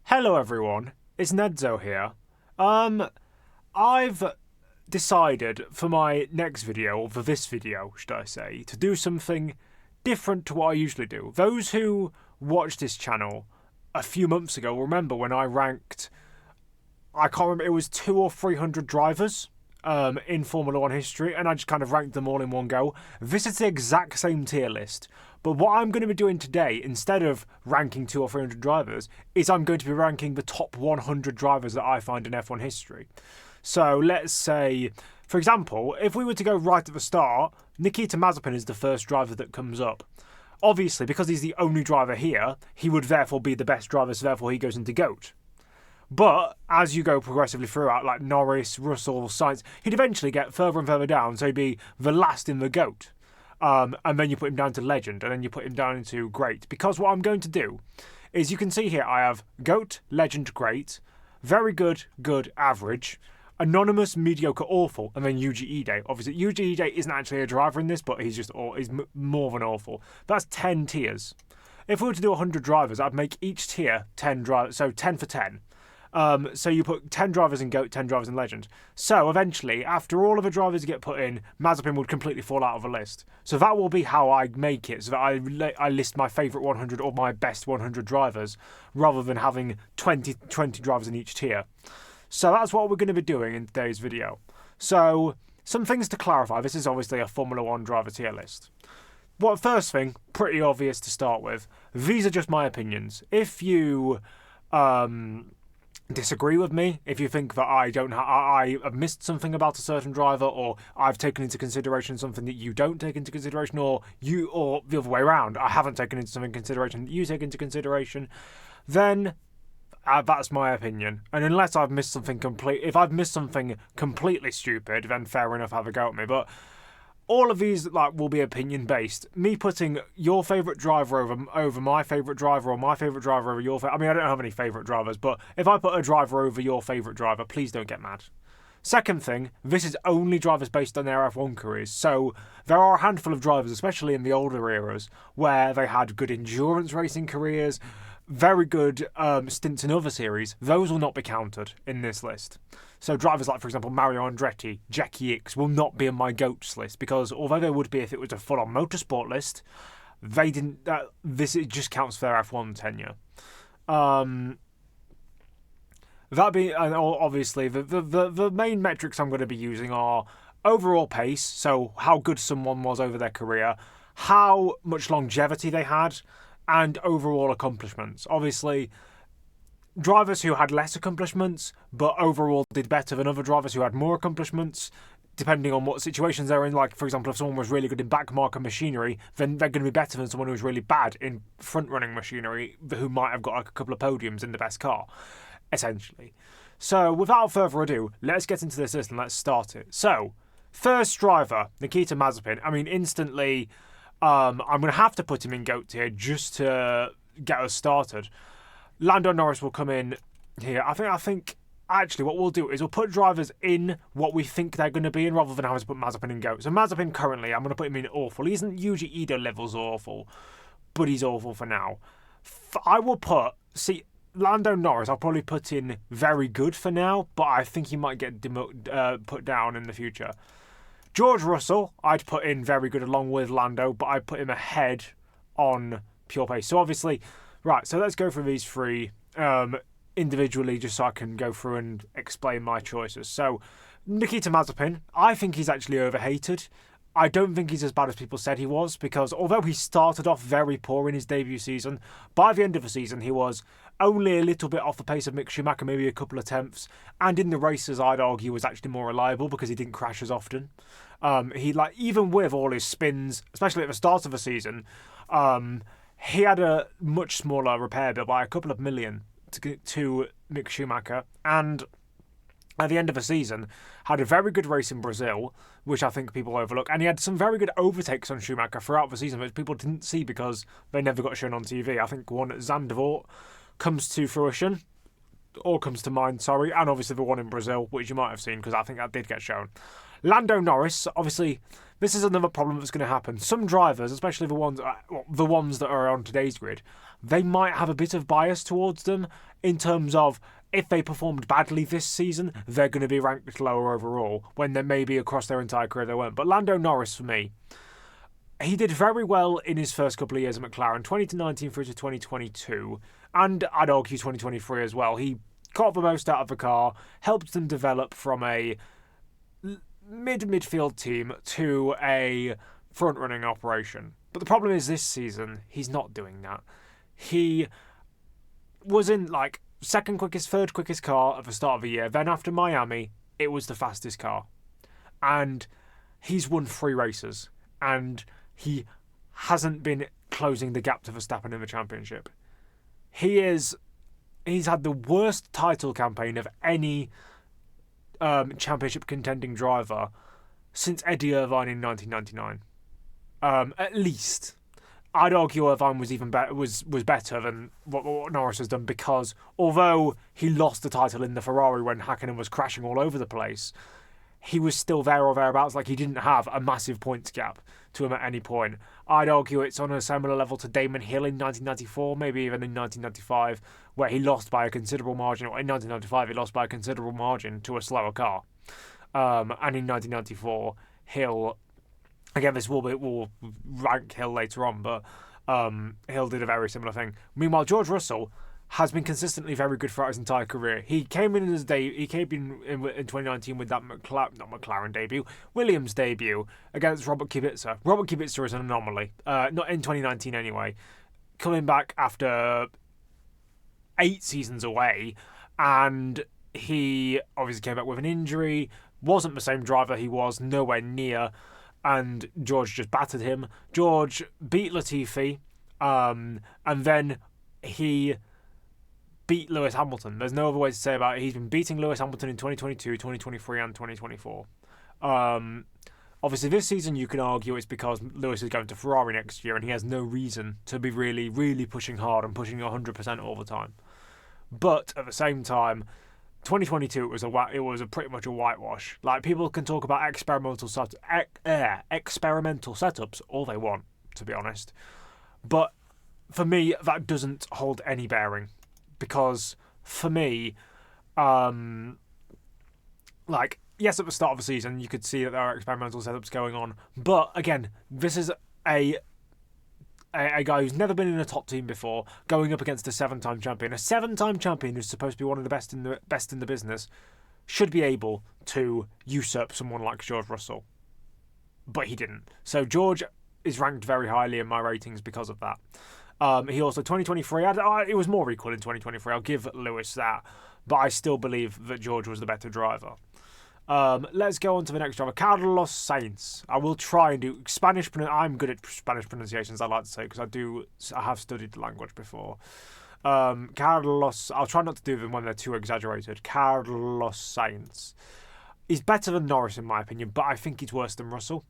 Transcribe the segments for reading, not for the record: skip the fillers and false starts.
Hello everyone, it's Nedzo here. I've decided for my next video, or for this video, should I say, to do something different to what I usually do. Those who watched this channel a few months ago will remember when I ranked, I can't remember, it was 200 or 300 drivers in Formula 1 history, and I just kind of ranked them all in one go. This is the exact same tier list. But what I'm going to be doing today, instead of ranking 200 or 300 drivers, is I'm going to be ranking the top 100 drivers that I find in F1 history. So let's say, for example, if we were to go right at the start, Nikita Mazepin is the first driver that comes up. Obviously, because he's the only driver here, he would therefore be the best driver, so therefore he goes into GOAT. But as you go progressively throughout, like Norris, Russell, Sainz, he'd eventually get further and further down, so he'd be the last in the GOAT. And then you put him down to legend, and then you put him down into great. Because what I'm going to do is, you can see here, I have GOAT, legend, great, very good, good, average, anonymous, mediocre, awful, and then Yuji Ide. Obviously, Yuji Ide isn't actually a driver in this, but he's more than awful. That's 10 tiers. If we were to do 100 drivers, I'd make each tier 10 drivers, so 10 for 10. So you put 10 drivers in GOAT, 10 drivers in Legend. So eventually, after all of the drivers get put in, Mazepin would completely fall out of the list. So that will be how I make it, so that I list my favourite 100 or my best 100 drivers, rather than having 20 drivers in each tier. So that's what we're going to be doing in today's video. So, some things to clarify. This is obviously a Formula 1 driver tier list. Well, first thing, pretty obvious to start with. These are just my opinions. If you disagree with me, if you think that I have missed something about a certain driver, or I've taken into consideration something that you don't take into consideration, or the other way around, I haven't taken into something consideration that you take into consideration, then that's my opinion. And unless I've missed something if I've missed something completely stupid, then fair enough, have a go at me. But all of these will be opinion based. Me putting your favourite driver over my favourite driver, or my favourite driver over your favourite. I mean, I don't have any favourite drivers, but if I put a driver over your favourite driver, please don't get mad. Second thing, this is only drivers based on their F1 careers. So there are a handful of drivers, especially in the older eras, where they had good endurance racing careers, very good stints in other series. Those will not be counted in this list. So drivers like, for example, Mario Andretti, Jackie Ickx will not be in my GOATs list, because although they would be if it was a full-on motorsport list, they didn't. It just counts for their F1 tenure. That being, and obviously, the main metrics I'm going to be using are overall pace, so how good someone was over their career, how much longevity they had, and overall accomplishments. Obviously, drivers who had less accomplishments but overall did better than other drivers who had more accomplishments, depending on what situations they're in. Like, for example, if someone was really good in backmarker machinery, then they're going to be better than someone who was really bad in front-running machinery, who might have got like a couple of podiums in the best car, essentially. So, without further ado, let's get into this list and let's start it. So, first driver, Nikita Mazepin. I mean, instantly, I'm going to have to put him in GOAT tier just to get us started. Lando Norris will come in here. I think actually what we'll do is we'll put drivers in what we think they're going to be in, rather than having to put Mazepin in GOAT. So Mazepin currently, I'm going to put him in awful. He isn't Yuji Ide levels awful, but he's awful for now. I will Lando Norris, I'll probably put in very good for now, but I think he might get put down in the future. George Russell, I'd put in very good along with Lando, but I'd put him ahead on pure pace. So obviously, right, so let's go through these three individually, just so I can go through and explain my choices. So, Nikita Mazepin, I think he's actually overhated. I don't think he's as bad as people said he was, because although he started off very poor in his debut season, by the end of the season he was only a little bit off the pace of Mick Schumacher, maybe a couple of tenths, and in the races I'd argue was actually more reliable because he didn't crash as often. Even with all his spins, especially at the start of the season, he had a much smaller repair bill by a couple of million to Mick Schumacher, and at the end of the season had a very good race in Brazil, which I think people overlook, and he had some very good overtakes on Schumacher throughout the season, which people didn't see because they never got shown on TV. I think one at Zandvoort comes to fruition, or comes to mind, sorry, and obviously the one in Brazil, which you might have seen because I think that did get shown. Lando Norris, obviously, this is another problem that's going to happen. Some drivers, especially the ones that are on today's grid, they might have a bit of bias towards them in terms of if they performed badly this season, they're going to be ranked lower overall, when they maybe across their entire career they weren't. But Lando Norris, for me, he did very well in his first couple of years at McLaren, 2019 through to 2022, and I'd argue 2023 as well. He got the most out of the car, helped them develop from a midfield team to a front-running operation. But the problem is this season, he's not doing that. He was in second quickest, third quickest car at the start of the year. Then after Miami, it was the fastest car. And he's won 3 races. And he hasn't been closing the gap to Verstappen in the championship. He's had the worst title campaign of any championship contending driver since Eddie Irvine in 1999. At least. I'd argue Irvine was even was better than what Norris has done, because although he lost the title in the Ferrari when Häkkinen was crashing all over the place, he was still there or thereabouts. He didn't have a massive points gap to him at any point. I'd argue it's on a similar level to Damon Hill in 1994, maybe even in 1995, where he lost by a considerable margin. Or in 1995, he lost by a considerable margin to a slower car. And in 1994, Hill... Again, we'll rank Hill later on, but Hill did a very similar thing. Meanwhile, George Russell has been consistently very good throughout his entire career. He came in 2019 with that Williams debut against Robert Kubica. Robert Kubica is an anomaly, not in 2019 anyway. Coming back after 8 seasons away, and he obviously came back with an injury, wasn't the same driver he was, nowhere near. And George just battered him. George beat Latifi, and then he beat Lewis Hamilton. There's no other way to say about it. He's been beating Lewis Hamilton in 2022, 2023, and 2024. Obviously, this season you can argue it's because Lewis is going to Ferrari next year, and he has no reason to be really, really pushing hard and pushing 100% all the time. But at the same time, 2022 it was pretty much a whitewash. People can talk about experimental setups all they want, to be honest. But for me, that doesn't hold any bearing, because for me, yes, at the start of the season you could see that there are experimental setups going on, but again, this is a guy who's never been in a top team before, going up against a 7-time champion. A 7-time champion who's supposed to be one of the best in the business should be able to usurp someone like George Russell. But he didn't. So George is ranked very highly in my ratings because of that. He also, 2023, it was more equal in 2023. I'll give Lewis that. But I still believe that George was the better driver. Let's go on to the next driver, Carlos Sainz. I will try and do Spanish. I'm good at Spanish pronunciations, I like to say, because I have studied the language before. Carlos, I'll try not to do them when they're too exaggerated. Carlos Sainz. He's better than Norris in my opinion, but I think he's worse than Russell.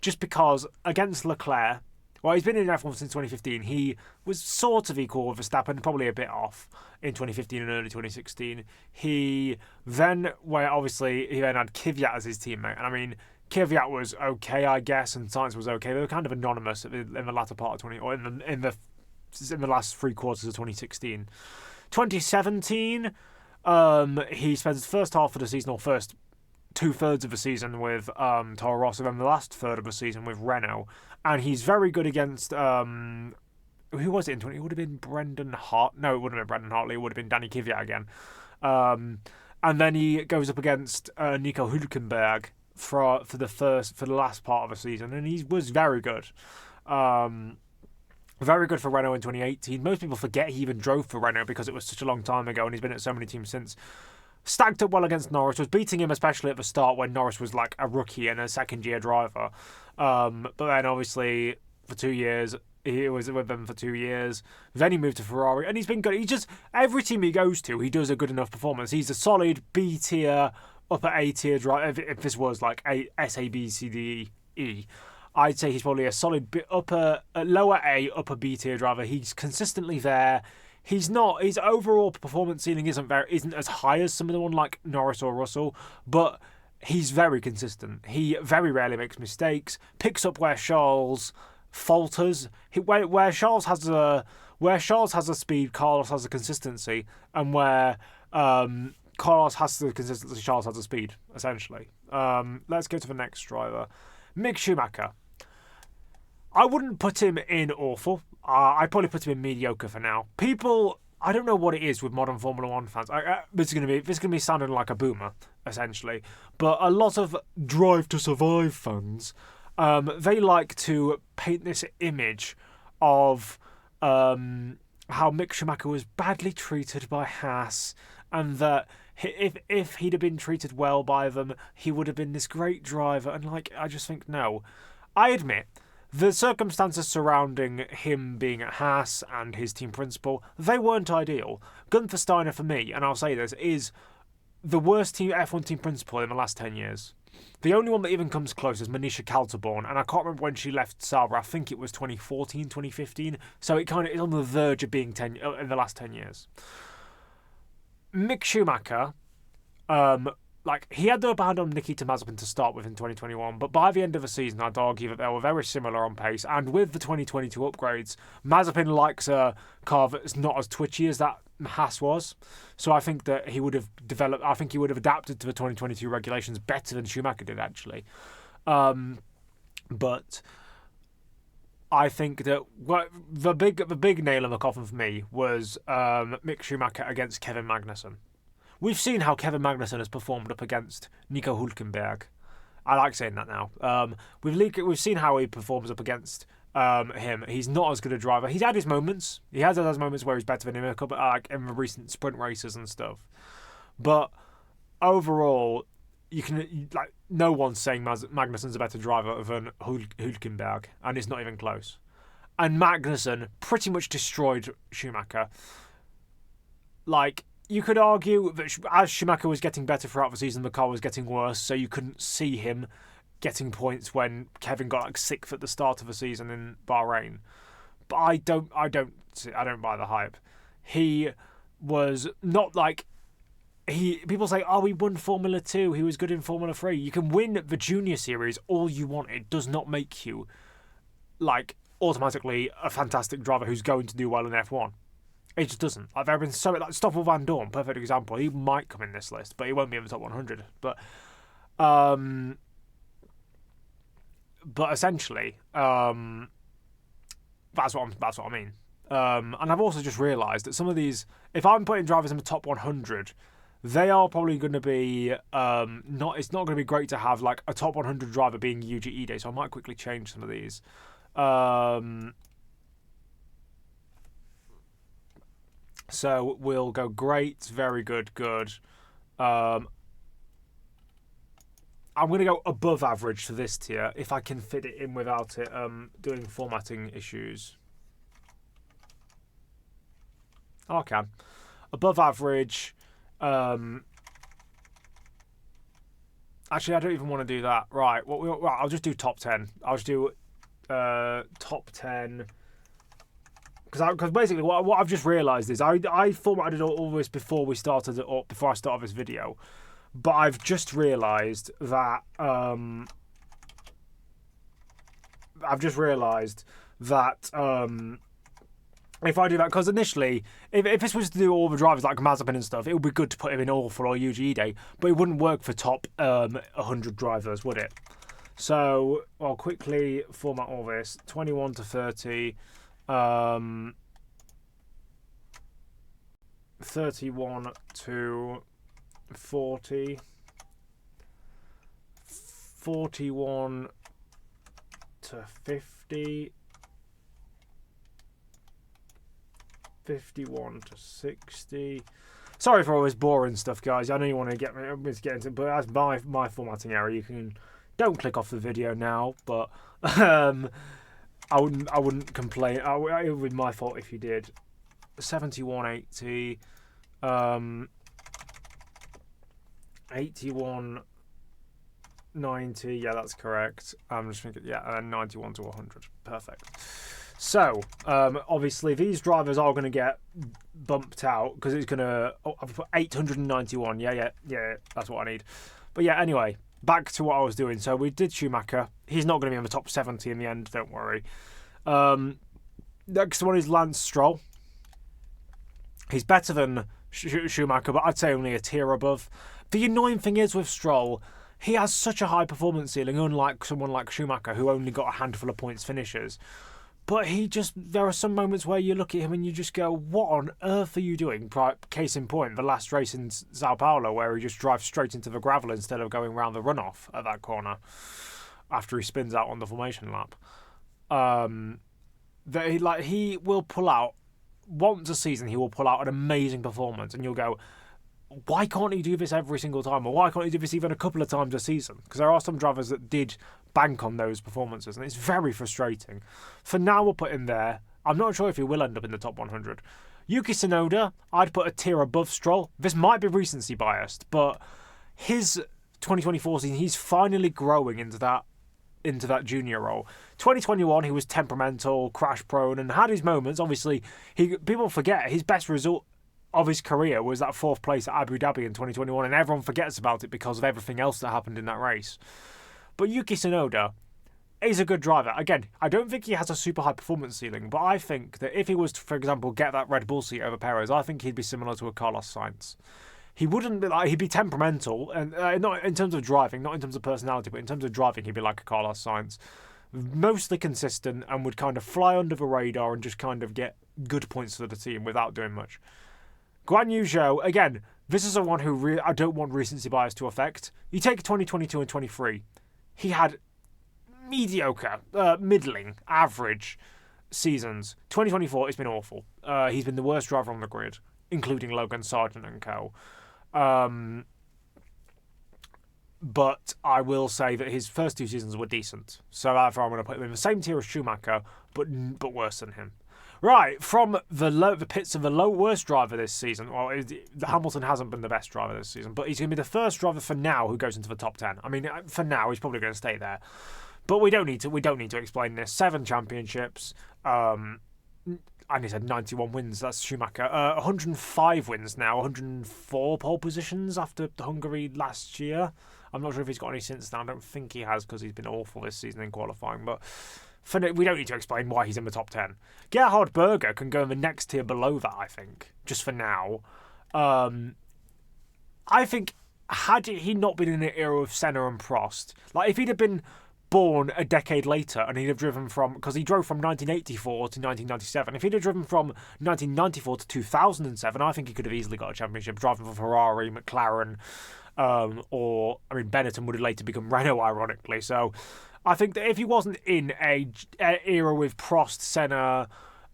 Just because against Leclerc, well, he's been in F1 since 2015. He was sort of equal with Verstappen, probably a bit off in 2015 and early 2016. He then had Kvyat as his teammate. And I mean, Kvyat was okay, I guess, and Sainz was okay. They were kind of anonymous in the latter part of in the last 3 quarters of 2016. 2017, he spent his first half of the season, or first 2/3 of the season with Toro Rosso, and then the last third of the season with Renault. And he's very good against, who was it in 20? It would have been Brendan Hart. No, it wouldn't have been Brendan Hartley. It would have been Danny Kvyat again. And then he goes up against Nico Hülkenberg for the last part of the season, and he was very good. Very good for Renault in 2018. Most people forget he even drove for Renault because it was such a long time ago, and he's been at so many teams since. Stacked up well against Norris, was beating him especially at the start when Norris was like a rookie and a second-year driver. But then obviously for 2 years, he was with them for 2 years. Then he moved to Ferrari, and he's been good. He just, every team he goes to, he does a good enough performance. He's a solid B-tier, upper A-tier driver. If this was like a S, A, B, C, D, E, I'd say he's probably a solid lower A, upper B-tier driver. He's consistently there. His overall performance ceiling isn't as high as some of the one like Norris or Russell, but he's very consistent. He very rarely makes mistakes, picks up where Charles falters. Where Charles has the speed, Carlos has the consistency, and where Carlos has the consistency, Charles has the speed, essentially. Let's go to the next driver. Mick Schumacher. I wouldn't put him in awful. I'd probably put him in mediocre for now. People, I don't know what it is with modern Formula One fans. This is gonna be sounding like a boomer, essentially. But a lot of Drive to Survive fans, they like to paint this image of how Mick Schumacher was badly treated by Haas, and that if he'd have been treated well by them, he would have been this great driver. And I just think no. I admit, the circumstances surrounding him being at Haas and his team principal, they weren't ideal. Gunther Steiner, for me, and I'll say this, is the worst F1 team principal in the last 10 years. The only one that even comes close is Manisha Kaltenborn, and I can't remember when she left Sauber. I think it was 2014, 2015. So it kind of is on the verge of being in the last 10 years. Mick Schumacher, he had the upper hand on Nikita Mazepin to start with in 2021, but by the end of the season, I'd argue that they were very similar on pace. And with the 2022 upgrades, Mazepin likes a car that's not as twitchy as that Haas was. So I think that he would have adapted to the 2022 regulations better than Schumacher did, actually. But I think that the big nail in the coffin for me was Mick Schumacher against Kevin Magnussen. We've seen how Kevin Magnussen has performed up against Nico Hülkenberg. I like saying that now. We've seen how he performs up against him. He's not as good a driver. He's had his moments. He has had those moments where he's better than him, in the recent sprint races and stuff. But overall, no one's saying Magnussen's a better driver than Hülkenberg, and it's not even close. And Magnussen pretty much destroyed Schumacher. You could argue that as Schumacher was getting better throughout the season, the car was getting worse, so you couldn't see him getting points when Kevin got 6th at the start of the season in Bahrain. But I don't buy the hype. He was not people say, he won Formula 2, he was good in Formula 3. You can win the Junior Series all you want. It does not make you automatically a fantastic driver who's going to do well in F1. It just doesn't. There have been Stoffel Van Dorn, perfect example. He might come in this list, but he won't be in the top 100. But essentially, that's what I mean. And I've also just realised that some of these, if I'm putting drivers in the top 100, they are probably going to be It's not going to be great to have a top 100 driver being Yuji Ide. So I might quickly change some of these. So we'll go great, very good, good. I'm going to go above average to this tier if I can fit it in without it doing formatting issues. Oh, I can. Above average. Actually, I don't even want to do that. Right. I'll just do top 10. I'll just do top 10. Because basically what I've just realised is I formatted all this before I started this video, but I've just realised that if I do that, because initially if this was to do all the drivers like Mazepin and stuff, it would be good to put him in awful or Yuji Ide, but it wouldn't work for top 100 drivers, would it? So I'll quickly format all this 21 to 30. 31 to 40, 41 to 50, 51 to 60. Sorry for all this boring stuff, guys. I know you want to get into it, but that's my formatting error. Don't click off the video now, but I wouldn't complain. It would be my fault if you did. 7180, 8190. Yeah, that's correct. I'm just thinking. Yeah, and 91 to 100. Perfect. So obviously these drivers are going to get bumped out because it's going to. I've put 891. Yeah. That's what I need. But yeah, anyway. back to what I was doing. So we did Schumacher. He's not going to be in the top 70 in the end, don't worry. Next one is Lance Stroll. He's better than Schumacher, but I'd say only a tier above. The annoying thing is with Stroll, he has such a high performance ceiling, unlike someone like Schumacher, who only got a handful of points finishes. But there are some moments where you look at him and you just go, what on earth are you doing? Case in point, the last race in Sao Paulo, where he just drives straight into the gravel instead of going round the runoff at that corner after he spins out on the formation lap. He will pull out, once a season, he will pull out an amazing performance, and you'll go, why can't he do this every single time? Or why can't he do this even a couple of times a season? Because there are some drivers that did bank on those performances, and it's very frustrating. For now, we'll put him there. I'm not sure if he will end up in the top 100. Yuki Tsunoda, I'd put a tier above Stroll. This might be recency biased, but his 2024 season, he's finally growing into that junior role. 2021, he was temperamental, crash prone, and had his moments. Obviously, people forget his best result of his career was that 4th place at Abu Dhabi in 2021, and everyone forgets about it because of everything else that happened in that race. But Yuki Tsunoda is a good driver. Again, I don't think he has a super high performance ceiling, but I think that if he was to, for example, get that Red Bull seat over Perez, I think he'd be similar to a Carlos Sainz. He wouldn't be he'd be temperamental, and not in terms of driving, not in terms of personality, but in terms of driving, he'd be like a Carlos Sainz. Mostly consistent and would kind of fly under the radar and just kind of get good points for the team without doing much. Guan Yu Zhou, again, this is someone who I don't want recency bias to affect. You take 2022 and 23, he had mediocre, middling, average seasons. 2024, it's been awful. He's been the worst driver on the grid, including Logan Sargent and co. But I will say that his first 2 seasons were decent. So therefore I'm going to put him in the same tier as Schumacher, but worse than him. Right, from the pits of the worst driver this season. Well, Hamilton hasn't been the best driver this season, but he's going to be the first driver for now who goes into the top 10. I mean, for now, he's probably going to stay there. But we don't need to explain this. 7 championships. And he said 91 wins. That's Schumacher. 105 wins now. 104 pole positions after Hungary last year. I'm not sure if he's got any since then. I don't think he has because he's been awful this season in qualifying. But we don't need to explain why he's in the top 10. Gerhard Berger can go in the next tier below that, I think, just for now. I think had he not been in the era of Senna and Prost, like if he'd have been born a decade later and he'd have driven because he drove from 1984 to 1997. If he'd have driven from 1994 to 2007, I think he could have easily got a championship driving for Ferrari, McLaren, Benetton would have later become Renault, ironically. So I think that if he wasn't in an era with Prost, Senna,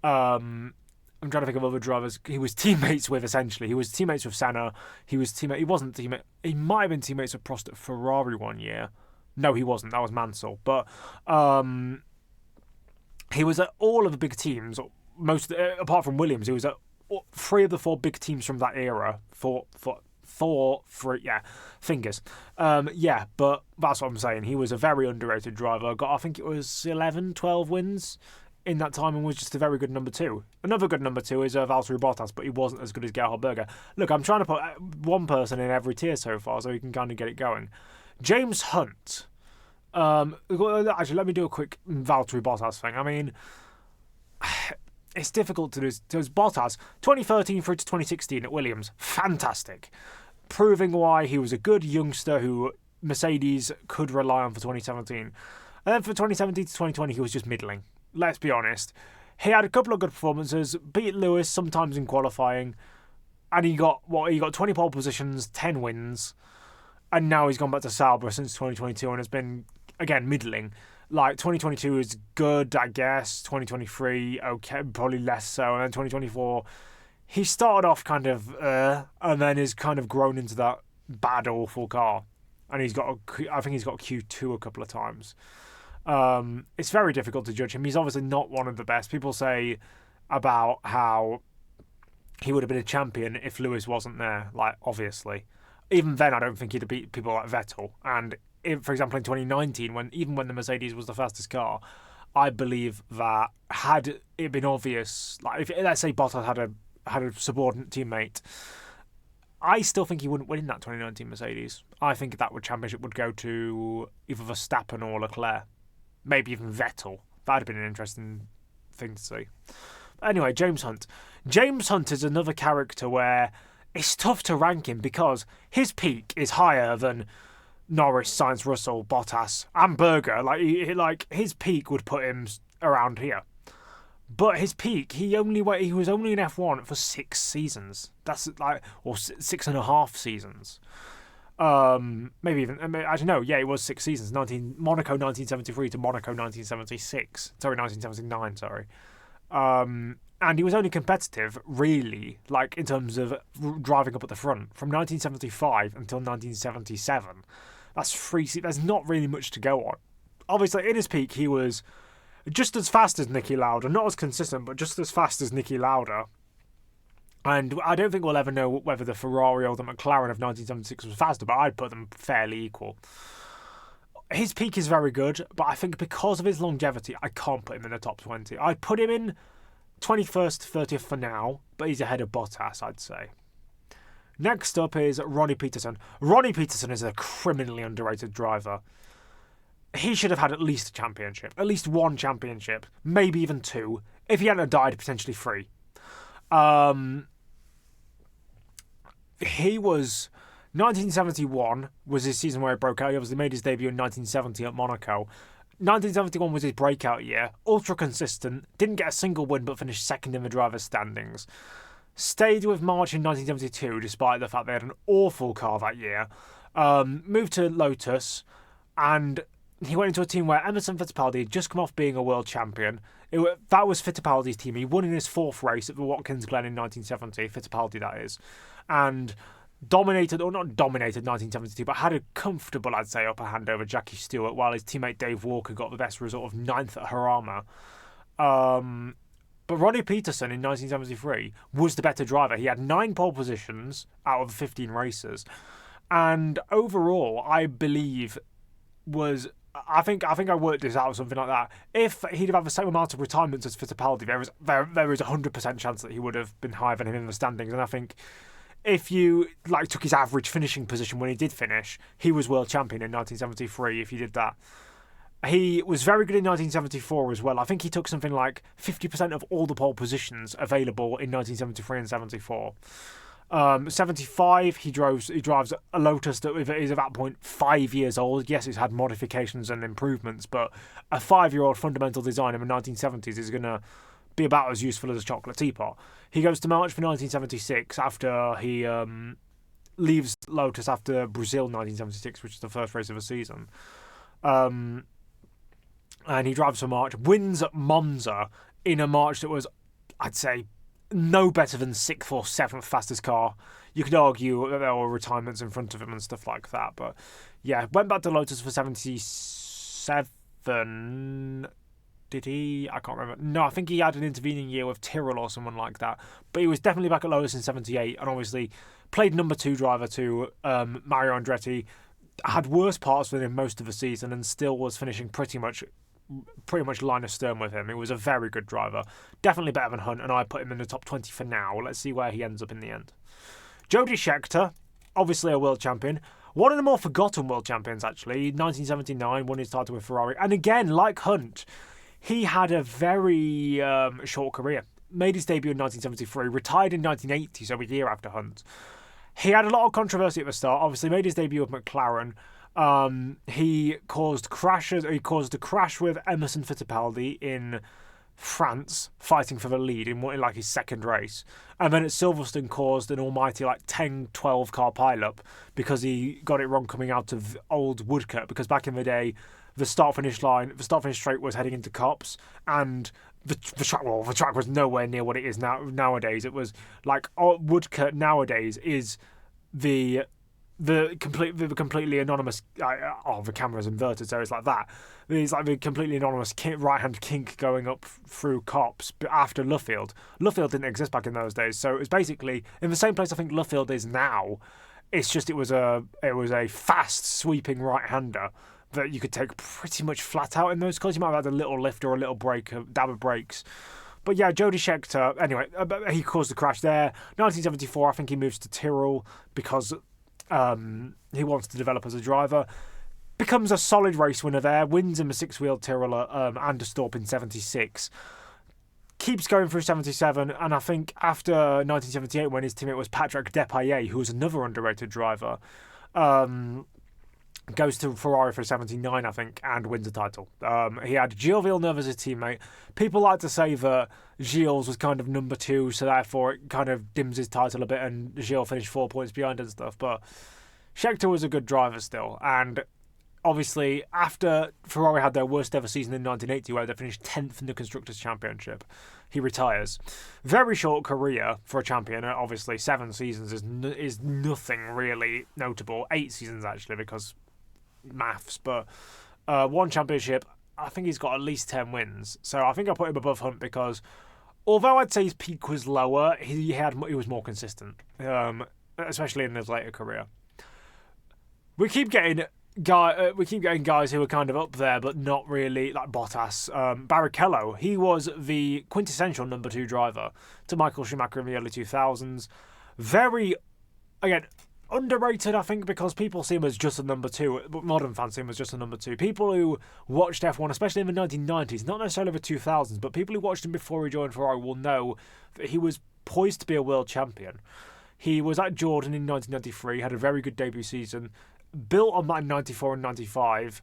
I'm trying to think of other drivers he was teammates with, essentially. He was teammates with Senna. He might have been teammates with Prost at Ferrari one year. No, he wasn't. That was Mansell. But he was at all of the big teams, apart from Williams. He was at 3 of the 4 big teams from that era. Fingers. But that's what I'm saying. He was a very underrated driver. Got, I think it was 11, 12 wins in that time and was just a very good number 2. Another good number 2 is Valtteri Bottas, but he wasn't as good as Gerhard Berger. Look, I'm trying to put one person in every tier so far so you can kind of get it going. James Hunt. Actually, let me do a quick Valtteri Bottas thing. I mean, it's difficult to do. There's Bottas, 2013 through to 2016 at Williams. Fantastic. Proving why he was a good youngster who Mercedes could rely on for 2017. And then for 2017 to 2020, he was just middling. Let's be honest. He had a couple of good performances, beat Lewis sometimes in qualifying, and he got 20 pole positions, 10 wins. And now he's gone back to Sauber since 2022 and has been, again, middling. Like, 2022 is good, I guess. 2023, okay, probably less so. And then 2024, he started off kind of, and then has kind of grown into that bad, awful car. And I think he's got Q2 a couple of times. It's very difficult to judge him. He's obviously not one of the best. People say about how he would have been a champion if Lewis wasn't there, like, obviously. Even then, I don't think he'd have beat people like Vettel. And, for example, in 2019, when the Mercedes was the fastest car, I believe that had it been obvious, like if let's say Bottas had a subordinate teammate, I still think he wouldn't win in that 2019 Mercedes. I think that championship would go to either Verstappen or Leclerc. Maybe even Vettel. That'd have been an interesting thing to see. Anyway, James Hunt. James Hunt is another character where it's tough to rank him because his peak is higher than Norris, Sainz, Russell, Bottas, and Berger. Like his peak would put him around here. But his peak, he was only in F1 for 6 seasons. That's like, or 6.5 seasons. Maybe even, I don't know. Yeah, it was 6 seasons. Monaco 1973 to Monaco 1976. Sorry, 1979. Sorry. And he was only competitive, really, like in terms of driving up at the front from 1975 until 1977. That's 3 seasons. There's not really much to go on. Obviously, in his peak, he was just as fast as Niki Lauda, not as consistent, but just as fast as Niki Lauda. And I don't think we'll ever know whether the Ferrari or the McLaren of 1976 was faster, but I'd put them fairly equal. His peak is very good, but I think because of his longevity, I can't put him in the top 20. I'd put him in 21st, 30th for now, but he's ahead of Bottas, I'd say. Next up is Ronnie Peterson. Ronnie Peterson is a criminally underrated driver. He should have had at least a championship, at least 1 championship, maybe even 2. If he hadn't died, potentially 3. He was 1971 was his season where he broke out. He obviously made his debut in 1970 at Monaco. 1971 was his breakout year. Ultra consistent. Didn't get a single win, but finished second in the drivers' standings. Stayed with March in 1972, despite the fact they had an awful car that year. Moved to Lotus, and he went into a team where Emerson Fittipaldi had just come off being a world champion. That was Fittipaldi's team. He won in his 4th race at the Watkins Glen in 1970, Fittipaldi that is, and dominated, or not dominated 1972, but had a comfortable, I'd say, upper hand over Jackie Stewart, while his teammate Dave Walker got the best result of 9th at Harama. But Ronnie Peterson in 1973 was the better driver. He had 9 pole positions out of 15 races, and overall, I believe I think I worked this out or something like that. If he'd have had the same amount of retirements as Fittipaldi, there is a 100% chance that he would have been higher than him in the standings. And I think if you took his average finishing position when he did finish, he was world champion in 1973. If you did that, he was very good in 1974 as well. I think he took something like 50% of all the pole positions available in 1973 and 74. 75, he drives a Lotus that is at that point 5 years old. Yes, it's had modifications and improvements, but a 5-year-old fundamental design in the 1970s is going to be about as useful as a chocolate teapot. He goes to March for 1976 after he leaves Lotus after Brazil 1976, which is the first race of the season. And he drives for March, wins at Monza in a March that was, I'd say, no better than 6th or 7th fastest car. You could argue that there were retirements in front of him and stuff like that, but yeah, went back to Lotus for 77. Did he? I can't remember. No, I think he had an intervening year with Tyrrell or someone like that, but he was definitely back at Lotus in 78, and obviously played number 2 driver to Mario Andretti. Had worse parts than him most of the season, and still was finishing pretty much line of stern with him. He was a very good driver, definitely better than Hunt, and I put him in the top 20 for now. Let's see where he ends up in the end. Jody Scheckter, obviously a world champion, one of the more forgotten world champions actually. 1979 won his title with Ferrari, and again, like Hunt, he had a very short career. Made his debut in 1973, retired in 1980, so a year after Hunt. He had a lot of controversy at the start. Obviously made his debut with McLaren. He caused crashes. He caused a crash with Emerson Fittipaldi in France, fighting for the lead in his 2nd race, and then at Silverstone caused an almighty 10-12 car pileup because he got it wrong coming out of Old Woodcote. Because back in the day, the start finish straight was heading into Copse, and the track was nowhere near what it is nowadays. It was Woodcote nowadays is the completely anonymous. The camera's inverted, so it's like that. It's like the completely anonymous right-hand kink going up through Copse after Luffield. Luffield didn't exist back in those days, so it was basically in the same place I think Luffield is now. It's just it was a fast sweeping right-hander that you could take pretty much flat out in those cars. You might have had a little lift or a little brake, a dab of brakes. But yeah, Jody Scheckter, anyway, he caused the crash there. 1974, I think he moves to Tyrrell because he wants to develop as a driver. Becomes a solid race winner there, wins in the six-wheel Tyrrell at Anderstorp in 76. Keeps going through 77, and I think after 1978, when his teammate was Patrick Depailler, who was another underrated driver, goes to Ferrari for 79, I think, and wins the title. He had Gilles Villeneuve as his teammate. People like to say that Gilles was kind of number 2, so therefore it kind of dims his title a bit, and Gilles finished 4 points behind and stuff. But Scheckter was a good driver still, and obviously after Ferrari had their worst ever season in 1980, where they finished 10th in the Constructors' Championship, he retires. Very short career for a champion. Obviously, 7 seasons is nothing really notable. 8 seasons, actually, because maths, but 1 championship. I think he's got at least 10 wins. So I think I put him above Hunt because although I'd say his peak was lower, he was more consistent, especially in his later career. We keep getting guys who are kind of up there, but not really, like Bottas. Barrichello, he was the quintessential number 2 driver to Michael Schumacher in the early 2000s. Very, again, underrated, I think, because people see him as just a number 2. But modern fans see him as just a number 2. People who watched F1, especially in the 1990s, not necessarily the 2000s, but people who watched him before he joined Ferrari will know that he was poised to be a world champion. He was at Jordan in 1993, had a very good debut season, built on that in 94 and 95.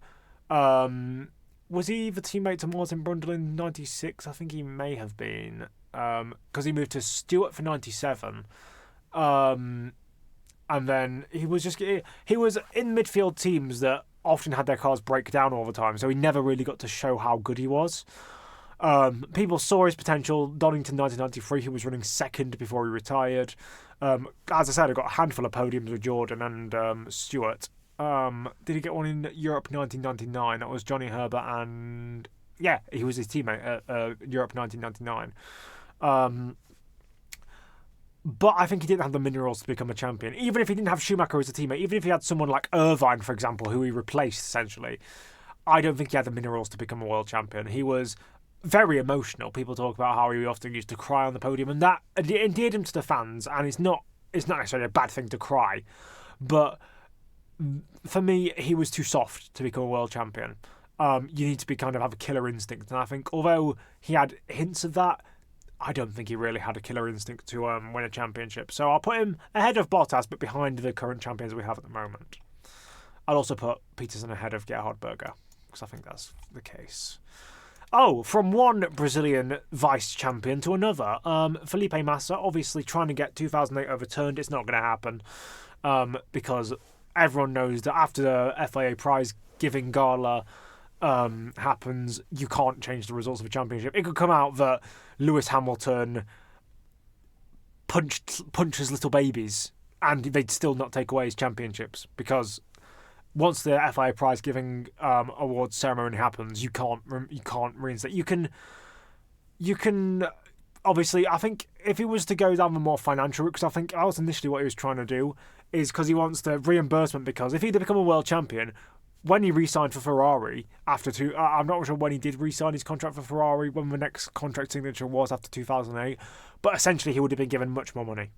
Was he the teammate to Martin Brundle in 96? I think he may have been, because he moved to Stewart for 97. And then he was in midfield teams that often had their cars break down all the time, so he never really got to show how good he was. People saw his potential. Donington 1993, he was running second before he retired. As I said, I got a handful of podiums with Jordan and Stewart. Did he get one in Europe 1999? That was Johnny Herbert, and yeah, he was his teammate at Europe 1999. But I think he didn't have the minerals to become a champion. Even if he didn't have Schumacher as a teammate, even if he had someone like Irvine, for example, who he replaced essentially, I don't think he had the minerals to become a world champion. He was very emotional. People talk about how he often used to cry on the podium, and that endeared him to the fans. And it's not necessarily a bad thing to cry, but for me, he was too soft to become a world champion. You need to be kind of have a killer instinct, and I think although he had hints of that, I don't think he really had a killer instinct to win a championship. So I'll put him ahead of Bottas, but behind the current champions we have at the moment. I'll also put Peterson ahead of Gerhard Berger, because I think that's the case. Oh, from one Brazilian vice champion to another. Felipe Massa, obviously trying to get 2008 overturned. It's not going to happen because everyone knows that after the FIA prize giving gala happens, you can't change the results of a championship. It could come out that Lewis Hamilton punches little babies and they'd still not take away his championships, because once the FIA prize giving awards ceremony happens, you can't reinstate. You can obviously, I think if he was to go down the more financial route, because I think that was initially what he was trying to do, is because he wants the reimbursement, because if he'd become a world champion, when he re-signed for Ferrari after I'm not sure when he did re-sign his contract for Ferrari, when the next contract signature was after 2008, but essentially he would have been given much more money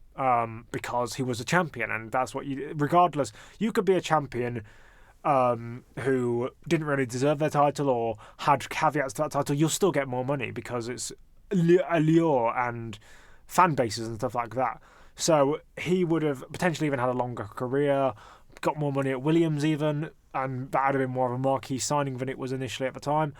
because he was a champion, and that's what regardless, you could be a champion who didn't really deserve their title or had caveats to that title, you'll still get more money because it's allure and fan bases and stuff like that. So he would have potentially even had a longer career, got more money at Williams even, and that would have been more of a marquee signing than it was initially at the time.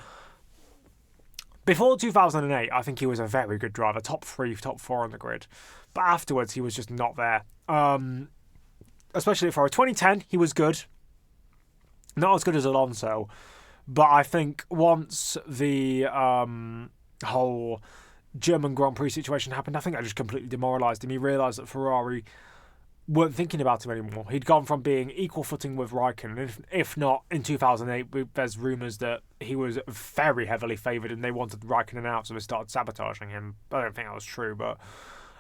Before 2008, I think he was a very good driver, top 3, top 4 on the grid. But afterwards, he was just not there. Especially for 2010, he was good. Not as good as Alonso. But I think once the whole German Grand Prix situation happened, I think that just completely demoralised him. He realised that Ferrari weren't thinking about him anymore. He'd gone from being equal footing with Raikkonen, if not in 2008, there's rumours that he was very heavily favoured and they wanted Raikkonen out, so they started sabotaging him. I don't think that was true, but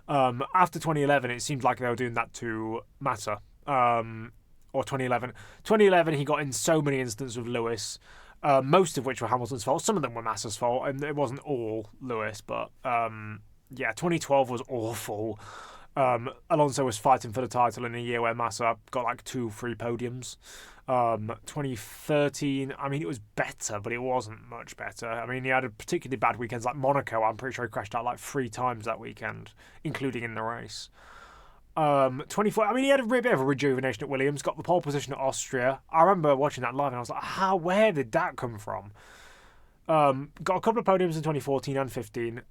after 2011, it seemed like they were doing that to Massa. Or 2011. 2011, he got in so many instances with Lewis. most of which were Hamilton's fault. Some of them were Massa's fault, and it wasn't all Lewis, but 2012 was awful. Alonso was fighting for the title in a year where Massa got like 2-3 podiums. 2013, I mean, it was better, but it wasn't much better. I mean, he had a particularly bad weekends like Monaco. I'm pretty sure he crashed out like 3 times that weekend, including in the race. 24, I mean, he had a bit of a rejuvenation at Williams, got the pole position at Austria. I remember watching that live and I was like, where did that come from? Got a couple of podiums in 2014 and 15.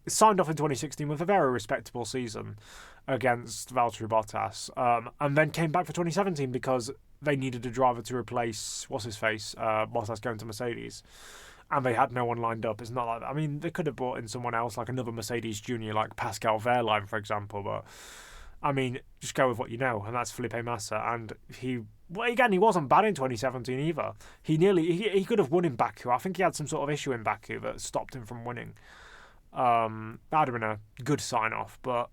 Signed off in 2016 with a very respectable season against Valtteri Bottas. And then came back for 2017 because they needed a driver to replace, Bottas going to Mercedes. And they had no one lined up. It's not like that. I mean, they could have brought in someone else, like another Mercedes junior, like Pascal Wehrlein, for example. But, I mean, just go with what you know, and that's Felipe Massa. And he wasn't bad in 2017 either. He could have won in Baku. I think he had some sort of issue in Baku that stopped him from winning. That'd have been a good sign-off. But,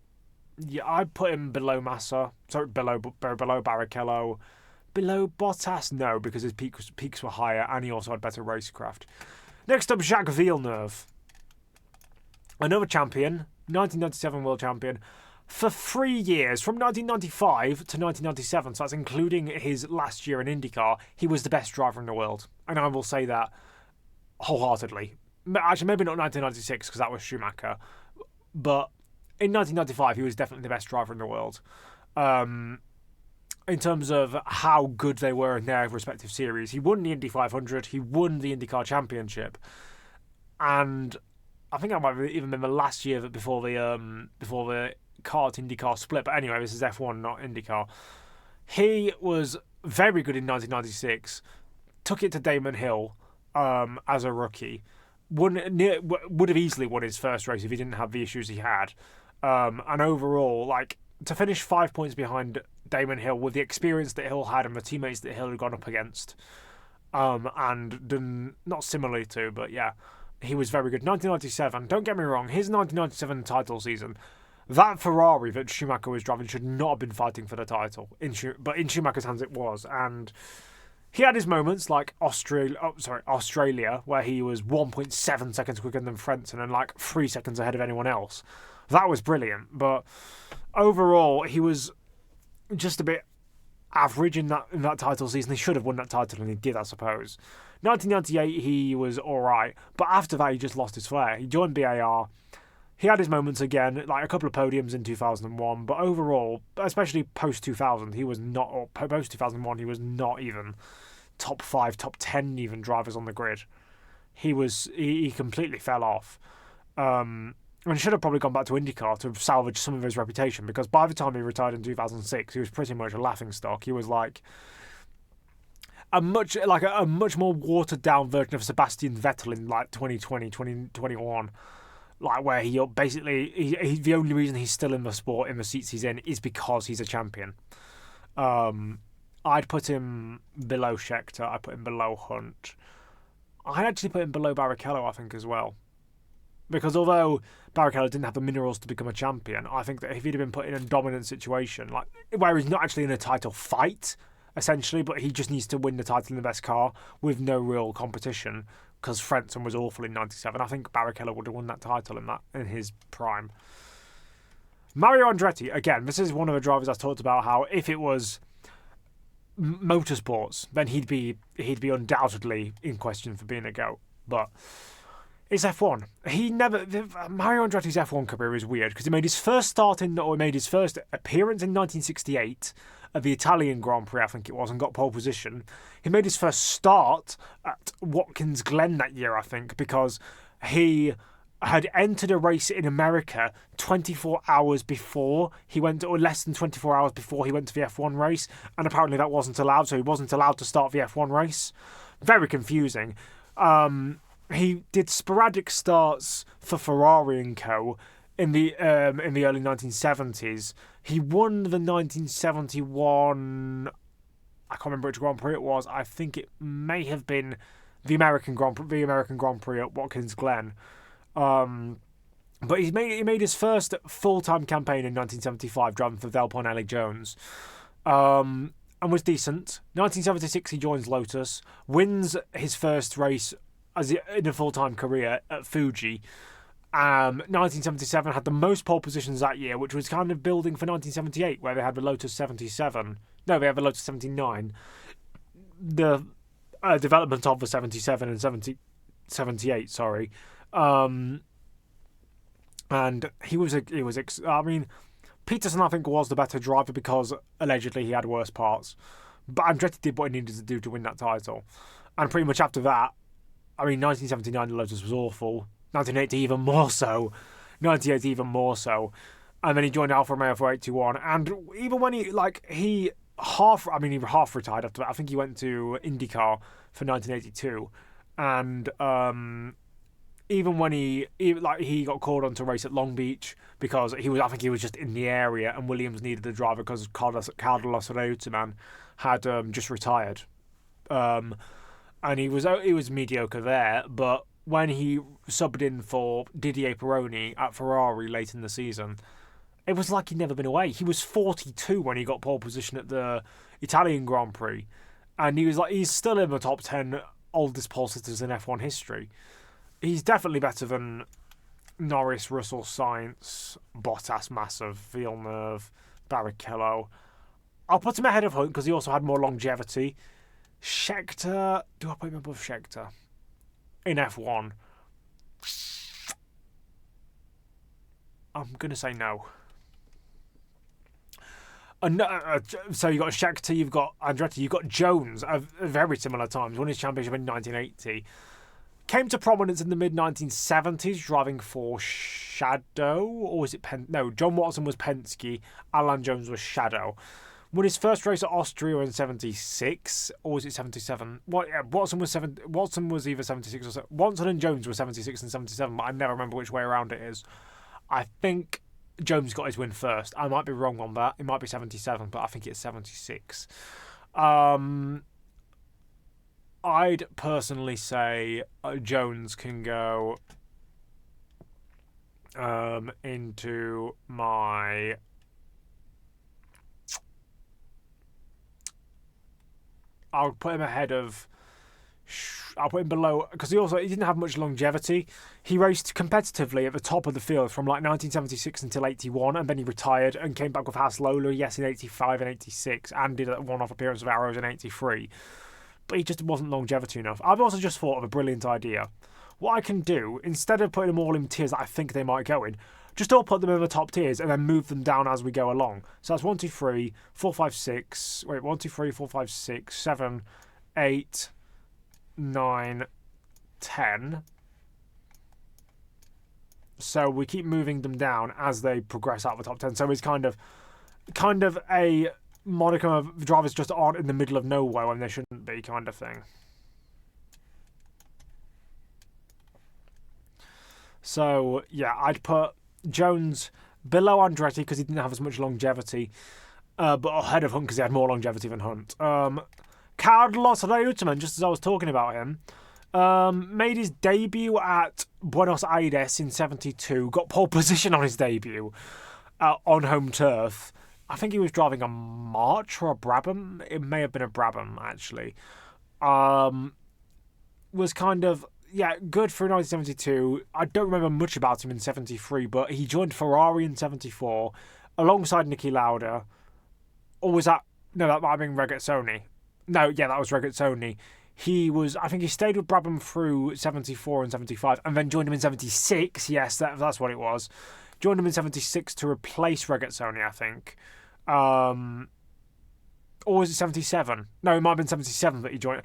yeah, I'd put him below Massa. Sorry, below Barrichello. Below Bottas, no, because his peaks were higher and he also had better racecraft. Next up, Jacques Villeneuve. Another champion, 1997 world champion. For 3 years, from 1995 to 1997, so that's including his last year in IndyCar, he was the best driver in the world. And I will say that wholeheartedly. Actually, maybe not 1996, because that was Schumacher. But in 1995, he was definitely the best driver in the world. In terms of how good they were in their respective series. He won the Indy 500, he won the IndyCar Championship, and I think that might have even been the last year before the kart IndyCar split, but anyway, this is F1, not IndyCar. He was very good in 1996, took it to Damon Hill as a rookie, would have easily won his first race if he didn't have the issues he had, and overall, like, to finish 5 points behind Damon Hill with the experience that Hill had and the teammates that Hill had gone up against, and done not similarly to, but yeah, he was very good. 1997, don't get me wrong, his 1997 title season, that Ferrari that Schumacher was driving should not have been fighting for the title, but in Schumacher's hands it was, and he had his moments like Australia, where he was 1.7 seconds quicker than Frentzen and like 3 seconds ahead of anyone else. That was brilliant, but overall, he was just a bit average in that title season. He should have won that title, and he did, I suppose. 1998, he was all right, but after that, he just lost his flair. He joined BAR. He had his moments again, like a couple of podiums in 2001, but overall, especially post-2000, he was not, or post-2001, he was not even top 5, top 10 even drivers on the grid. He completely fell off. And should have probably gone back to IndyCar to salvage some of his reputation, because by the time he retired in 2006, he was pretty much a laughingstock. He was like a much more watered down version of Sebastian Vettel in like 2020, 2021, like where he the only reason he's still in the sport, in the seats he's in, is because he's a champion. I'd put him below Scheckter. I'd put him below Hunt. I'd actually put him below Barrichello, I think, as well. Because although Barrichello didn't have the minerals to become a champion, I think that if he'd have been put in a dominant situation, like where he's not actually in a title fight, essentially, but he just needs to win the title in the best car with no real competition, because Frentzen was awful in 97, I think Barrichello would have won that title in his prime. Mario Andretti, again, this is one of the drivers I talked about how if it was motorsports, then he'd be undoubtedly in question for being a GOAT, but it's F1. Mario Andretti's F1 career is weird because he made his first appearance in 1968 at the Italian Grand Prix, I think it was, and got pole position. He made his first start at Watkins Glen that year, I think, because he had entered a race in America 24 hours before he went, or less than 24 hours before he went to the F1 race, and apparently that wasn't allowed, so he wasn't allowed to start the F1 race. Very confusing. He did sporadic starts for Ferrari and Co. in the early 1970s. He won the 1971. I can't remember which Grand Prix it was. I think it may have been the American Grand Prix at Watkins Glen. But he made his first full-time campaign in 1975, driving for Andretti and Jones. And and was decent. 1976, he joins Lotus, wins his first race in a full-time career at Fuji. 1977 had the most pole positions that year, which was kind of building for 1978, where they had the Lotus 77. No, they had the Lotus 79. The development of the 77 and 78, sorry. And I mean, Peterson, I think, was the better driver because allegedly he had worse parts. But Andretti did what he needed to do to win that title. And pretty much after that, I mean, 1979, the Lotus was awful. 1980, even more so. 98, even more so. And then he joined Alfa Romeo for 81. And even when he half retired after that. I think he went to IndyCar for 1982. And even when he got called on to race at Long Beach because he was just in the area and Williams needed a driver because Carlos Reutemann had just retired. And he was mediocre there, but when he subbed in for Didier Pironi at Ferrari late in the season, it was like he'd never been away. He was 42 when he got pole position at the Italian Grand Prix, and he's still in the top 10 oldest pole sitters in F1 history. He's definitely better than Norris, Russell, Sainz, Bottas, Massa, Villeneuve, Barrichello. I'll put him ahead of Hunt because he also had more longevity. Scheckter, do I put him above Scheckter in F1? I'm going to say no. So you've got Scheckter, you've got Andretti, you've got Jones at very similar times. Won his championship in 1980. Came to prominence in the mid-1970s, driving for Shadow, or was it No, John Watson was Penske, Alan Jones was Shadow. Won his first race at Austria in 76, or was it 77? Watson was either 76 or Watson and Jones were 76 and 77, but I never remember which way around it is. I think Jones got his win first. I might be wrong on that. It might be 77, but I think it's 76. I'd personally say Jones can go into my... I'll put him ahead of... I'll put him below... Because he didn't have much longevity. He raced competitively at the top of the field from 1976 until 81, and then he retired and came back with Haas Lola, yes, in 85 and 86, and did a one-off appearance of Arrows in 83. But he just wasn't longevity enough. I've also just thought of a brilliant idea. What I can do, instead of putting them all in tiers that I think they might go in, just all put them in the top tiers and then move them down as we go along. So that's 1, 2, 3, 4, 5, 6. Wait, 1, 2, 3, 4, 5, 6, 7, 8, 9, 10. So we keep moving them down as they progress out of the top 10. So it's kind of a modicum of drivers just aren't in the middle of nowhere when they shouldn't be, kind of thing. So yeah, I'd put Jones below Andretti because he didn't have as much longevity, but ahead of Hunt because he had more longevity than Hunt. Carlos Reutemann, just as I was talking about him, made his debut at Buenos Aires in 72, got pole position on his debut on home turf. I think he was driving a March or a Brabham. It may have been a Brabham, actually. Was kind of, good for 1972. I don't remember much about him in 73, but he joined Ferrari in 74 alongside Niki Lauda. Or was that... No, that might have been Regazzoni. No, yeah, that was Regazzoni. I think he stayed with Brabham through 74 and 75, and then joined him in 76. Yes, that's what it was. Joined him in 76 to replace Regazzoni, I think. Or was it 77? No, it might have been 77 that he joined.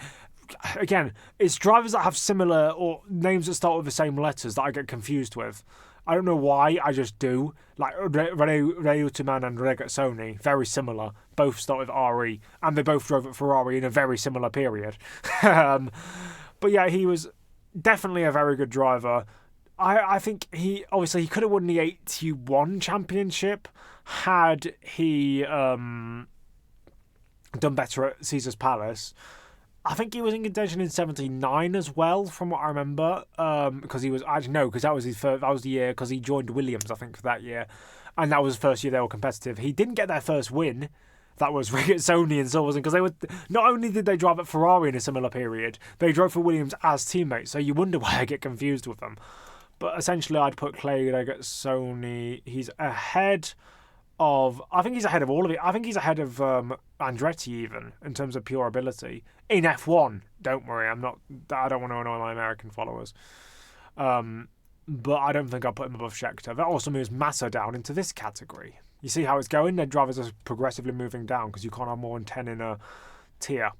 Again, it's drivers that have similar or names that start with the same letters that I get confused with. I don't know why, I just do. Like Reutemann and Regazzoni, very similar. Both start with RE, and they both drove at Ferrari in a very similar period. But yeah, he was definitely a very good driver. I think he could have won the 81 championship had he done better at Caesar's Palace. I think he was in contention in 79 as well, from what I remember. Because he was, actually no, because that was the year because he joined Williams, I think, for that year, and that was the first year they were competitive. He didn't get their first win. That was Regazzoni and Silverstone, because they were not only did they drive at Ferrari in a similar period, they drove for Williams as teammates. So you wonder why I get confused with them. But essentially, I'd put Clay Regazzoni. He's ahead of. I think he's ahead of all of it. I think he's ahead of Andretti even in terms of pure ability in F1. Don't worry, I'm not. I don't want to annoy my American followers. But I don't think I'll put him above Scheckter. That also moves Massa down into this category. You see how it's going? Their drivers are progressively moving down because you can't have more than 10 in a tier.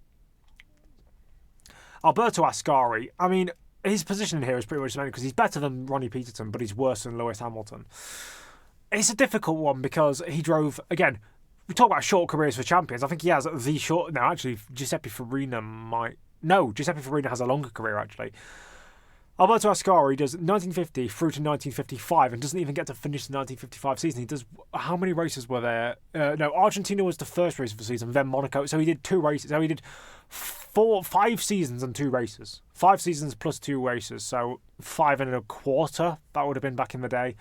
Alberto Ascari. I mean, his position here is pretty much the same because he's better than Ronnie Peterson, but he's worse than Lewis Hamilton. It's a difficult one because he drove, again, we talk about short careers for champions. I think he has the short... No, actually, Giuseppe Farina might... No, Giuseppe Farina has a longer career, actually. Alberto Ascari does 1950 through to 1955 and doesn't even get to finish the 1955 season. He does... How many races were there? No, Argentina was the first race of the season, then Monaco. So he did 2 races. So he did 5 seasons and 2 races. 5 seasons plus 2 races. So 5 1/4. That would have been back in the day.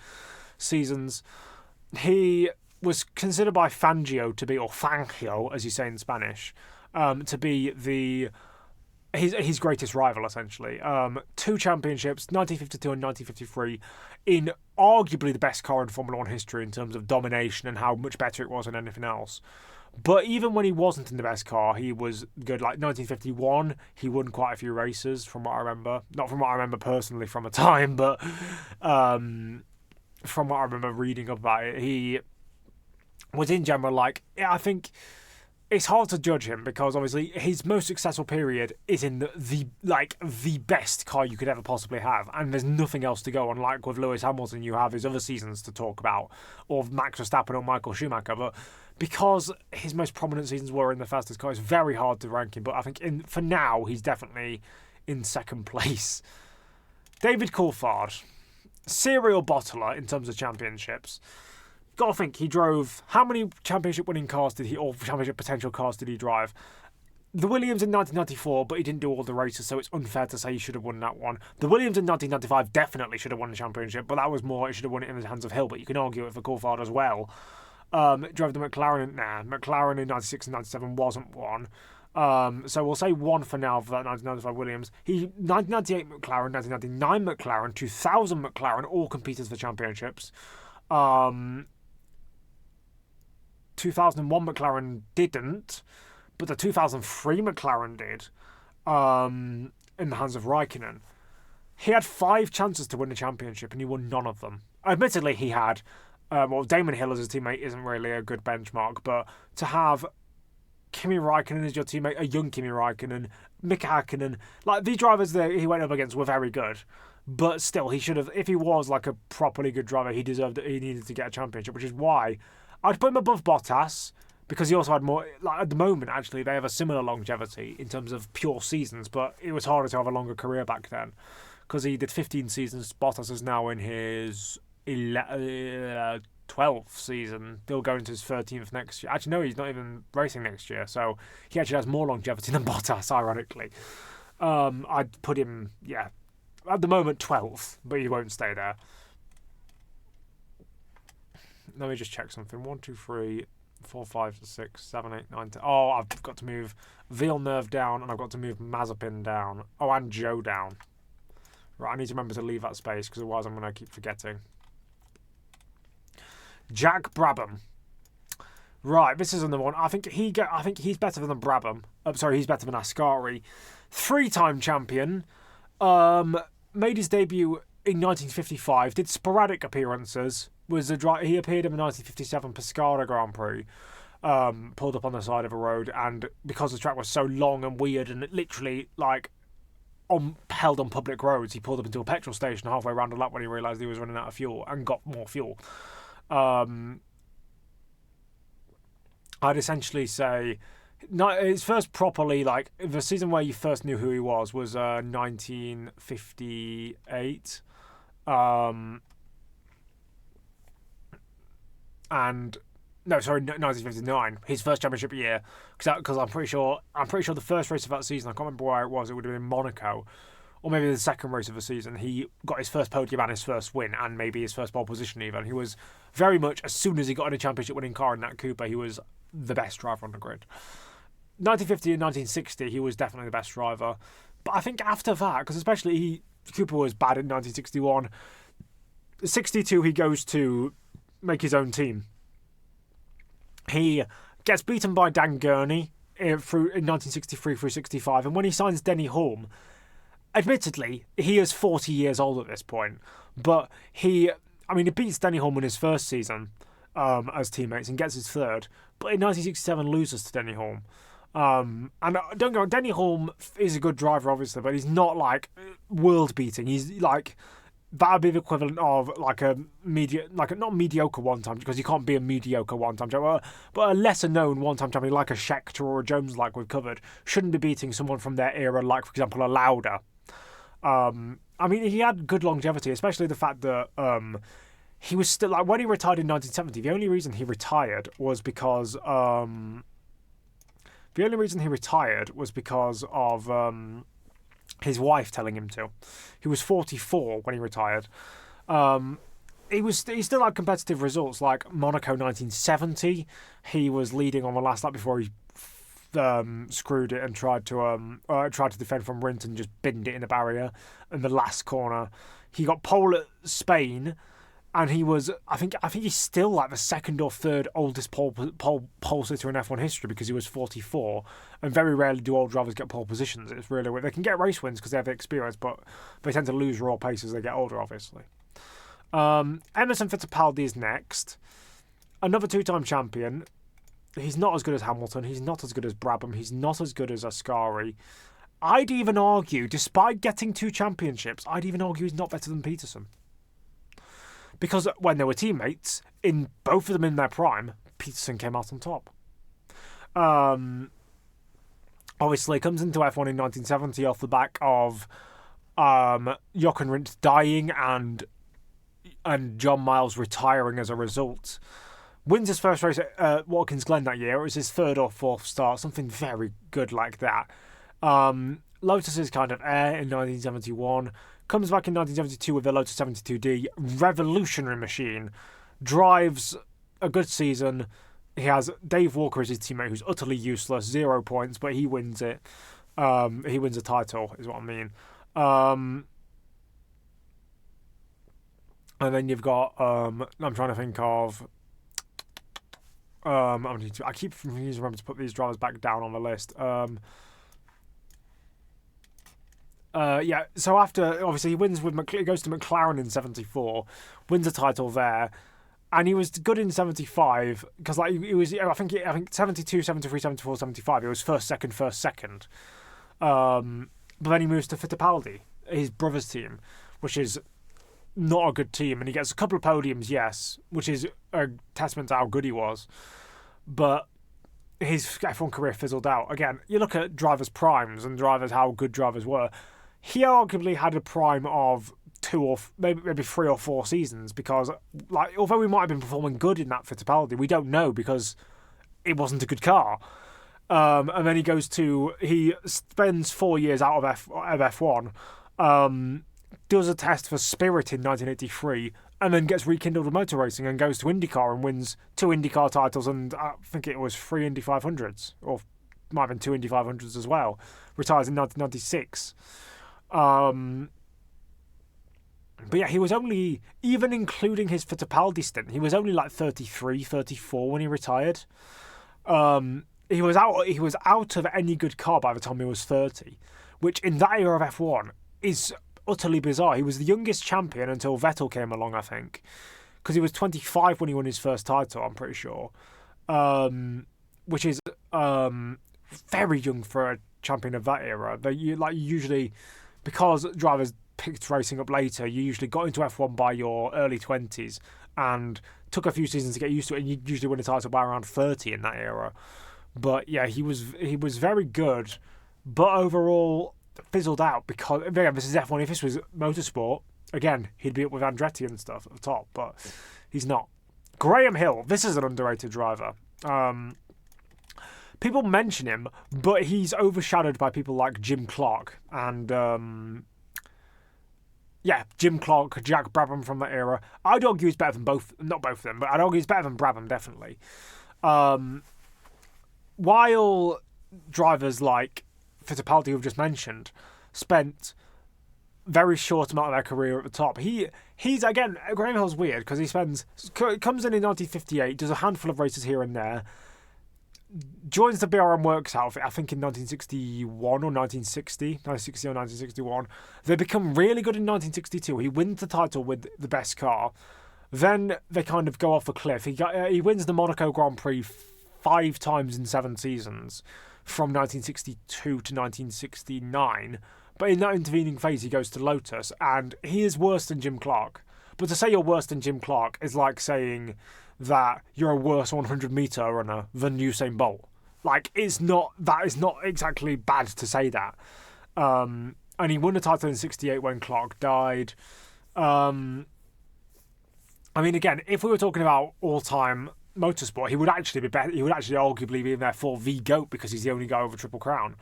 Seasons. He was considered by Fangio to be, or Fangio, as you say in Spanish, to be his greatest rival, essentially. 2 championships, 1952 and 1953, in arguably the best car in Formula 1 history in terms of domination and how much better it was than anything else. But even when he wasn't in the best car, he was good. Like 1951, he won quite a few races, from what I remember. Not from what I remember personally from a time, but from what I remember reading about it. He was in general, like, I think... It's hard to judge him because obviously his most successful period is in the best car you could ever possibly have, and there's nothing else to go on. Like with Lewis Hamilton, you have his other seasons to talk about, or Max Verstappen or Michael Schumacher. But because his most prominent seasons were in the fastest car, it's very hard to rank him. But I think for now he's definitely in second place. David Coulthard, serial bottler in terms of championships. Gotta think, he drove... How many championship-winning cars did he... Or championship potential cars did he drive? The Williams in 1994, but he didn't do all the races, so it's unfair to say he should have won that one. The Williams in 1995 definitely should have won the championship, but that was more... It should have won it in the hands of Hill, but you can argue it for Coulthard as well. Drove the McLaren... McLaren in 96 and 97 wasn't one. So we'll say 1 for now for that 1995 Williams. 1998 McLaren, 1999 McLaren, 2000 McLaren, all competed for championships. 2001 McLaren didn't, but the 2003 McLaren did, in the hands of Räikkönen. He had 5 chances to win the championship and he won none of them. Admittedly, he had, Damon Hill as his teammate isn't really a good benchmark, but to have Kimi Räikkönen as your teammate, a young Kimi Räikkönen, Mika Häkkinen, like these drivers that he went up against were very good. But still, he should have, if he was like a properly good driver, he needed to get a championship, which is why I'd put him above Bottas, because he also had more... Like at the moment, actually, they have a similar longevity in terms of pure seasons, but it was harder to have a longer career back then, because he did 15 seasons. Bottas is now in his 12th season. He'll go into his 13th next year. Actually, no, he's not even racing next year, so he actually has more longevity than Bottas, ironically. I'd put him, at the moment 12th, but he won't stay there. Let me just check something. 1, 2, 3, 4, 5, 6, 7, 8, 9, 10. Oh, I've got to move Villeneuve down, and I've got to move Mazepin down. Oh, and Joe down. Right, I need to remember to leave that space, because otherwise I'm going to keep forgetting. Jack Brabham. Right, this is another one. I think he's better than Brabham. He's better than Ascari. 3-time champion. Made his debut in 1955. Did sporadic appearances. He appeared in the 1957 Pescara Grand Prix, pulled up on the side of a road, and because the track was so long and weird and literally held on public roads, he pulled up into a petrol station halfway around a lap when he realised he was running out of fuel and got more fuel. I'd essentially say his first properly, like, the season where you first knew who he was 1958. And no, sorry, 1959, his first championship year, because I'm pretty sure the first race of that season, I can't remember where it was. It would have been Monaco, or maybe the second race of the season. He got his first podium and his first win, and maybe his first pole position even. He was very much, as soon as he got in a championship winning car in that Cooper, he was the best driver on the grid. 1950 and 1960, he was definitely the best driver. But I think after that, because especially Cooper was bad in 1961, 62 he goes to make his own team. He gets beaten by Dan Gurney in 1963 through 65, and when he signs Denny Hulme, admittedly, he is 40 years old at this point, but he beats Denny Hulme in his first season as teammates and gets his third, but in 1967 loses to Denny Hulme. And don't get me wrong, Denny Hulme is a good driver, obviously, but he's not like world-beating. He's like, that would be the equivalent of like not mediocre one-time, because you can't be a mediocre one-time champion, but a lesser-known one-time champion like a Scheckter or a Jones, like we've covered, shouldn't be beating someone from their era, like for example a Lauda. He had good longevity, especially the fact that he was still, like, when he retired in 1970, the only reason he retired was because of his wife telling him to. He was 44 when he retired. He still had competitive results, like Monaco 1970. He was leading on the last lap before he screwed it and tried to defend from Rint and just binned it in the barrier in the last corner. He got pole at Spain, and he was, I think he's still like the second or third oldest pole sitter in F1 history, because he was 44, and very rarely do old drivers get pole positions. It's really weird. They can get race wins because they have the experience, but they tend to lose raw pace as they get older, obviously. Emerson Fittipaldi is next. Another two-time champion. He's not as good as Hamilton. He's not as good as Brabham. He's not as good as Ascari. I'd even argue, despite getting 2 championships, he's not better than Peterson. Because when they were teammates, in both of them in their prime, Peterson came out on top. Obviously, he comes into F1 in 1970 off the back of Jochen Rindt dying and John Miles retiring as a result. Wins his first race at Watkins Glen that year. It was his third or fourth start, something very good like that. Lotus is kind of air in 1971. Comes back in 1972 with the Lotus 72D. Revolutionary machine. Drives a good season. He has Dave Walker as his teammate, who's utterly useless. 0 points, but he wins it. He wins a title, is what I mean. And then you've got... I'm trying to think of... I keep remembering to put these drivers back down on the list. So after, obviously, he wins he goes to McLaren in 74, wins a title there, and he was good in 75, because like he was, I think 72, 73, 74, 75, he was first, second. But then he moves to Fittipaldi, his brother's team, which is not a good team, and he gets a couple of podiums, yes, which is a testament to how good he was, but his F1 career fizzled out. Again, you look at drivers' primes and how good drivers were. He arguably had a prime of 2 or maybe 3 or 4 seasons, because, like, although he might have been performing good in that Fittipaldi, we don't know because it wasn't a good car. And then he spends 4 years out of F1, does a test for Spirit in 1983, and then gets rekindled with motor racing and goes to IndyCar and wins 2 IndyCar titles, and I think it was 3 Indy 500s, or might have been 2 Indy 500s as well. Retires in 1996. But yeah, he was only, even including his Fittipaldi stint, he was only like 33, 34 when he retired. He was out of any good car by the time he was 30, which in that era of F1 is utterly bizarre. He was the youngest champion until Vettel came along, I think, because he was 25 when he won his first title, I'm pretty sure, which is very young for a champion of that era. Usually, because drivers picked racing up later, you usually got into F1 by your early 20s and took a few seasons to get used to it, and you usually win a title by around 30 in that era. But yeah, he was very good, but overall fizzled out, because again, this is F1. If this was motorsport, again, he'd be up with Andretti and stuff at the top, but he's not. Graham Hill, this is an underrated driver. People mention him, but he's overshadowed by people like Jim Clark and Jim Clark, Jack Brabham from that era. I'd argue he's better than not both of them, but I'd argue he's better than Brabham, definitely. while drivers like Fittipaldi, who we've just mentioned, spent very short amount of their career at the top. He's again, Graham Hill's weird because he comes in 1958, does a handful of races here and there, joins the BRM Works outfit, I think in 1961 or 1961. They become really good in 1962. He wins the title with the best car. Then they kind of go off a cliff. He wins the Monaco Grand Prix 5 times in 7 seasons, from 1962 to 1969. But in that intervening phase, he goes to Lotus, and he is worse than Jim Clark. But to say you're worse than Jim Clark is like saying that you're a worse 100-meter runner than Usain Bolt. Like, that is not exactly bad to say that. And he won the title in 68 when Clark died. I mean, again, if we were talking about all-time motorsport, he would actually be better. He would actually arguably be in there for the GOAT because he's the only guy over Triple Crown.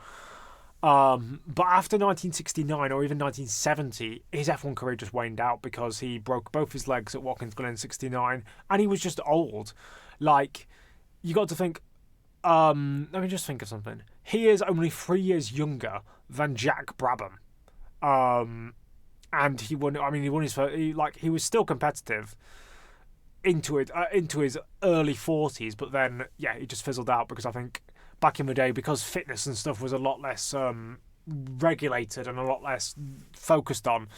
But after 1969 or even 1970, his F1 career just waned out because he broke both his legs at Watkins Glen in 69, and he was just old. Like, you got to think, let me just think of something. He is only 3 years younger than Jack Brabham. And he won his first, he was still competitive into his early 40s, but then, yeah, he just fizzled out because I think back in the day, because fitness and stuff was a lot less regulated and a lot less focused on,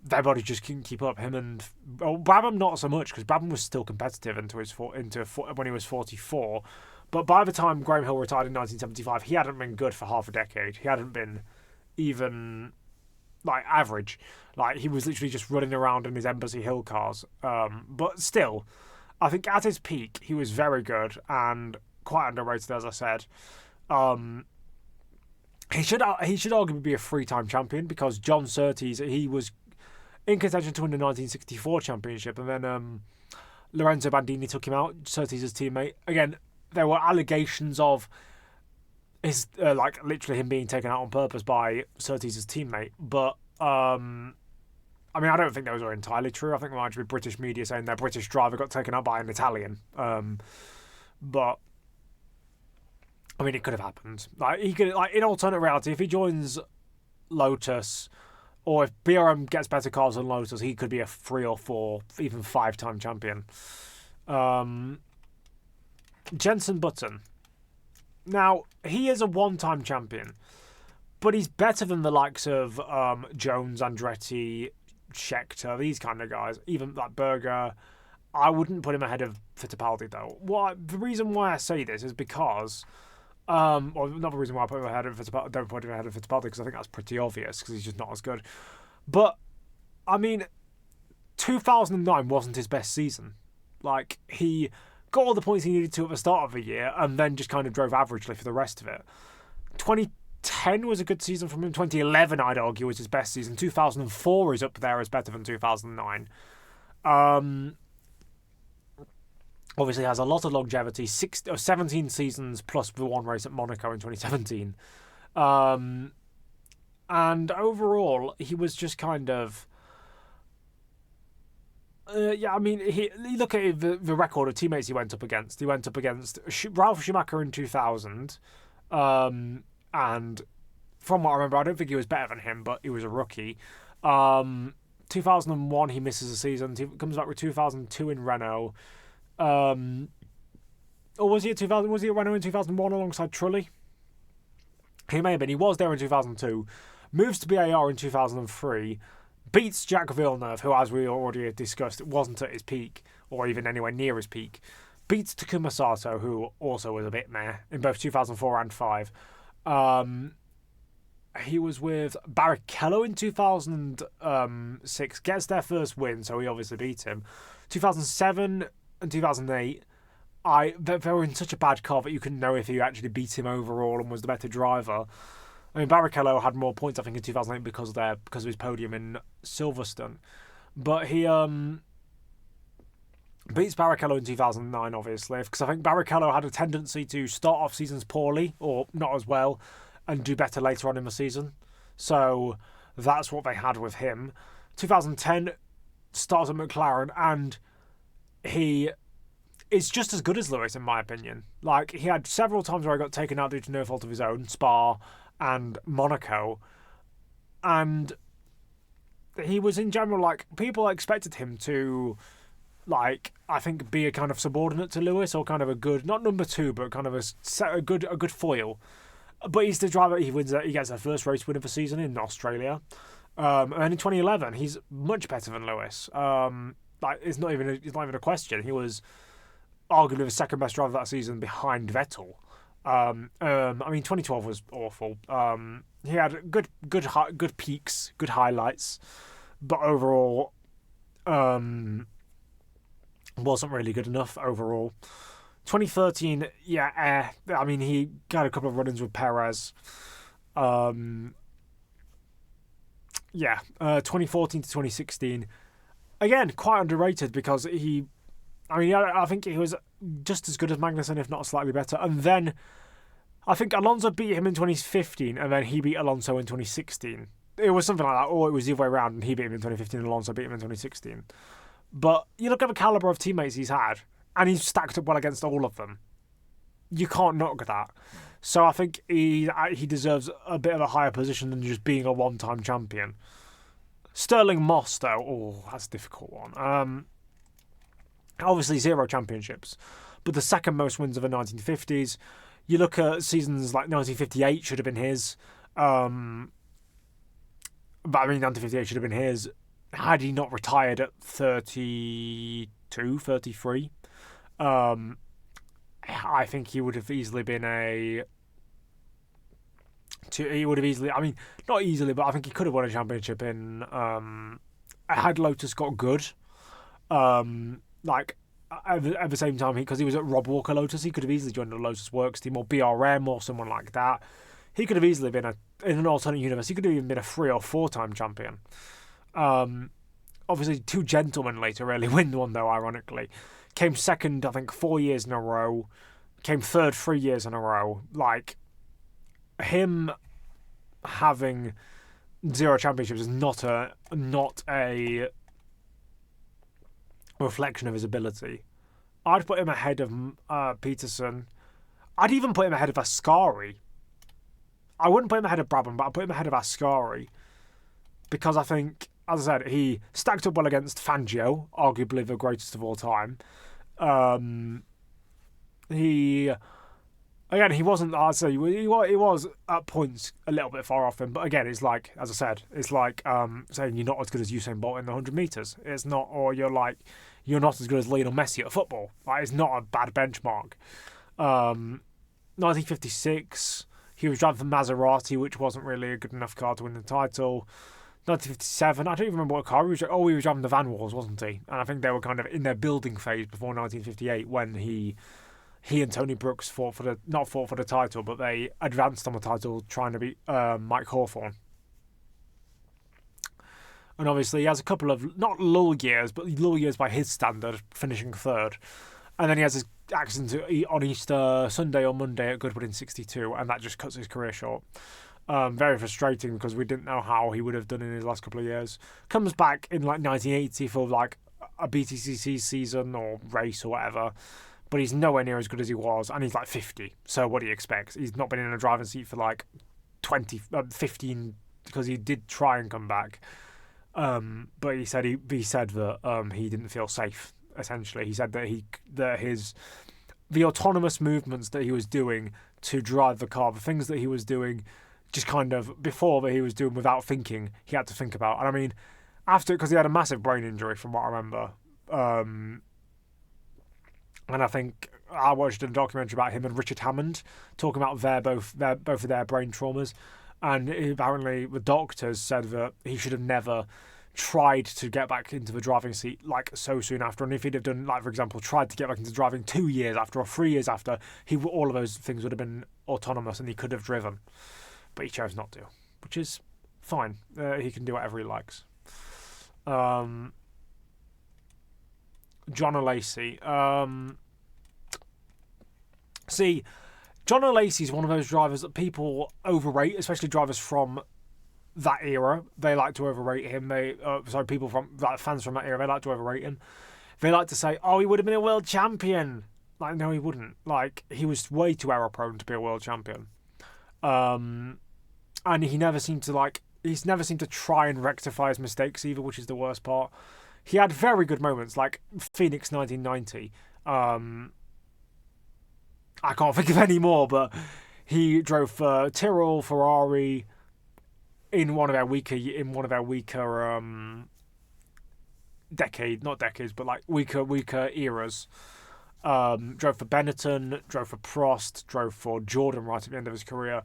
their body just couldn't keep up. Brabham not so much, because Brabham was still competitive when he was 44. But by the time Graham Hill retired in 1975, he hadn't been good for half a decade. He hadn't been even average. Like, he was literally just running around in his Embassy Hill cars. But still, I think at his peak, he was very good and quite underrated, as I said. He should arguably be a 3-time champion, because John Surtees, he was in contention to win the 1964 championship, and then Lorenzo Bandini took him out, Surtees' teammate. Again, there were allegations of his literally him being taken out on purpose by Surtees' teammate, but I don't think those are entirely true. I think there might be British media saying their British driver got taken out by an Italian, but I mean, it could have happened. He could, in alternate reality, if he joins Lotus, or if BRM gets better cars than Lotus, he could be a 3 or 4, even 5-time champion. Jensen Button. Now, he is a 1-time champion, but he's better than the likes of Jones, Andretti, Scheckter, these kind of guys, even like Berger. I wouldn't put him ahead of Fittipaldi, though. The reason why I say this is because, another reason why I put him ahead of Fittipaldi, don't put him ahead of Fittipaldi, because I think that's pretty obvious, because he's just not as good. But, I mean, 2009 wasn't his best season. Like, he got all the points he needed to at the start of the year, and then just kind of drove averagely for the rest of it. 2010 was a good season from him. 2011, I'd argue, was his best season. 2004 is up there as better than 2009. Obviously has a lot of longevity, 17 seasons plus the 1 race at Monaco in 2017. And overall, he was just kind of... you look at the record of teammates he went up against. He went up against Ralf Schumacher in 2000. And from what I remember, I don't think he was better than him, but he was a rookie. 2001, he misses a season. He comes back with 2002 in Renault. Or was he at 2000? Was he at Renault in 2001 alongside Trulli? He may have been. He was there in 2002. Moves to BAR in 2003. Beats Jacques Villeneuve, who, as we already discussed, wasn't at his peak, or even anywhere near his peak. Beats Takuma Sato, who also was a bit meh, in both 2004 and 5. He was with Barrichello in 2006. Gets their first win, so he obviously beat him. 2007 and 2008, they were in such a bad car that you couldn't know if he actually beat him overall and was the better driver. I mean, Barrichello had more points, I think, in 2008 because of his podium in Silverstone. But he beats Barrichello in 2009, obviously, because I think Barrichello had a tendency to start off seasons poorly, or not as well, and do better later on in the season. So that's what they had with him. 2010, starts at McLaren, and he is just as good as Lewis, in my opinion. Like, he had several times where he got taken out due to no fault of his own, Spa and Monaco, and he was, in general, like, people expected him to, like, I think, be a kind of subordinate to Lewis, or kind of a good, not number two, but kind of a good foil. But he's the driver. He gets the first race win of the season in Australia, and in 2011 he's much better than Lewis. Like, it's not even a question. He was arguably the second best driver that season behind Vettel. I mean, 2012 was awful. He had good peaks, good highlights, but overall, wasn't really good enough overall. 2013, I mean, he got a couple of run-ins with Perez. 2014 to 2016, again, quite underrated because I think he was just as good as Magnussen, if not slightly better. And then I think Alonso beat him in 2015, and then he beat Alonso in 2016. It was something like that, or it was the other way around, and he beat him in 2015 and Alonso beat him in 2016. But you look at the calibre of teammates he's had, and he's stacked up well against all of them. You can't knock that. So I think he deserves a bit of a higher position than just being a one-time champion. Stirling Moss, though, that's a difficult one. Obviously 0 championships, but the second most wins of the 1950s. You look at seasons like 1958 should have been his. But I mean, 1958 should have been his had he not retired at 32, 33. I think he would have easily been I mean, not easily, but I think he could have won a championship in, had Lotus got good. Like, at the same time, because he was at Rob Walker Lotus, he could have easily joined the Lotus Works team or BRM or someone like that. He could have easily been in an alternate universe, he could have even been a 3 or 4-time champion. Obviously, 2 gentlemen later really win one, though, ironically. Came second, I think, 4 years in a row. Came third 3 years in a row. Like, him having 0 championships is not a reflection of his ability. I'd put him ahead of Peterson. I'd even put him ahead of Ascari. I wouldn't put him ahead of Brabham, but I'd put him ahead of Ascari. Because I think, as I said, he stacked up well against Fangio, arguably the greatest of all time. He wasn't, I'd say, he was at points a little bit far off him. But again, it's like, as I said, it's like saying you're not as good as Usain Bolt in the 100 metres. It's not, or you're not as good as Lionel Messi at football. Like, it's not a bad benchmark. 1956, he was driving for Maserati, which wasn't really a good enough car to win the title. 1957, I don't even remember what car he was driving. He was driving the Van Wars, wasn't he? And I think they were kind of in their building phase before 1958 when he and Tony Brooks not fought for the title, but they advanced on the title trying to beat Mike Hawthorne. And obviously he has a couple of, not lull years, but lull years by his standard, finishing third. And then he has his accident on Easter Sunday or Monday at Goodwood in 62, and that just cuts his career short. Very frustrating because we didn't know how he would have done in his last couple of years. Comes back in like 1980 for like a BTCC season or race or whatever, but he's nowhere near as good as he was, and he's like 50. So what do you expect? He's not been in a driving seat for like 15, because he did try and come back. But he said that he didn't feel safe. Essentially, he said that the autonomous movements that he was doing to drive the car, the things that he was doing, just kind of before that he was doing without thinking, he had to think about. And I mean, after, because he had a massive brain injury, from what I remember. And I think I watched a documentary about him and Richard Hammond talking about both of their brain traumas, and apparently the doctors said that he should have never tried to get back into the driving seat like so soon after, and if he'd have done, like, for example, tried to get back into driving 2 years after or 3 years after, all of those things would have been autonomous and he could have driven, but he chose not to, which is fine. He can do whatever he likes. John O'Lacey. See, John O'Lacey is one of those drivers that people overrate, especially drivers from that era. They like to overrate him. Fans from that era, they like to overrate him. They like to say, oh, he would have been a world champion. Like, no, he wouldn't. Like, he was way too error-prone to be a world champion. And he never seemed to, he's never seemed to try and rectify his mistakes either, which is the worst part. He had very good moments, like Phoenix 1990. I can't think of any more, but he drove for Tyrrell, Ferrari, in one of our weaker weaker eras. Drove for Benetton, drove for Prost, drove for Jordan right at the end of his career.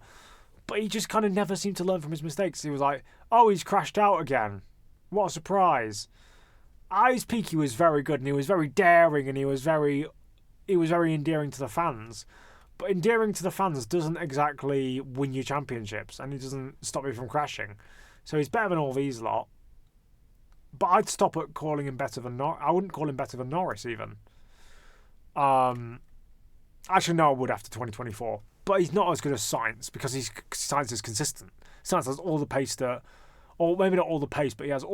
But he just kind of never seemed to learn from his mistakes. He was like, oh, he's crashed out again. What a surprise. At his peak, he was very good, and he was very daring, and he was very endearing to the fans. But endearing to the fans doesn't exactly win you championships, and it doesn't stop you from crashing. So he's better than all these lot. But I'd stop at calling him better than Norris. I wouldn't call him better than Norris, even. Actually, no, I would after 2024. But he's not as good as Sainz, because Sainz is consistent. Sainz has all the pace or maybe not all the pace, but he has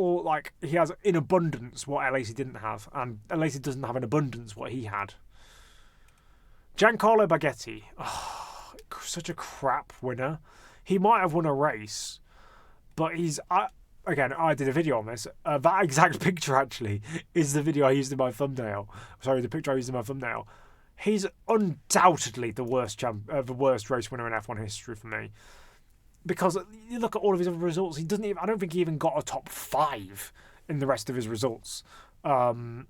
in abundance what Lacey didn't have, and Lacey doesn't have in abundance what he had. Giancarlo Baghetti, such a crap winner. He might have won a race, but I did a video on this. That exact picture, actually, is the video I used in my thumbnail. Sorry, the picture I used in my thumbnail. He's undoubtedly the worst race winner in F1 history for me. Because you look at all of his other results, I don't think he even got a top 5 in the rest of his results. He came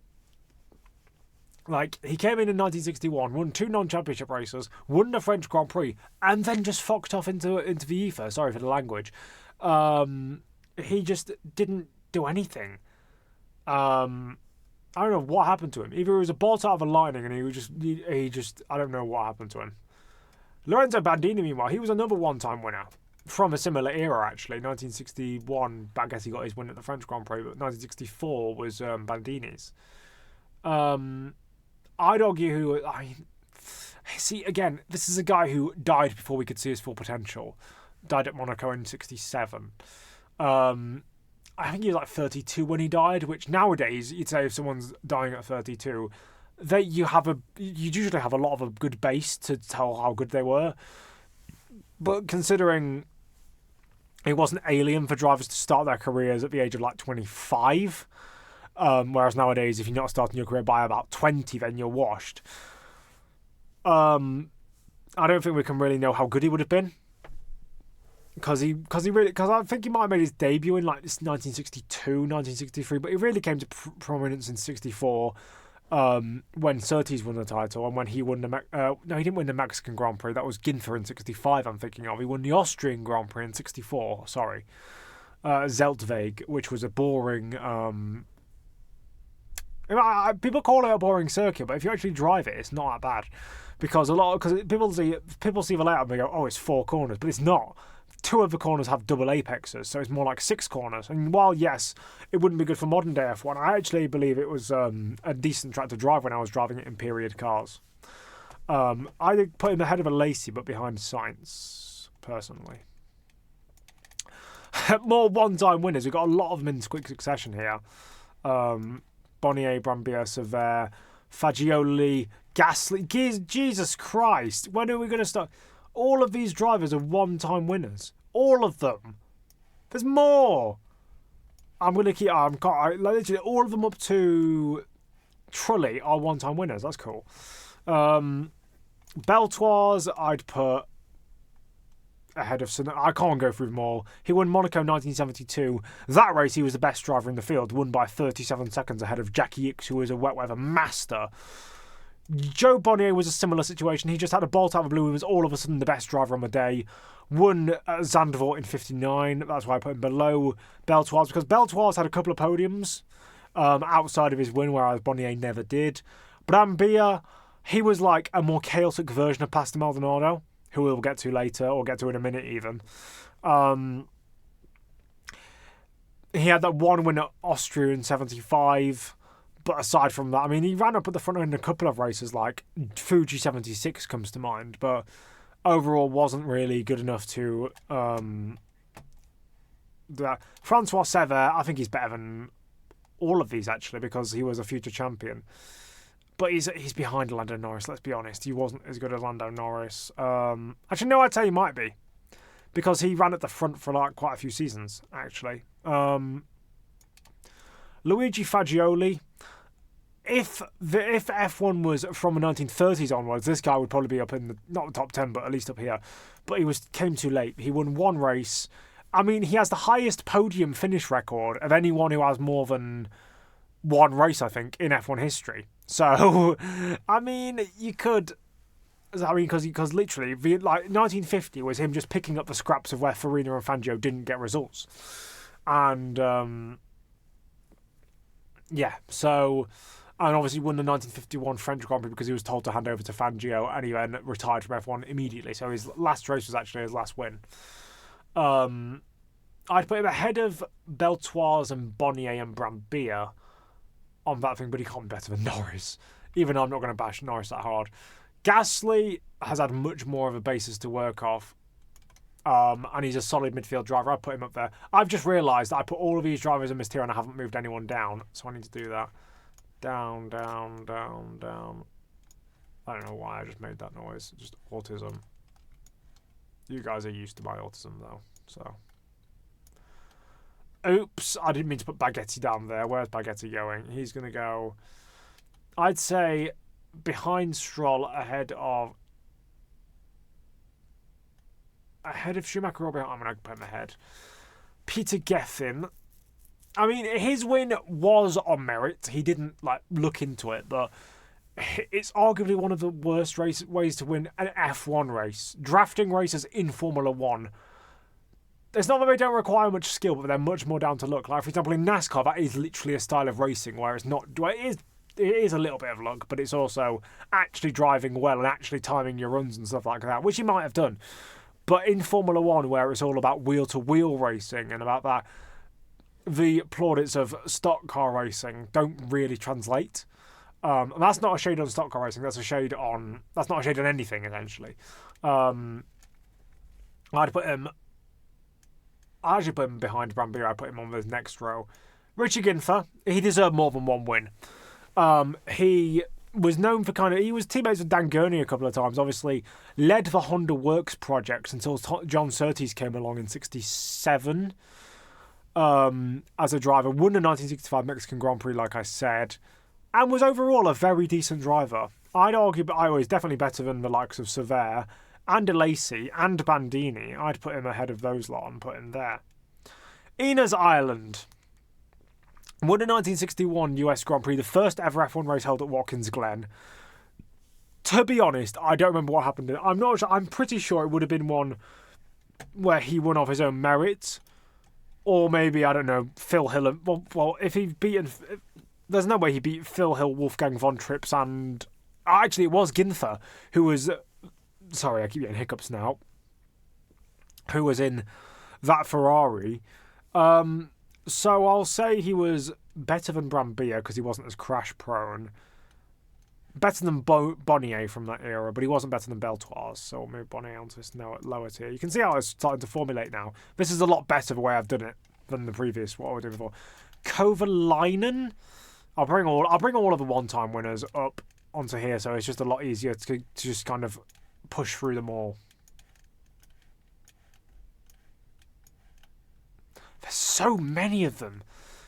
in 1961, won 2 non-championship races, won the French Grand Prix, and then just fucked off into the ether. Sorry for the language. He just didn't do anything. I don't know what happened to him. Either he was a bolt out of a lightning, and he just I don't know what happened to him. Lorenzo Bandini, meanwhile, he was another one-time winner from a similar era, actually. 1961, Baghetti got his win at the French Grand Prix, but 1964 was Bandini's. I'd argue see, again, this is a guy who died before we could see his full potential. Died at Monaco in 1967. I think he was like 32 when he died, which nowadays, you'd say if someone's dying at 32, you usually have a lot of a good base to tell how good they were. But considering it wasn't alien for drivers to start their careers at the age of like 25, whereas nowadays, if you're not starting your career by about 20, then you're washed. I don't think we can really know how good he would have been. Because I think he might have made his debut in like 1962, 1963, but he really came to prominence in 64 when Surtees won the title, and when he won he didn't win the Mexican Grand Prix. That was Ginther in 65. I'm thinking of. He won the Austrian Grand Prix in 64. Sorry, Zeltweg, which was a boring. People call it a boring circuit, but if you actually drive it, it's not that bad. Because people see the layout and they go, oh, it's 4 corners, but it's not. 2 of the corners have double apexes, so it's more like 6 corners. And while, yes, it wouldn't be good for modern day F1, I actually believe it was a decent track to drive when I was driving it in period cars. I put him ahead of a Lacey, but behind Sainz, personally. More one-time winners. We've got a lot of them in quick succession here. Bonnier, Brambilla, Sever, Fagioli, Gasly. Jesus Christ, when are we going to start? All of these drivers are one-time winners. All of them. There's more. I'm going to keep... literally, all of them up to Trulli are one-time winners. That's cool. Beltoise, I'd put ahead of Senna. I can't go through them all. He won Monaco 1972. That race, he was the best driver in the field, won by 37 seconds ahead of Jackie Ickx, who was a wet weather master. Joe Bonnier was a similar situation. He just had a bolt out of the blue and was all of a sudden the best driver on the day. Won Zandvoort in 59. That's why I put him below Beltoise, because Beltoise had a couple of podiums outside of his win, whereas Bonnier never did. Brambilla, he was like a more chaotic version of Pastor Maldonado, who we'll get to later, or get to in a minute even. He had that one win at Austria in 75. But aside from that, I mean, he ran up at the front end in a couple of races, like Fuji 76 comes to mind, but overall wasn't really good enough to... Francois Sever, I think he's better than all of these actually because he was a future champion. But he's behind Lando Norris, let's be honest. He wasn't as good as Lando Norris. Actually, no, I'd say he might be. Because he ran at the front for like quite a few seasons, actually. Luigi Fagioli. If F1 was from the 1930s onwards, this guy would probably be up in the, not the top 10, but at least up here. But came too late. He won one race. I mean, he has the highest podium finish record of anyone who has more than one race, I think, in F1 history. So, I mean, you could... I mean, because literally, like 1950 was him just picking up the scraps of where Farina and Fangio didn't get results. And, yeah, so... And obviously won the 1951 French Grand Prix because he was told to hand over to Fangio, and he then retired from F1 immediately. So his last race was actually his last win. I'd put him ahead of Beltoise and Bonnier and Brambilla on that thing, but he can't be better than Norris. Even though I'm not going to bash Norris that hard. Gasly has had much more of a basis to work off. And he's a solid midfield driver. I'd put him up there. I've just realised that I put all of these drivers in this tier and I haven't moved anyone down. So I need to do that. Down, down, down, down. I don't know why I just made that noise. Just autism. You guys are used to my autism, though. So. Oops. I didn't mean to put Baghetti down there. Where's Baghetti going? He's going to go... I'd say behind Stroll, ahead of Schumacher or behind... I'm going to put him ahead. Peter Gethin. I mean, his win was on merit. He didn't look into it, but it's arguably one of the worst ways to win an F1 race. Drafting races in Formula 1. It's not that they don't require much skill, but they're much more down to luck. Like, for example, in NASCAR, that is literally a style of racing where it's not... Well, it is a little bit of luck, but it's also actually driving well and actually timing your runs and stuff like that, which you might have done. But in Formula 1, where it's all about wheel-to-wheel racing and about that... The plaudits of stock car racing don't really translate. And that's not a shade on stock car racing. That's not a shade on anything, essentially. I'd put him... I actually put him behind Brambilla. I put him on the next row. Richie Ginther, he deserved more than one win. He was known for he was teammates with Dan Gurney a couple of times. Obviously, led the Honda Works project until John Surtees came along in '67. As a driver, won the 1965 Mexican Grand Prix, like I said, and was overall a very decent driver. I'd argue, but I was definitely better than the likes of Sever and De Lacy and Bandini. I'd put him ahead of those lot and put him there. Inez Ireland won the 1961 US Grand Prix, the first ever F1 race held at Watkins Glen. To be honest, I don't remember what happened. I'm not sure. I'm pretty sure it would have been one where he won off his own merit. Or maybe, I don't know, Phil Hill. Well, if he'd beaten... There's no way he beat Phil Hill, Wolfgang von Trips, and... Actually, it was Ginther, who was... Sorry, I keep getting hiccups now. Who was in that Ferrari. So I'll say he was better than Brambilla, because he wasn't as crash-prone. Better than Bonnier from that era, but he wasn't better than Beltoise, so I'll move Bonnier onto this lower tier. You can see how it's starting to formulate now. This is a lot better the way I've done it than the previous, what I was doing before. Kovalainen. I'll bring all of the one-time winners up onto here, so it's just a lot easier to just kind of push through them all. There's so many of them.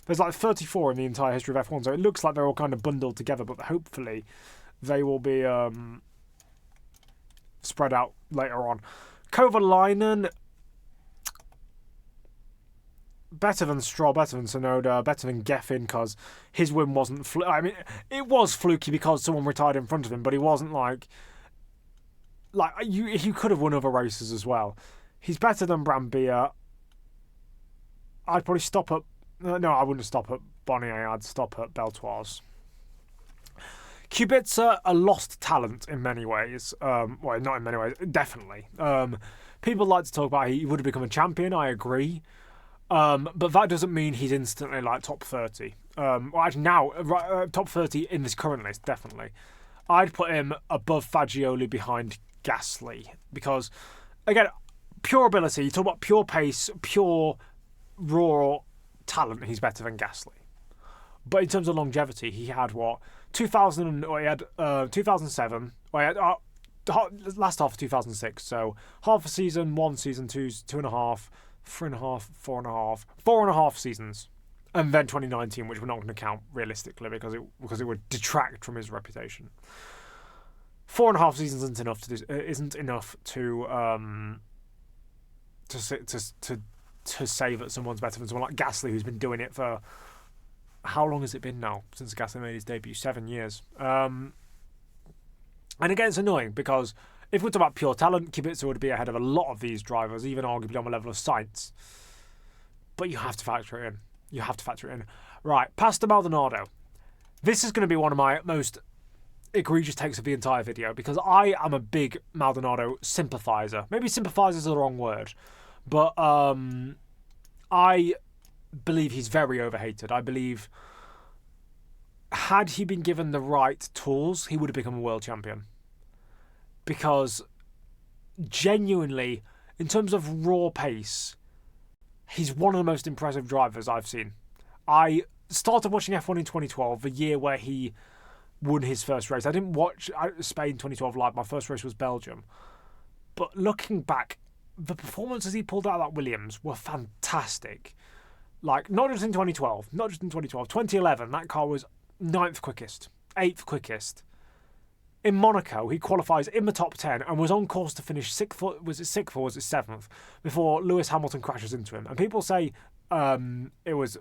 There's 34 in the entire history of F1, so it looks like they're all kind of bundled together, but hopefully they will be spread out later on. Kovalainen, better than Stroll, better than Tsunoda, better than Geffen, because his win wasn't... it was fluky because someone retired in front of him, but he wasn't he could have won other races as well. He's better than Brambilla. I'd probably stop at... No, I wouldn't stop at Bonnier. I'd stop at Beltoise. Kubica, a lost talent in many ways. Well, not in many ways. Definitely. People like to talk about he would have become a champion. I agree. But that doesn't mean he's instantly top 30. Well, actually now, top 30 in this current list, definitely. I'd put him above Fagioli, behind Gasly. Because, again, pure ability. You talk about pure pace, pure raw talent, he's better than Gasly. But in terms of longevity, he had what 2000, or he had 2007, or he had last half of 2006. So half a season, 1 season, 2.5, 3.5, 4.5 seasons, and then 2019, which we're not going to count realistically because it would detract from his reputation. 4.5 seasons isn't enough to say that someone's better than someone like Gasly, who's been doing it for how long has it been now since Gasly made his debut? 7 years. And again, it's annoying because if we're talking about pure talent, Kubica would be ahead of a lot of these drivers, even arguably on the level of Sainz. But you have to factor it in. Right, Pastor Maldonado. This is going to be one of my most egregious takes of the entire video because I am a big Maldonado sympathiser. Maybe sympathiser is the wrong word, but I believe he's very overhated. I believe had he been given the right tools, he would have become a world champion. Because genuinely, in terms of raw pace, he's one of the most impressive drivers I've seen. I started watching F1 in 2012, the year where he won his first race. I didn't watch Spain 2012 live. My first race was Belgium. But looking back, the performances he pulled out of that Williams were fantastic. Like, not just in 2012. 2011, that car was 9th quickest, 8th quickest. In Monaco, he qualifies in the top 10 and was on course to finish 6th, was it 6th or was it 7th, before Lewis Hamilton crashes into him. And people say it was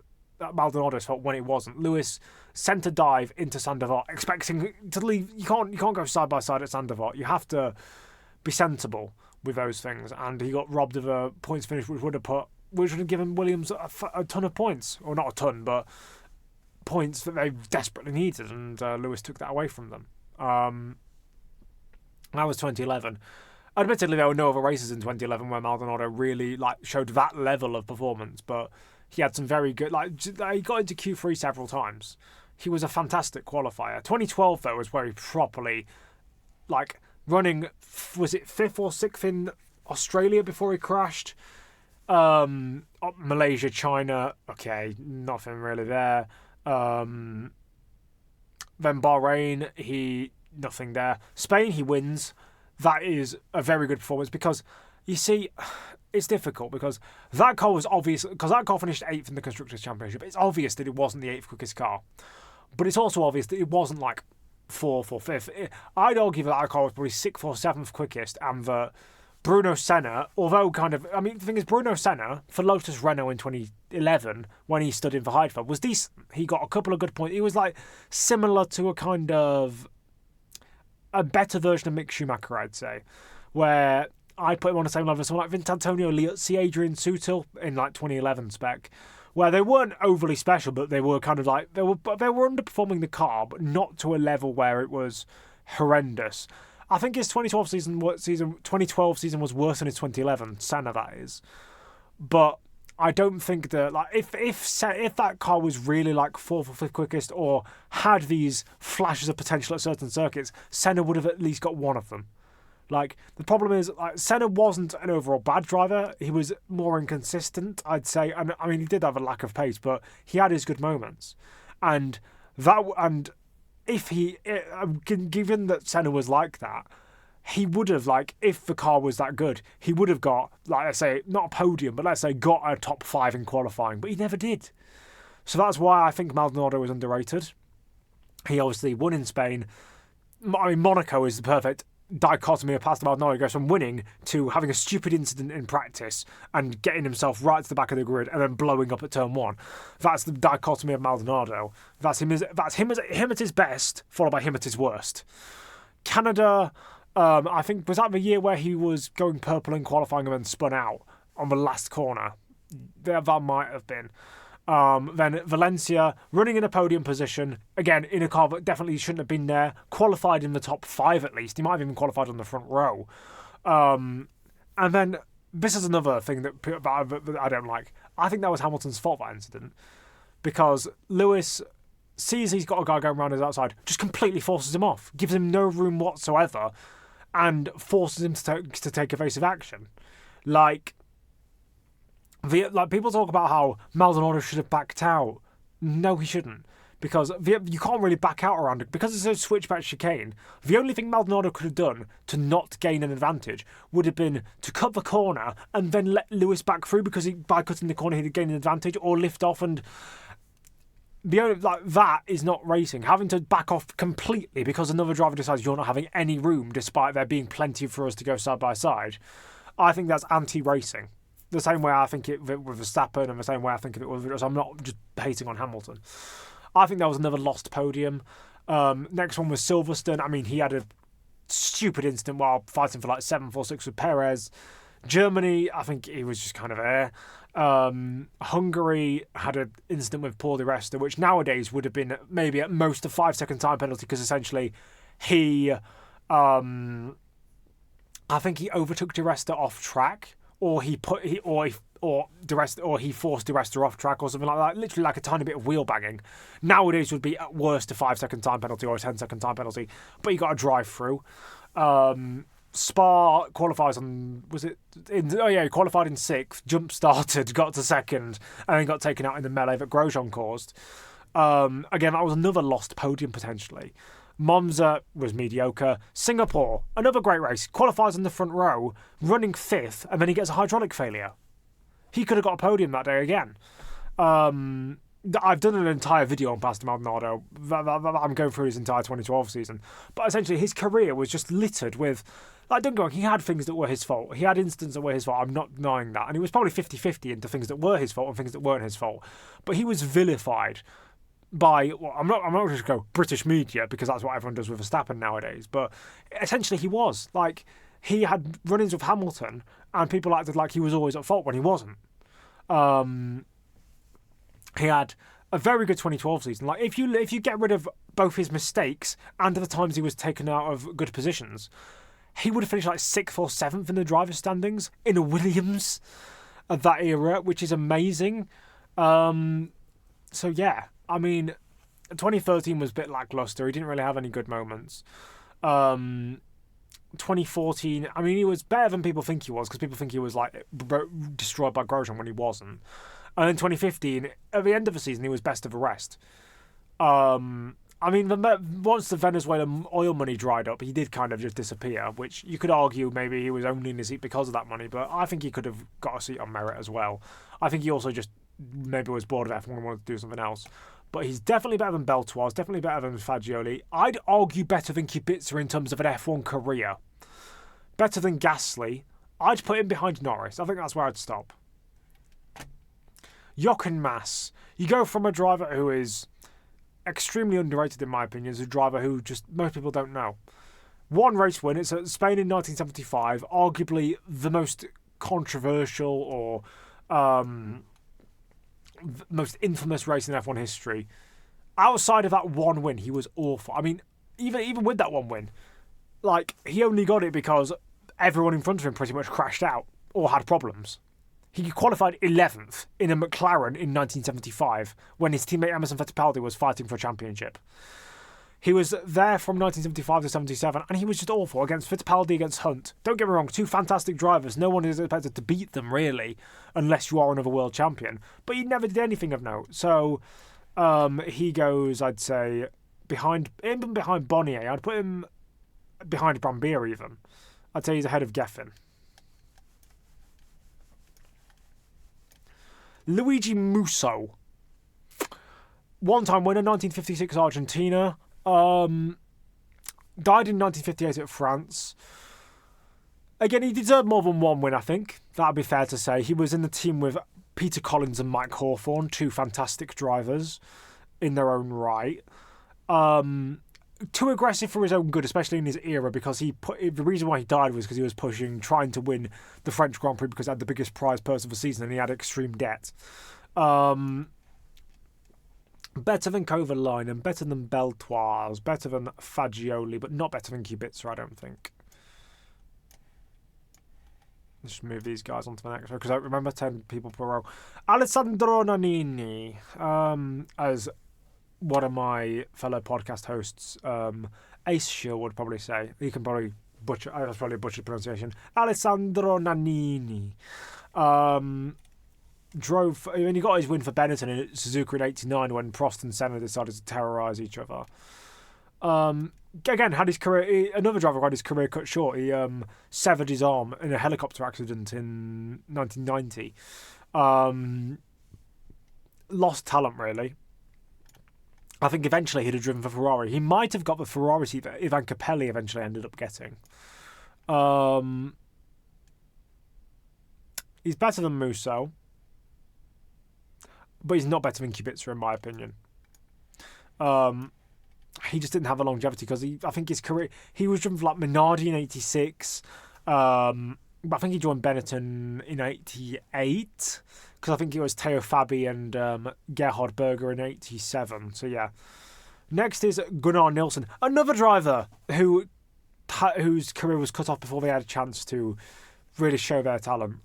Maldonado's fault when it wasn't. Lewis sent a dive into Sandevot, expecting to leave. You can't go side by side at Sandevot. You have to be sensible with those things. And he got robbed of a points finish, which would have given Williams a ton of points, or not a ton, but points that they desperately needed. And Lewis took that away from them. That was 2011. Admittedly, there were no other races in 2011 where Maldonado really showed that level of performance, but he had some very good. He got into Q3 several times. He was a fantastic qualifier. 2012 though was where he properly, running. Was it 5th or 6th in Australia before he crashed? Malaysia, China. Okay, nothing really there. Then Bahrain, nothing there. Spain, he wins. That is a very good performance because, you see, it's difficult because that car was obvious, because that car finished 8th in the Constructors' Championship. It's obvious that it wasn't the 8th quickest car. But it's also obvious that it wasn't 4th or 5th. I'd argue that car was probably 6th or 7th quickest, and that Bruno Senna, although the thing is, Bruno Senna, for Lotus Renault in 2011, when he stood in for Heidfeld, was decent. He got a couple of good points. He was similar to a better version of Mick Schumacher, I'd say, where I put him on the same level as someone like Vincenzo Liuzzi, Adrian Sutil in 2011 spec, where they weren't overly special, but they were they were underperforming the car, but not to a level where it was horrendous. I think his 2012 season was worse than his 2011, Senna that is. But I don't think that if that car was really 4th or 5th quickest, or had these flashes of potential at certain circuits, Senna would have at least got one of them. The problem is, Senna wasn't an overall bad driver. He was more inconsistent, I'd say. And he did have a lack of pace, but he had his good moments. And if given that Senna was like that, he would have, if the car was that good, he would have got, let's say, not a podium, but let's say got a top 5 in qualifying. But he never did. So that's why I think Maldonado was underrated. He obviously won in Spain. Monaco is the perfect dichotomy of Pastor Maldonado. He goes from winning to having a stupid incident in practice and getting himself right to the back of the grid and then blowing up at turn 1. That's the dichotomy of Maldonado. That's him at his best, followed by him at his worst. Canada, I think, was that the year where he was going purple in qualifying and then spun out on the last corner? That might have been. Then Valencia, running in a podium position, again, in a car that definitely shouldn't have been there, qualified in the top 5 at least. He might have even qualified on the front row. And then, this is another thing that I don't like. I think that was Hamilton's fault, that incident. Because Lewis sees he's got a guy going around his outside, just completely forces him off, gives him no room whatsoever, and forces him to take evasive action. People talk about how Maldonado should have backed out. No, he shouldn't. because you can't really back out around it. Because it's a switchback chicane, the only thing Maldonado could have done to not gain an advantage would have been to cut the corner and then let Lewis back through, because by cutting the corner he'd have gained an advantage, or lift off. And that is not racing. Having to back off completely because another driver decides you're not having any room despite there being plenty for us to go side by side, I think that's anti-racing. The same way I think it with Verstappen, and the same way I think of it with... I'm not just hating on Hamilton. I think that was another lost podium. Next one was Silverstone. I mean, he had a stupid incident while fighting for like 7-4-6 with Perez. Germany, I think he was just kind of air. Hungary had an incident with Paul di Resta, which nowadays would have been maybe at most a 5-second time penalty, because essentially he... I think he overtook di Resta off track, or he forced di Resta off track, or something like that. Literally like a tiny bit of wheel banging. Nowadays would be at worst a 5-second time penalty or a 10-second time penalty, but you got to drive through. Spa qualifies on... he qualified in 6th, jump-started, got to 2nd, and then got taken out in the melee that Grosjean caused. Again, that was another lost podium, potentially. Monza was mediocre. Singapore, another great race, qualifies in the front row, running 5th, and then he gets a hydraulic failure. He could have got a podium that day again. I've done an entire video on Pastor Maldonado. I'm going through his entire 2012 season. But essentially, his career was just littered with... Like, don't get me wrong, he had things that were his fault. He had incidents that were his fault. I'm not denying that. And he was probably 50-50 into things that were his fault and things that weren't his fault. But he was vilified by... Well, I'm not just going to go British media, because that's what everyone does with Verstappen nowadays. But essentially, he was. Like, he had run-ins with Hamilton, and people acted like he was always at fault when he wasn't. He had a very good 2012 season. Like, if you get rid of both his mistakes and the times he was taken out of good positions, he would have finished like 6th or 7th in the driver's standings in a Williams of that era, which is amazing. So yeah, I mean, 2013 was a bit lackluster. He didn't really have any good moments. 2014, I mean, he was better than people think he was, because people think he was like destroyed by Grosjean when he wasn't. And in 2015, at the end of the season, he was best of the rest. I mean, once the Venezuelan oil money dried up, he did kind of just disappear, which you could argue maybe he was only in the seat because of that money, but I think he could have got a seat on merit as well. I think he also just maybe was bored of F1 and wanted to do something else. But he's definitely better than Beltoise, definitely better than Fagioli. I'd argue better than Kubica in terms of an F1 career. Better than Gasly. I'd put him behind Norris. I think that's where I'd stop. Jochen Mass. You go from a driver who is extremely underrated, in my opinion, as a driver who just most people don't know. One race win, it's at Spain in 1975, arguably the most controversial or most infamous race in F1 history. Outside of that one win, he was awful. I mean, even with that one win, like, he only got it because everyone in front of him pretty much crashed out or had problems. He qualified 11th in a McLaren in 1975 when his teammate Emerson Fittipaldi was fighting for a championship. He was there from 1975 to 77, and he was just awful against Fittipaldi, against Hunt. Don't get me wrong, two fantastic drivers. No one is expected to beat them, really, unless you are another world champion. But he never did anything of note. So he goes, I'd say, behind Bonnier. I'd put him behind Brambilla even. I'd say he's ahead of Geffen. Luigi Musso. One-time winner, 1956 Argentina. Died in 1958 at France. Again, he deserved more than one win, I think. That'd be fair to say. He was in the team with Peter Collins and Mike Hawthorne, two fantastic drivers in their own right. Too aggressive for his own good, especially in his era, because the reason why he died was because he was trying to win the French Grand Prix because he had the biggest prize purse of the season and he had extreme debt. Better than Kovalainen, better than Beltoise, better than Fagioli, but not better than Kubica, I don't think. Let's just move these guys onto the next row, because I remember 10 people per row. Alessandro Nannini, as one of my fellow podcast hosts, Ace Shield would probably say. He can probably butcher, that's probably a butchered pronunciation. Alessandro Nannini. he got his win for Benetton in Suzuka in '89 when Prost and Senna decided to terrorise each other. Again, had his career. Another driver had his career cut short. He severed his arm in a helicopter accident in 1990. Lost talent, really. I think eventually he'd have driven for Ferrari. He might have got the Ferrari seat that Ivan Capelli eventually ended up getting. He's better than Musso, but he's not better than Kubica in my opinion. He just didn't have the longevity because I think his career, he was driven for like Minardi in '86. But I think he joined Benetton in '88 because I think it was Teo Fabi and Gerhard Berger in '87. So yeah. Next is Gunnar Nilsson, another driver whose career was cut off before they had a chance to really show their talent.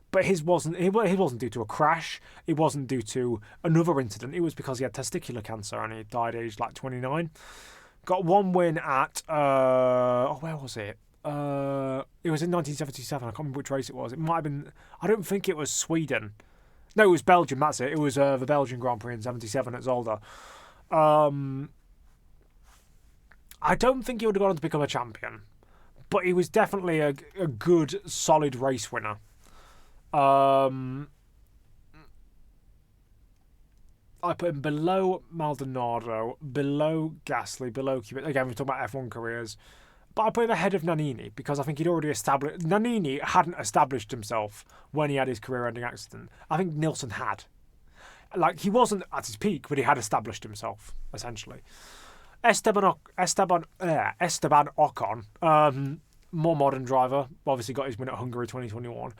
But his wasn't due to a crash. It wasn't due to another incident. It was because he had testicular cancer and he died aged like 29. Got one win at where was it? It was in 1977. I can't remember which race it was. It might have been. I don't think it was Sweden. No, it was Belgium. That's it. It was the Belgian Grand Prix in '77 at Zolder. I don't think he would have gone on to become a champion, but he was definitely a good, solid race winner. I put him below Maldonado, below Gasly, below Kubica. Again, we're talking about F1 careers. But I put him ahead of Nannini because I think he'd already established... Nannini hadn't established himself when he had his career-ending accident. I think Nilsson had. Like, he wasn't at his peak, but he had established himself, essentially. Esteban Ocon, more modern driver. Obviously got his win at Hungary 2021.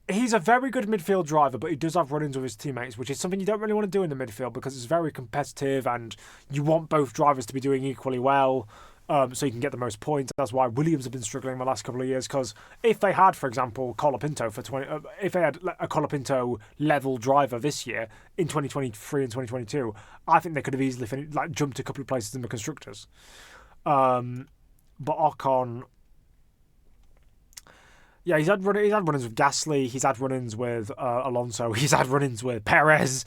He's a very good midfield driver, but he does have run-ins with his teammates, which is something you don't really want to do in the midfield because it's very competitive and you want both drivers to be doing equally well so you can get the most points. That's why Williams have been struggling the last couple of years because if they had, for example, Colapinto if they had a Colapinto level driver this year in 2023 and 2022, I think they could have easily jumped a couple of places in the constructors. But Ocon... Yeah, he's had run-ins with Gasly, he's had run-ins with Alonso, he's had run-ins with Perez,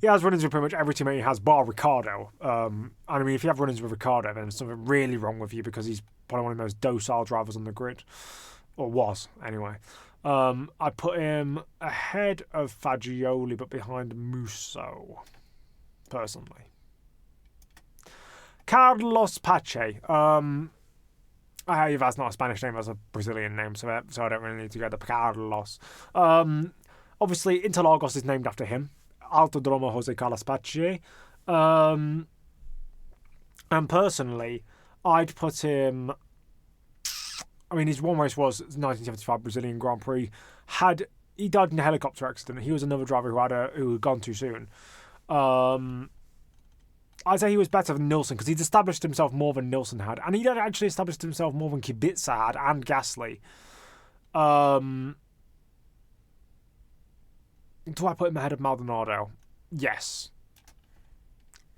he has run-ins with pretty much every teammate he has, bar Ricciardo. I mean, if you have run-ins with Ricciardo, then there's something really wrong with you because he's probably one of the most docile drivers on the grid. Or was, anyway. I put him ahead of Fagioli, but behind Musso, personally. Carlos Pache. That's not a Spanish name, that's a Brazilian name, so I don't really need to go to Carlos. Obviously, Interlagos is named after him. Autodromo Jose Carlos Pache. And personally, I'd put him... I mean, his one race was 1975 Brazilian Grand Prix. He died in a helicopter accident. He was another driver who had gone too soon. I'd say he was better than Nilsson because he'd established himself more than Nilsson had. And he'd actually established himself more than Kubica had and Gasly. Do I put him ahead of Maldonado? Yes.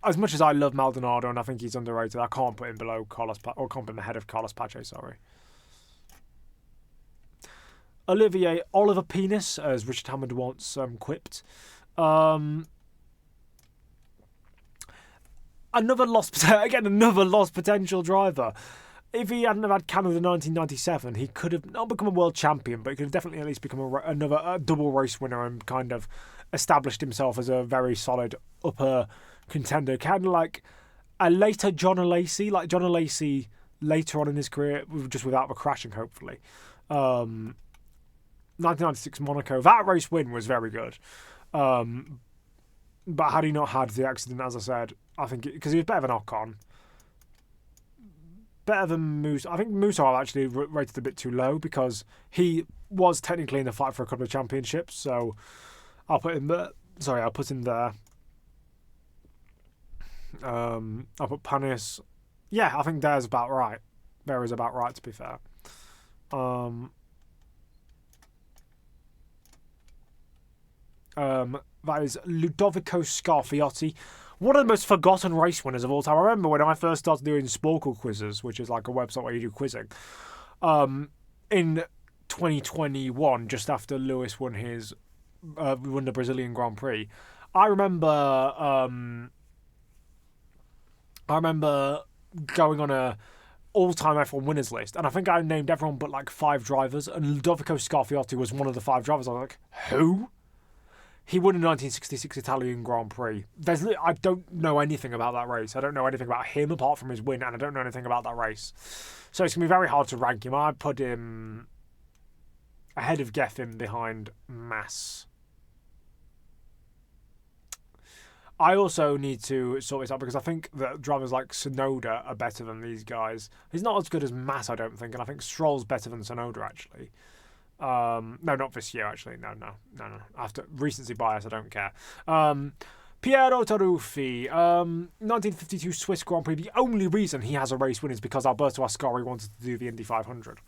As much as I love Maldonado and I think he's underrated, I can't put him below can't put him ahead of Carlos Pache, sorry. Oliver Penis, as Richard Hammond once quipped. Another lost potential driver. If he hadn't have had Canada 1997, he could have not become a world champion, but he could have definitely at least become a double race winner and kind of established himself as a very solid upper contender. Kind of like a later John Alesi, like John Alesi later on in his career, just without the crashing, hopefully. 1996 Monaco, that race win was very good. But had he not had the accident, as I said, I think because he was better than Ocon, better than Musso. I think Musso I actually rated a bit too low because he was technically in the fight for a couple of championships. So I'll put him there. Sorry, I'll put him there. I'll put Panis. Yeah, I think there's about right. There is about right, to be fair. That is Ludovico Scarfiotti, one of the most forgotten race winners of all time. I remember when I first started doing Sporkle quizzes, which is like a website where you do quizzing. In 2021, just after Lewis won the Brazilian Grand Prix. I remember going on a all-time F1 winners list, and I think I named everyone but like 5 drivers, and Ludovico Scarfiotti was one of the 5 drivers. I was like, who? He won the 1966 Italian Grand Prix. I don't know anything about that race. I don't know anything about him apart from his win, and I don't know anything about that race. So it's going to be very hard to rank him. I'd put him ahead of Geffen, behind Massa. I also need to sort this out because I think that drivers like Tsunoda are better than these guys. He's not as good as Massa, I don't think, and I think Stroll's better than Tsunoda, actually. No, not this year, actually. No. After recency bias, I don't care. Piero Taruffi, 1952 Swiss Grand Prix. The only reason he has a race win is because Alberto Ascari wanted to do the Indy 500.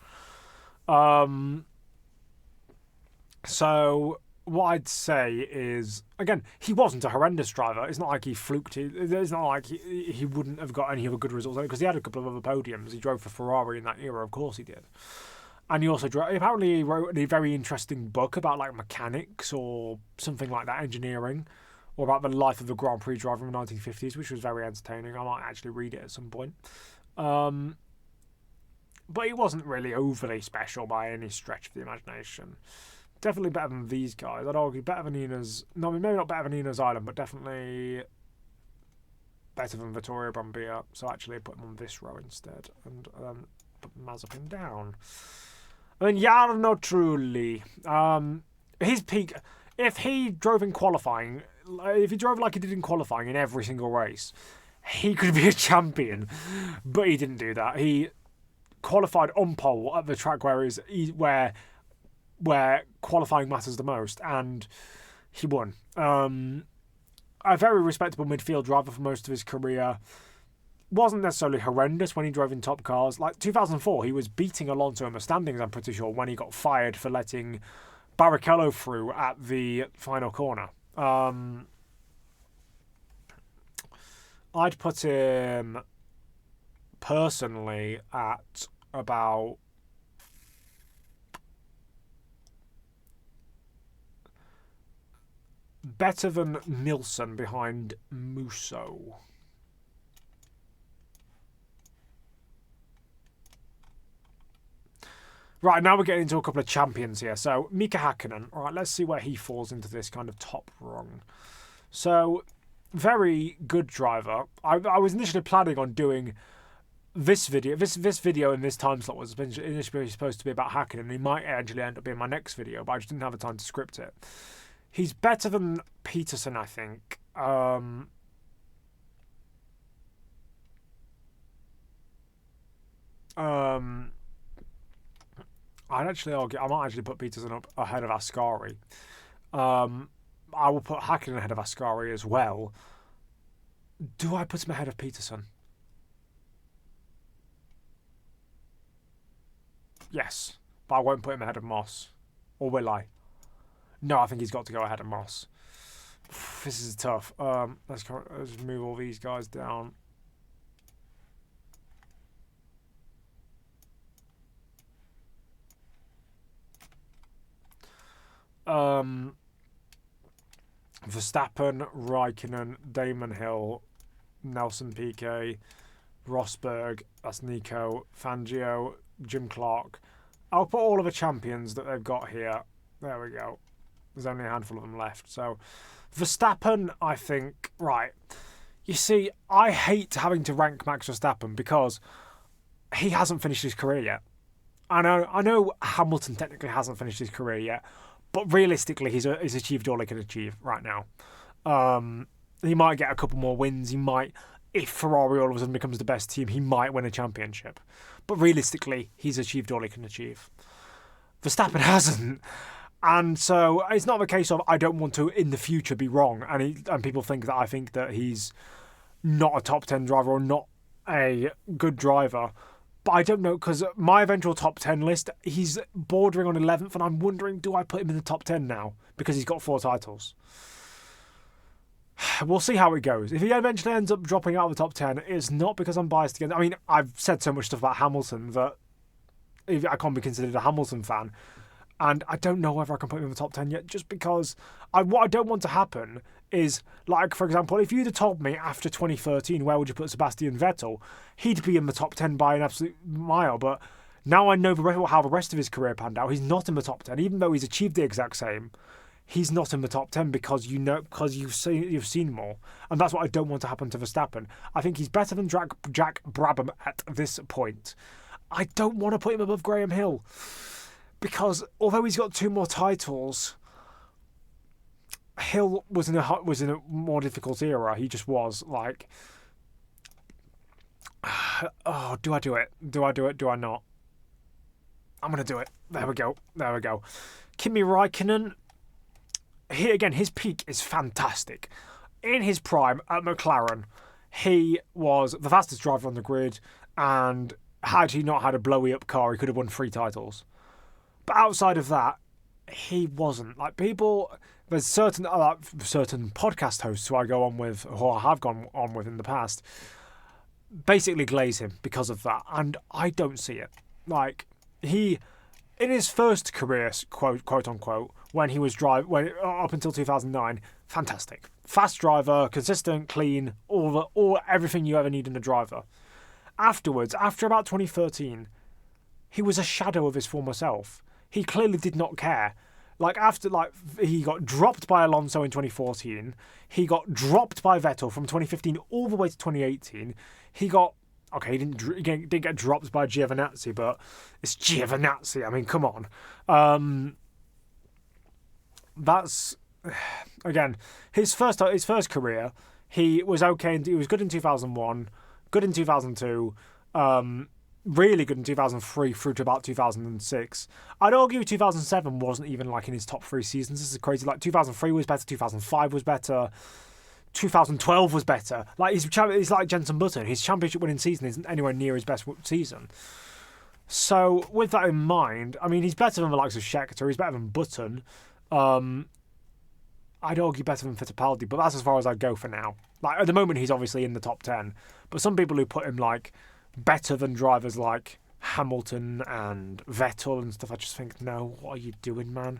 So what I'd say is, again, he wasn't a horrendous driver. It's not like he fluked it. It's not like he wouldn't have got any other good results because he had a couple of other podiums. He drove for Ferrari in that era, of course he did. And he also apparently wrote a very interesting book about like mechanics or something like that, engineering, or about the life of the Grand Prix driver in the 1950s, which was very entertaining. I might actually read it at some point. But he wasn't really overly special by any stretch of the imagination. Definitely better than these guys. I'd argue better than Ines. No, maybe not better than Ines Island, but definitely better than Vittorio Brambilla. So actually put him on this row instead and put Mazepin down. And then Jarno Trulli. His peak, if he drove in qualifying, if he drove like he did in qualifying in every single race, he could be a champion. But he didn't do that. He qualified on pole at the track where qualifying matters the most, and he won. A very respectable midfield driver for most of his career. Wasn't necessarily horrendous when he drove in top cars. Like 2004, he was beating Alonso in the standings, I'm pretty sure, when he got fired for letting Barrichello through at the final corner. I'd put him personally at about better than Nilsson behind Musso. Right, now we're getting into a couple of champions here. So, Mika Häkkinen. All right, let's see where he falls into this kind of top rung. So, very good driver. I was initially planning on doing this video. This video in this time slot was initially supposed to be about Häkkinen. He might actually end up being my next video, but I just didn't have the time to script it. He's better than Peterson, I think. I'd actually argue I might actually put Peterson up ahead of Ascari. I will put Häkkinen ahead of Ascari as well. Do I put him ahead of Peterson? Yes, but I won't put him ahead of Moss. Or will I? No, I think he's got to go ahead of Moss. This is tough. Let's move all these guys down. Verstappen, Räikkönen, Damon Hill, Nelson Piquet, Rosberg, that's Nico, Fangio, Jim Clark. I'll put all of the champions that they've got here. There we go. There's only a handful of them left. So, Verstappen, I think, right. You see, I hate having to rank Max Verstappen because he hasn't finished his career yet. I know Hamilton technically hasn't finished his career yet, but realistically, he's achieved all he can achieve right now. He might get a couple more wins. He might, if Ferrari all of a sudden becomes the best team, he might win a championship. But realistically, he's achieved all he can achieve. Verstappen hasn't. And so it's not the case of I don't want to in the future be wrong, and people think that I think that he's not a top 10 driver or not a good driver. But I don't know, because my eventual top 10 list, he's bordering on 11th, and I'm wondering, do I put him in the top 10 now? Because he's got 4 titles. We'll see how it goes. If he eventually ends up dropping out of the top 10, it's not because I'm biased against... I mean, I've said so much stuff about Hamilton that can't be considered a Hamilton fan. And I don't know whether I can put him in the top 10 yet, just because what I don't want to happen is, like, for example, if you'd have told me after 2013, where would you put Sebastian Vettel, he'd be in the top 10 by an absolute mile. But now I know how the rest of his career panned out. He's not in the top 10, even though he's achieved the exact same. He's not in the top 10 because you've seen more. And that's what I don't want to happen to Verstappen. I think he's better than Jack Brabham at this point. I don't want to put him above Graham Hill. Because although he's got 2 more titles, Hill was in a more difficult era. He just was like, oh, do I do it? Do I do it? Do I not? I'm gonna do it. There we go. Kimi Räikkönen. Here again, his peak is fantastic. In his prime at McLaren, he was the fastest driver on the grid, and had he not had a blowy up car, he could have won 3 titles. But outside of that, he wasn't. Like, there's certain podcast hosts who I go on with, or have gone on with in the past, basically glaze him because of that. And I don't see it. Like, in his first career, quote unquote, when he was up until 2009, fantastic. Fast driver, consistent, clean, everything you ever need in a driver. Afterwards, after about 2013, he was a shadow of his former self. He clearly did not care. He got dropped by Alonso in 2014. He got dropped by Vettel from 2015 all the way to 2018. He didn't get dropped by Giovinazzi, but it's Giovinazzi. I mean, come on. That's again his first career. He was okay. He was good in 2001, good in 2002. Really good in 2003 through to about 2006. I'd argue 2007 wasn't even like in his top 3 seasons. This is crazy. Like 2003 was better, 2005 was better, 2012 was better. Like he's like Jensen Button. His championship winning season isn't anywhere near his best season. So with that in mind, I mean, he's better than the likes of Scheckter. He's better than Button. I'd argue better than Fittipaldi, but that's as far as I'd go for now. Like at the moment, he's obviously in the top 10. But some people who put him like better than drivers like Hamilton and Vettel and stuff, I just think, no, what are you doing, man?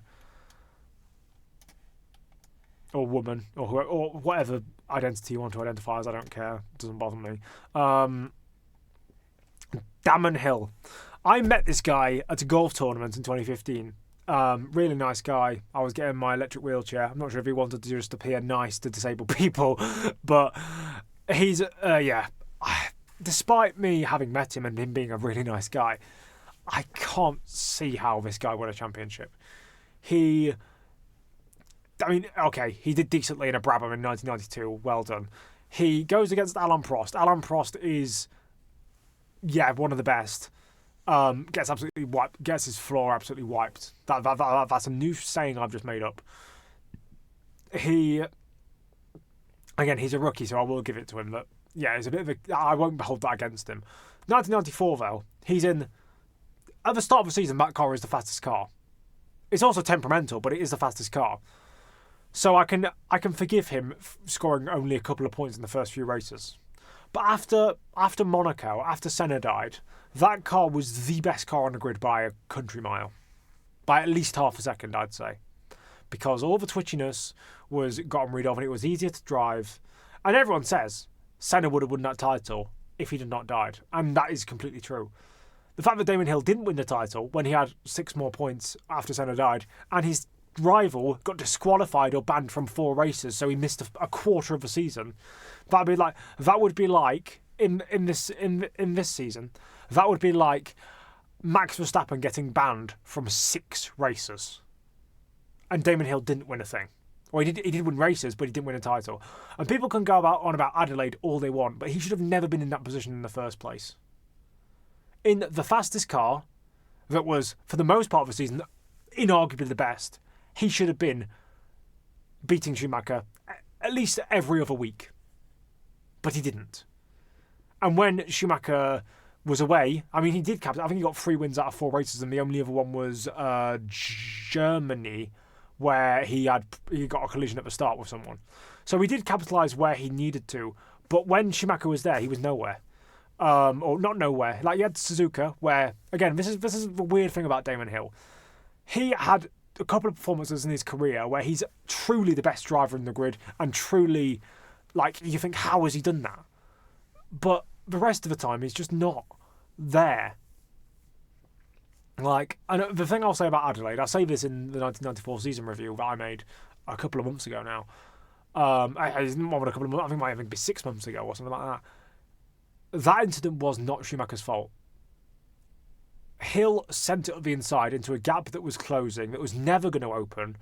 Or woman, or whatever identity you want to identify as, I don't care. It doesn't bother me. Damon Hill. I met this guy at a golf tournament in 2015. Really nice guy. I was getting my electric wheelchair. I'm not sure if he wanted to just appear nice to disabled people, but he's, despite me having met him and him being a really nice guy, I can't see how this guy won a championship. He did decently in a Brabham in 1992. Well done. He goes against Alain Prost. Alain Prost is, one of the best. Gets absolutely wiped. Gets his floor absolutely wiped. That's a new saying I've just made up. He's a rookie, so I will give it to him. That it's a bit of I won't hold that against him. 1994 though, he's in. At the start of the season, that car is the fastest car. It's also temperamental, but it is the fastest car. So I can forgive him scoring only a couple of points in the first few races. But after Monaco, after Senna died, that car was the best car on the grid by a country mile. By at least half a second, I'd say. Because all the twitchiness was gotten rid of and it was easier to drive. And everyone says Senna would have won that title if he had not died. And that is completely true. The fact that Damon Hill didn't win the title when he had 6 more points after Senna died, and his rival got disqualified or banned from 4 races, so he missed a quarter of the season. That would be like in this season. That would be like Max Verstappen getting banned from 6 races, and Damon Hill didn't win a thing. Or he did win races, but he didn't win a title. And people can go on about Adelaide all they want, but he should have never been in that position in the first place. In the fastest car, that was, for the most part of the season, inarguably the best, he should have been beating Schumacher at least every other week. But he didn't. And when Schumacher was away, I mean, he did captain. I think he got 3 wins out of 4 races, and the only other one was Germany, where he got a collision at the start with someone. So he did capitalise where he needed to, but when Schumacher was there, he was nowhere. or not nowhere. Like, you had Suzuka, where, again, this is the weird thing about Damon Hill. He had a couple of performances in his career where he's truly the best driver in the grid and truly, like, you think, how has he done that? But the rest of the time, he's just not there. Like, and the thing I'll say about Adelaide, I say this in the 1994 season review that I made a couple of months ago now. I didn't want a couple of months, I think it might even be 6 months ago or something like that. That incident was not Schumacher's fault. Hill sent it up the inside into a gap that was closing, that was never going to open,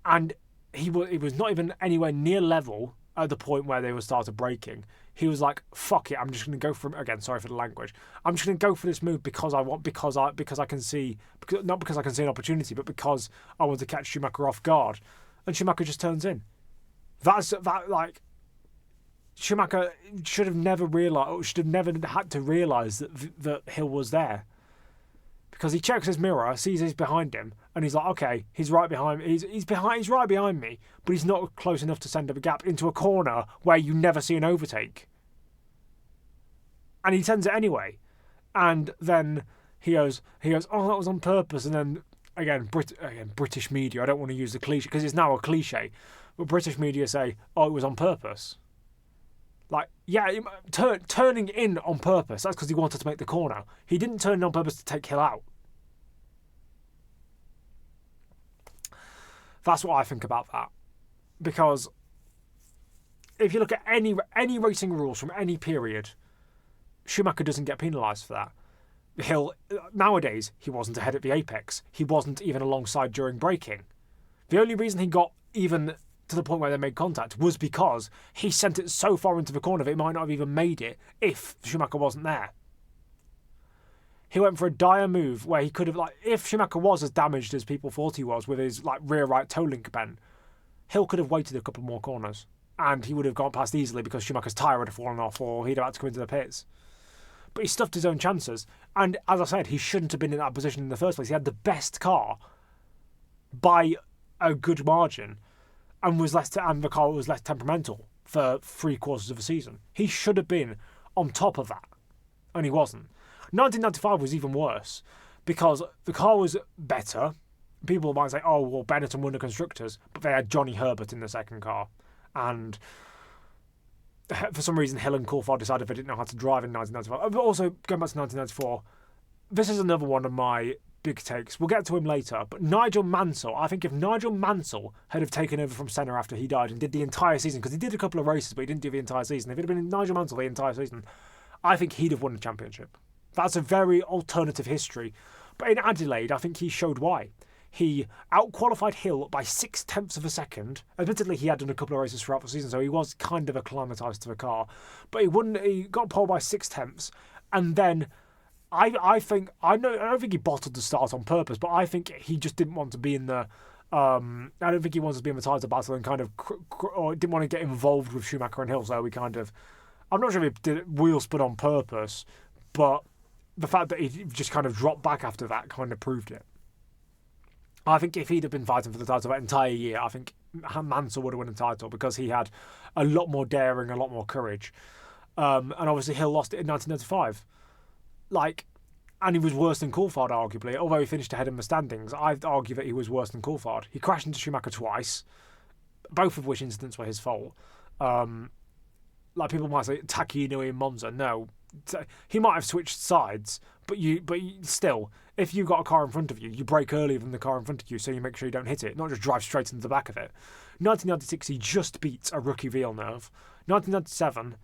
and he was not even anywhere near level at the point where they were started braking. He was like, fuck it, I'm just going to go for it. Again, sorry for the language. I'm just going to go for this move because I can see, not because I can see an opportunity, but because I want to catch Schumacher off guard. And Schumacher just turns in. Schumacher should have never realised, or should have never had to realise that Hill was there. Because he checks his mirror, sees he's behind him, and he's like, okay, he's right behind me. He's right behind me, but he's not close enough to send up a gap into a corner where you never see an overtake. And he sends it anyway. And then he goes, oh, that was on purpose. And then again, British media, I don't want to use the cliche because it's now a cliche, but British media say, oh, it was on purpose. Like, yeah, turning in on purpose, that's because he wanted to make the corner. He didn't turn in on purpose to take Hill out. That's what I think about that. Because if you look at any racing rules from any period, Schumacher doesn't get penalised for that. Hill, nowadays, he wasn't ahead at the apex. He wasn't even alongside during braking. The only reason he got even to the point where they made contact was because he sent it so far into the corner that he might not have even made it if Schumacher wasn't there. He went for a dire move where he could have, like, if Schumacher was as damaged as people thought he was with his like rear right toe link bent, Hill could have waited a couple more corners and he would have gone past easily because Schumacher's tyre would have fallen off or he'd have had to come into the pits. But he stuffed his own chances, and as I said, he shouldn't have been in that position in the first place. He had the best car by a good margin, and the car was less temperamental for 3/4 of the season. He should have been on top of that, and he wasn't. 1995 was even worse because the car was better. People might say, "Oh, well, Benetton won the constructors," but they had Johnny Herbert in the second car, and for some reason, Hill and Coulthard decided they didn't know how to drive in 1995. But also, going back to 1994, this is another one of my big takes. We'll get to him later. But Nigel Mansell, I think if Nigel Mansell had have taken over from Senna after he died and did the entire season, because he did a couple of races, but he didn't do the entire season. If it had been Nigel Mansell the entire season, I think he'd have won the championship. That's a very alternative history. But in Adelaide, I think he showed why. He outqualified Hill by 0.6 of a second. Admittedly, he had done a couple of races throughout the season, so he was kind of acclimatised to the car. But he got pole by 0.6, and then I don't think he bottled the start on purpose, but I think he just didn't want to be in the. I don't think he wanted to be in the title battle and kind of, or didn't want to get involved with Schumacher and Hill. So we kind of, I'm not sure if he did wheel spin on purpose, but the fact that he just kind of dropped back after that kind of proved it. I think if he'd have been fighting for the title that entire year, I think Mansell would have won the title because he had a lot more daring, a lot more courage. And obviously Hill lost it in 1995. And he was worse than Coulthard, arguably. Although he finished ahead in the standings, I'd argue that he was worse than Coulthard. He crashed into Schumacher twice, both of which incidents were his fault. People might say, Takino in Monza. No, he might have switched sides, but still, if you've got a car in front of you, you brake earlier than the car in front of you, so you make sure you don't hit it, not just drive straight into the back of it. 1996, he just beats a rookie Villeneuve. 1997,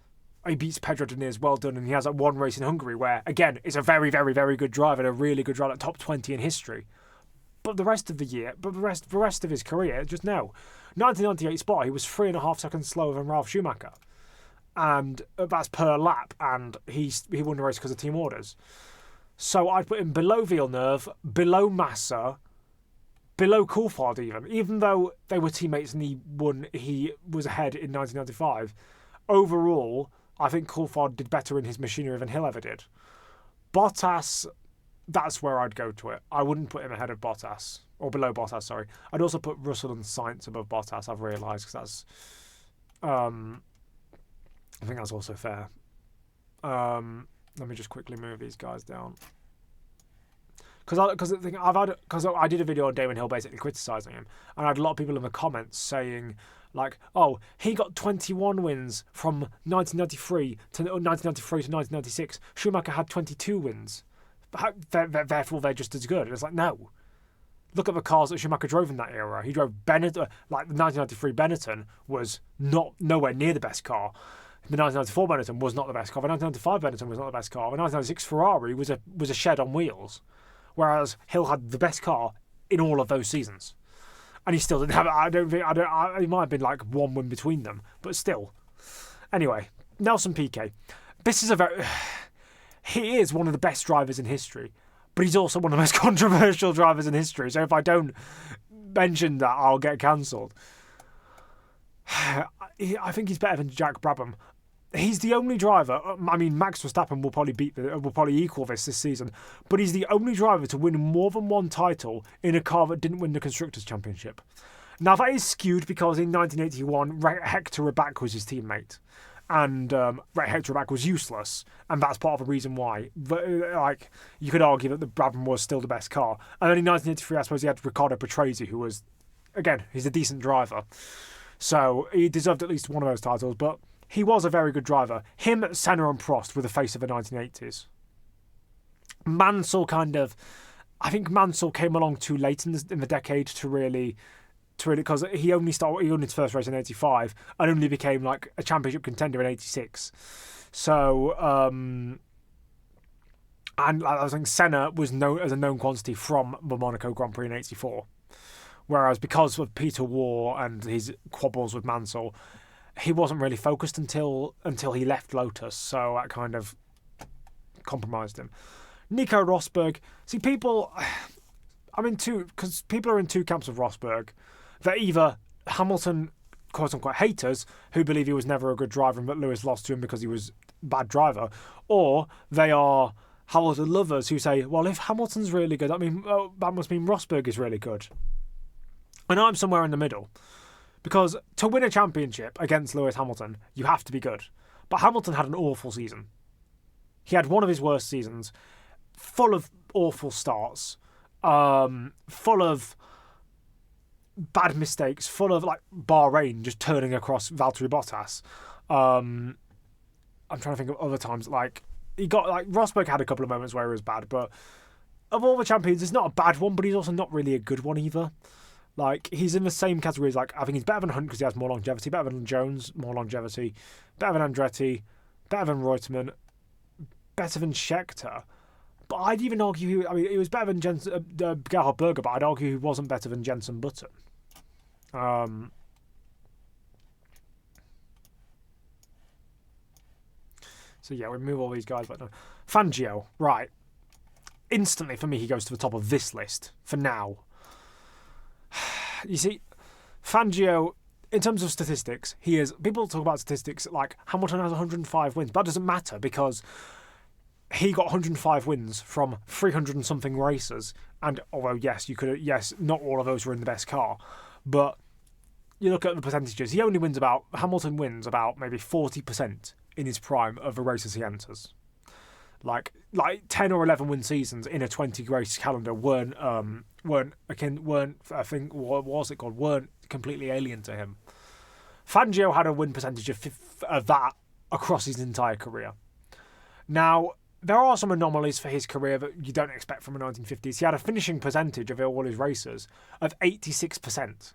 he beats Pedro Diniz, well done, and he has that one race in Hungary where, again, it's a very, very, very good drive and a really good drive, at top 20 in history. But the rest of his career, just no. 1998 Spa, he was 3.5 seconds slower than Ralf Schumacher. And that's per lap, and he won the race because of team orders. So I'd put him below Villeneuve, below Massa, below Coulthard even though they were teammates and he was ahead in 1995. Overall, I think Coulthard did better in his machinery than Hill ever did. Bottas, that's where I'd go to it. I wouldn't put him ahead of Bottas, or below Bottas, sorry. I'd also put Russell and Sainz above Bottas, I've realised, because that's... I think that's also fair. Let me just quickly move these guys down. Because I did a video on Damon Hill basically criticising him, and I had a lot of people in the comments saying, like, oh, he got 21 wins from 1993 to 1996. Schumacher had 22 wins. Therefore, they're just as good. And it's like, no. Look at the cars that Schumacher drove in that era. He drove Benetton, like the 1993 Benetton was nowhere near the best car. The 1994 Benetton was not the best car. The 1995 Benetton was not the best car. The 1996 Ferrari was a shed on wheels. Whereas Hill had the best car in all of those seasons, and he still didn't have it. He might have been like one win between them, but still. Anyway, Nelson Piquet. He is one of the best drivers in history, but he's also one of the most controversial drivers in history. So if I don't mention that, I'll get cancelled. I think he's better than Jack Brabham. He's the only driver. I mean, Max Verstappen will probably equal this season, but he's the only driver to win more than one title in a car that didn't win the Constructors' Championship. Now that is skewed because in 1981, Hector Rabat was his teammate, and Hector Rabat was useless, and that's part of the reason why. But, like, you could argue that the Brabham was still the best car, and then in 1983, I suppose he had Riccardo Patrese, who was, again, he's a decent driver, so he deserved at least one of those titles, but. He was a very good driver. Him, Senna and Prost were the face of the 1980s. Mansell I think Mansell came along too late in the decade to really, because he only won his first race in 85 and only became like a championship contender in 86. So, and I think Senna was known as a known quantity from the Monaco Grand Prix in 84. Whereas because of Peter War and his quabbles with Mansell, he wasn't really focused until he left Lotus, so that kind of compromised him. Nico Rosberg. See, people are in two camps of Rosberg. They're either Hamilton, quote-unquote, haters, who believe he was never a good driver and that Lewis lost to him because he was a bad driver, or they are Hamilton lovers who say, well, if Hamilton's really good, that must mean Rosberg is really good. And I'm somewhere in the middle. Because to win a championship against Lewis Hamilton, you have to be good. But Hamilton had an awful season. He had one of his worst seasons, full of awful starts, full of bad mistakes, full of like Bahrain just turning across Valtteri Bottas. I'm trying to think of other times. Like Rosberg had a couple of moments where he was bad, but of all the champions, it's not a bad one, but he's also not really a good one either. Like, he's in the same category as, like, I think he's better than Hunt because he has more longevity, better than Jones, more longevity, better than Andretti, better than Reutemann, better than Scheckter. But I'd even argue, he was better than Gerhard Berger, but I'd argue he wasn't better than Jensen Button. So, yeah, we move all these guys back now. Fangio, right. Instantly, for me, he goes to the top of this list, for now. You see, Fangio, in terms of statistics, people talk about statistics like Hamilton has 105 wins, but that doesn't matter because he got 105 wins from 300 and something races. And although, not all of those were in the best car, but you look at the percentages, Hamilton wins about maybe 40% in his prime of the races he enters. Like 10 or 11 win seasons in a 20 race calendar weren't completely alien to him. Fangio had a win percentage of that across his entire career. Now, there are some anomalies for his career that you don't expect from the 1950s. He had a finishing percentage of all his races of 86%.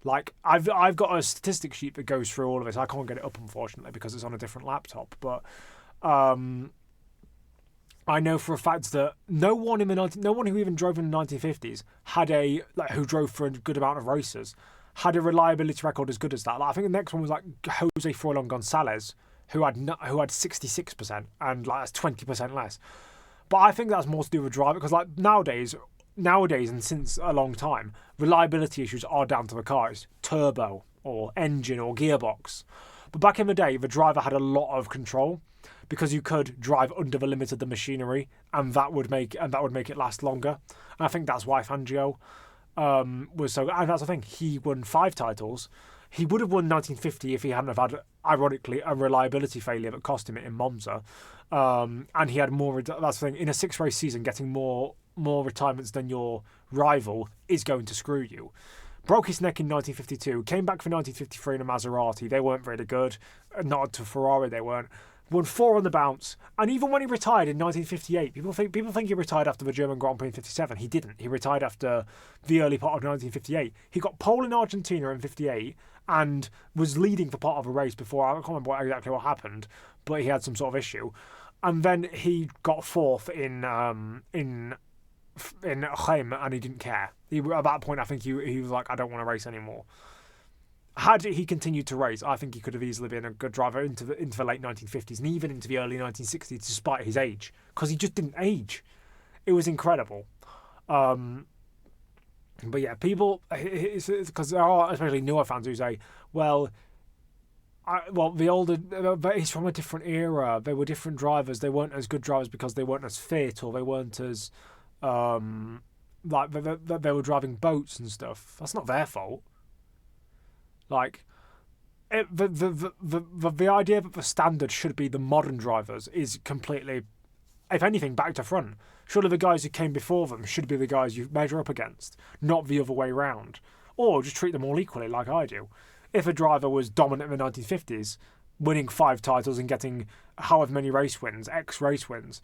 Like, I've got a statistics sheet that goes through all of this. I can't get it up, unfortunately, because it's on a different laptop. But I know for a fact that no one who even drove in the 1950s who drove for a good amount of races had a reliability record as good as that. Like, I think the next one was like Jose Froilán González, who had 66%, and like that's 20% less. But I think that's more to do with driving, because like nowadays and since a long time, reliability issues are down to the cars, turbo or engine or gearbox. But back in the day, the driver had a lot of control, because you could drive under the limit of the machinery, and that would make it last longer. And I think that's why Fangio was so. And that's the thing. He won 5 titles. He would have won 1950 if he hadn't have had, ironically, a reliability failure that cost him it in Monza. And he had more. That's the thing. In a 6-race season, getting more retirements than your rival is going to screw you. Broke his neck in 1952. Came back for 1953 in a Maserati. They weren't very good. Not to Ferrari, they weren't. Won 4 on the bounce. And even when he retired in 1958, people think he retired after the German Grand Prix in 57. He didn't. He retired after the early part of 1958. He got pole in Argentina in 58 and was leading for part of a race before. I can't remember exactly what happened, but he had some sort of issue. And then he got 4th in Heim, and he didn't care. At that point, I think he was like, I don't want to race anymore. Had he continued to race, I think he could have easily been a good driver into the late 1950s and even into the early 1960s, despite his age, because he just didn't age. It was incredible. But yeah, people, because there are especially newer fans who say, well, the older, but he's from a different era. They were different drivers. They weren't as good drivers because they weren't as fit, or they weren't as like they were driving boats and stuff. That's not their fault. Like, the idea that the standard should be the modern drivers is completely, if anything, back to front. Surely the guys who came before them should be the guys you measure up against, not the other way round. Or just treat them all equally, like I do. If a driver was dominant in the 1950s, winning 5 titles and getting however many race wins, X race wins,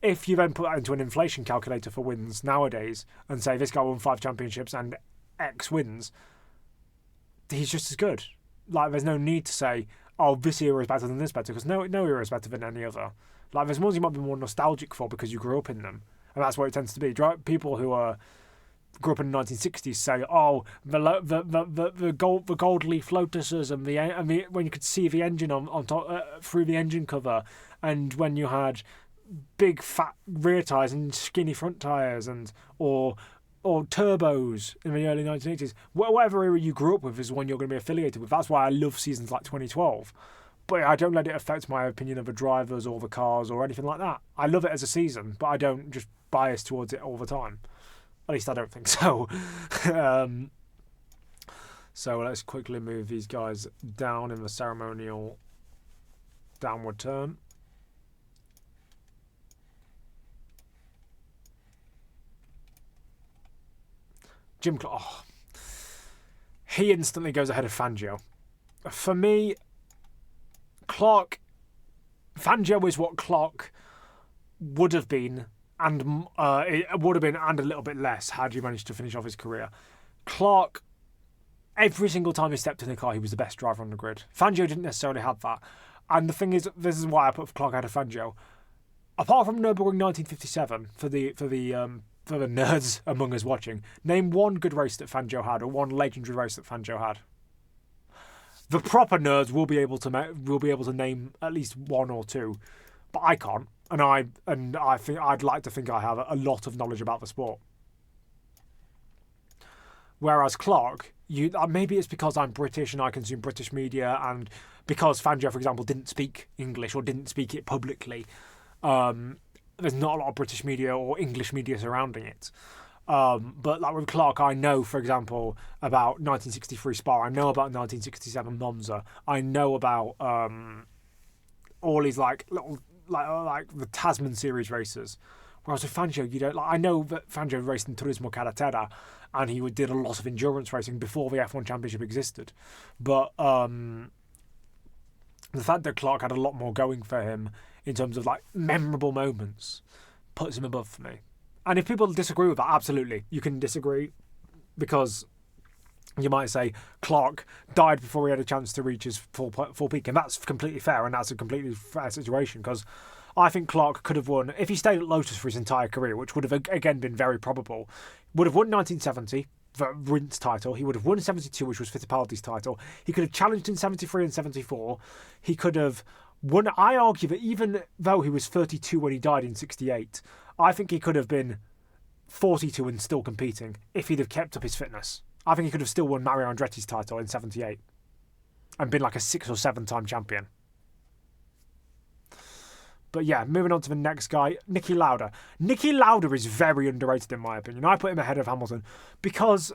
if you then put that into an inflation calculator for wins nowadays and say this guy won 5 championships and X wins, he's just as good. Like, there's no need to say, oh, this era is better than this better, because no era is better than any other. Like, there's ones you might be more nostalgic for because you grew up in them, and that's what it tends to be. People who grew up in the 1960s say, oh, the gold leaf Lotuses and the when you could see the engine on top through the engine cover, and when you had big fat rear tyres and skinny front tyres, or turbos in the early 1980s. Whatever era you grew up with is one you're going to be affiliated with. That's why I love seasons like 2012. But I don't let it affect my opinion of the drivers or the cars or anything like that. I love it as a season, but I don't just bias towards it all the time. At least I don't think so. So let's quickly move these guys down in the ceremonial downward turn. Jim Clark, he instantly goes ahead of Fangio. For me, Fangio is what Clark would have been, and it would have been, and a little bit less had he managed to finish off his career. Clark, every single time he stepped in the car, he was the best driver on the grid. Fangio didn't necessarily have that, and the thing is, this is why I put Clark ahead of Fangio. Apart from Nürburgring 1957, for the nerds among us watching, name one good race that Fangio had, or one legendary race that Fangio had. The proper nerds will be able to name at least one or two, but I can't, and I think I'd like to think I have a lot of knowledge about the sport. Whereas Clark, maybe it's because I'm British and I consume British media, and because Fangio, for example, didn't speak English or didn't speak it publicly. There's not a lot of British media or English media surrounding it. But like with Clark, I know, for example, about 1963 Spa. I know about 1967 Monza. I know about all these like the Tasman Series races. Whereas with Fangio, you don't. I know that Fangio raced in Turismo Carretera, and he did a lot of endurance racing before the F1 Championship existed. But the fact that Clark had a lot more going for him in terms of like memorable moments puts him above for me. And if people disagree with that, absolutely, you can disagree, because you might say Clark died before he had a chance to reach his full peak, and that's completely fair, and that's a completely fair situation, because I think Clark could have won, if he stayed at Lotus for his entire career, which would have again been very probable, would have won 1970, the Rinse title. He would have won 72, which was Fittipaldi's title. He could have challenged in 73 and 74. He could have won. I argue that even though he was 32 when he died in 68, I think he could have been 42 and still competing if he'd have kept up his fitness. I think he could have still won Mario Andretti's title in 78 and been like a 6 or 7 time champion. But yeah, moving on to the next guy, Niki Lauda. Niki Lauda is very underrated in my opinion. I put him ahead of Hamilton because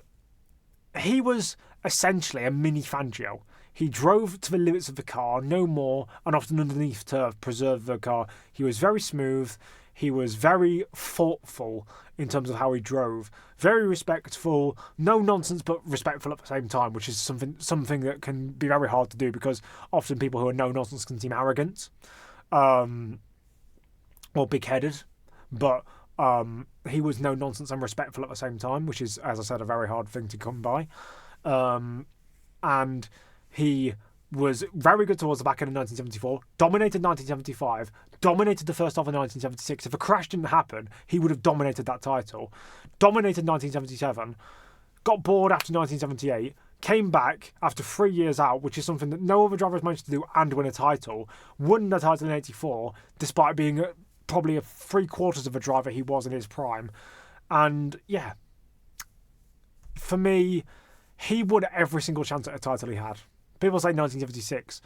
he was essentially a mini Fangio. He drove to the limits of the car, no more, and often underneath to preserve the car. He was very smooth. He was very thoughtful in terms of how he drove. Very respectful, no nonsense, but respectful at the same time, which is something that can be very hard to do because often people who are no nonsense can seem arrogant, or big-headed. But he was no nonsense and respectful at the same time, which is, as I said, a very hard thing to come by. And he was very good towards the back end of 1974, dominated 1975, dominated the first half of 1976. If a crash didn't happen, he would have dominated that title. Dominated 1977, got bored after 1978, came back after 3 years out, which is something that no other driver has managed to do, and win a title. Won the title in 84, despite being probably a 3/4 of a driver he was in his prime. And yeah, for me, he won every single chance at a title he had. People say 1976,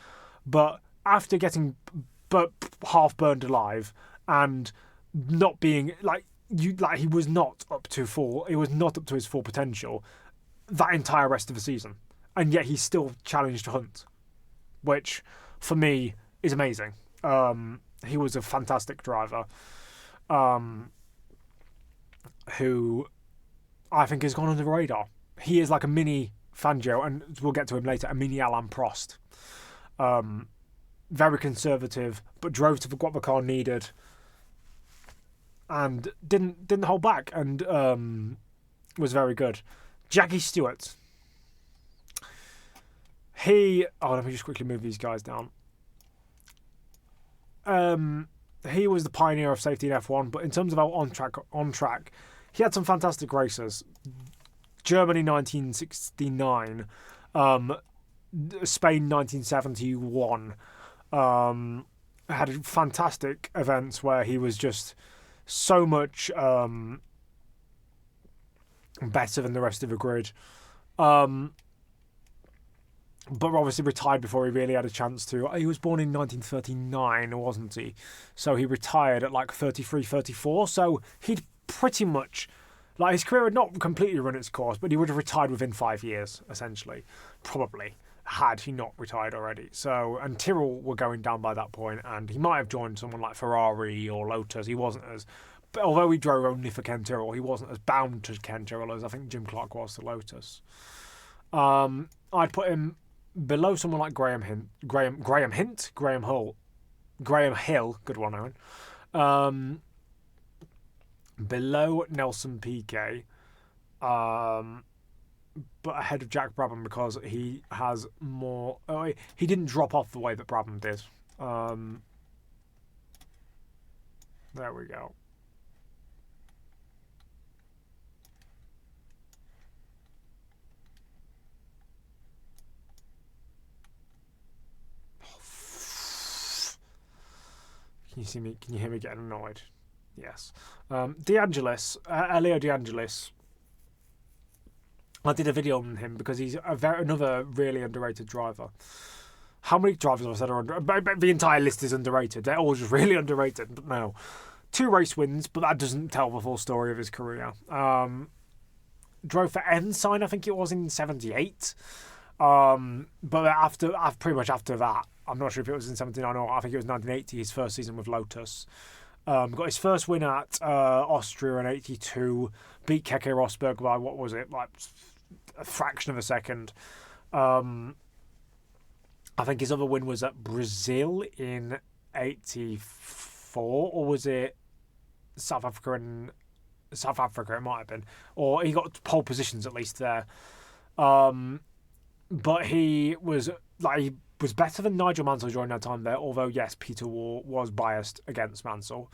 but after getting half burned alive and not being he was not up to his full potential that entire rest of the season, and yet he still challenged Hunt, which for me is amazing. He was a fantastic driver, who I think has gone under the radar. He is like a mini Fangio, and we'll get to him later, a mini Alain Prost. Very conservative, but drove to what the car needed, and didn't hold back, and was very good. Jackie Stewart. Let me just quickly move these guys down. He was the pioneer of safety in F1, but in terms of on track, he had some fantastic races. Germany 1969, Spain 1971, had fantastic events where he was just so much better than the rest of the grid. But obviously retired before he really had a chance to. He was born in 1939, wasn't he? So he retired at like 33, 34. So he'd pretty much, his career had not completely run its course, but he would have retired within 5 years, essentially. Probably, had he not retired already. So, and Tyrrell were going down by that point, and he might have joined someone like Ferrari or Lotus. He wasn't as, but although he drove only for Ken Tyrrell, he wasn't as bound to Ken Tyrrell as I think Jim Clark was to Lotus. I'd put him below someone like Graham Hill, good one, Owen. Below Nelson Piquet, but ahead of Jack Brabham because he has more. He didn't drop off the way that Brabham did. There we go. Can you see me? Can you hear me getting annoyed? Yes. De Angelis, Elio De Angelis. I did a video on him because he's another really underrated driver. How many drivers have I said are underrated? The entire list is underrated. They're all just really underrated. But no. 2 race wins, but that doesn't tell the full story of his career. Drove for Ensign, I think it was, in 78. But pretty much after that, I'm not sure if it was in 79 or I think it was 1980, his first season with Lotus. Got his first win at Austria in 82. Beat Keke Rosberg by, what was it, like a fraction of a second. I think his other win was at Brazil in 84, or was it South Africa? It might have been. Or he got pole positions at least there. But he was better than Nigel Mansell during that time there, although, yes, Peter War was biased against Mansell.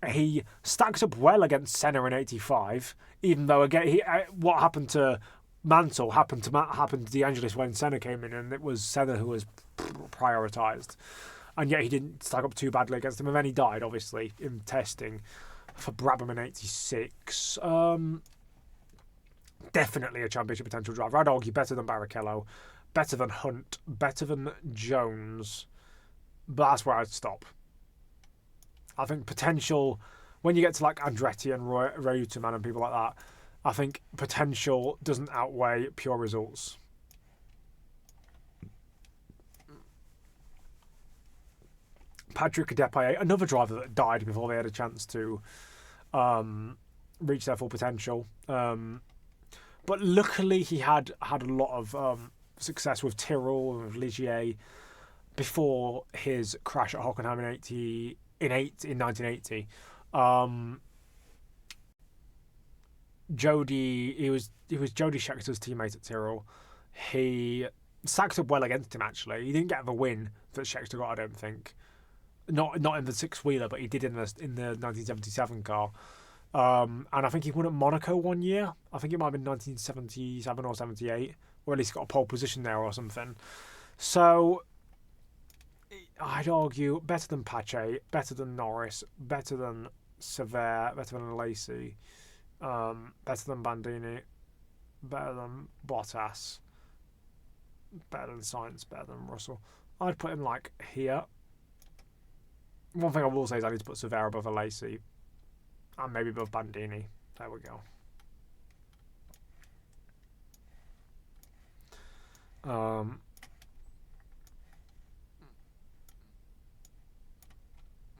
He stacks up well against Senna in 85, even though, again, what happened to Mansell happened to De Angelis when Senna came in, and it was Senna who was prioritised. And yet he didn't stack up too badly against him, and then he died, obviously, in testing for Brabham in 86. Definitely a championship potential driver. I'd argue better than Barrichello, better than Hunt, better than Jones, but that's where I'd stop. I think potential, when you get to like Andretti and Reutemann and people like that, I think potential doesn't outweigh pure results. Patrick Depailler, another driver that died before they had a chance to reach their full potential. But luckily he had a lot of success with Tyrrell and with Ligier before his crash at Hockenheim in 1980. He was Jody Scheckter's teammate at Tyrrell. He stacked up well against him, actually. He didn't get the win that Scheckter got, I don't think. Not in the six-wheeler, but he did in the 1977 car. And I think he won at Monaco one year. I think it might have been 1977 or 78, or at least got a pole position there or something. So I'd argue better than Pache, better than Norris, better than Sever, better than Lacey, better than Bandini, better than Bottas, better than Sainz, better than Russell. I'd put him like here. One thing I will say is I need to put Sever above Lacey, and maybe above Bandini. There we go.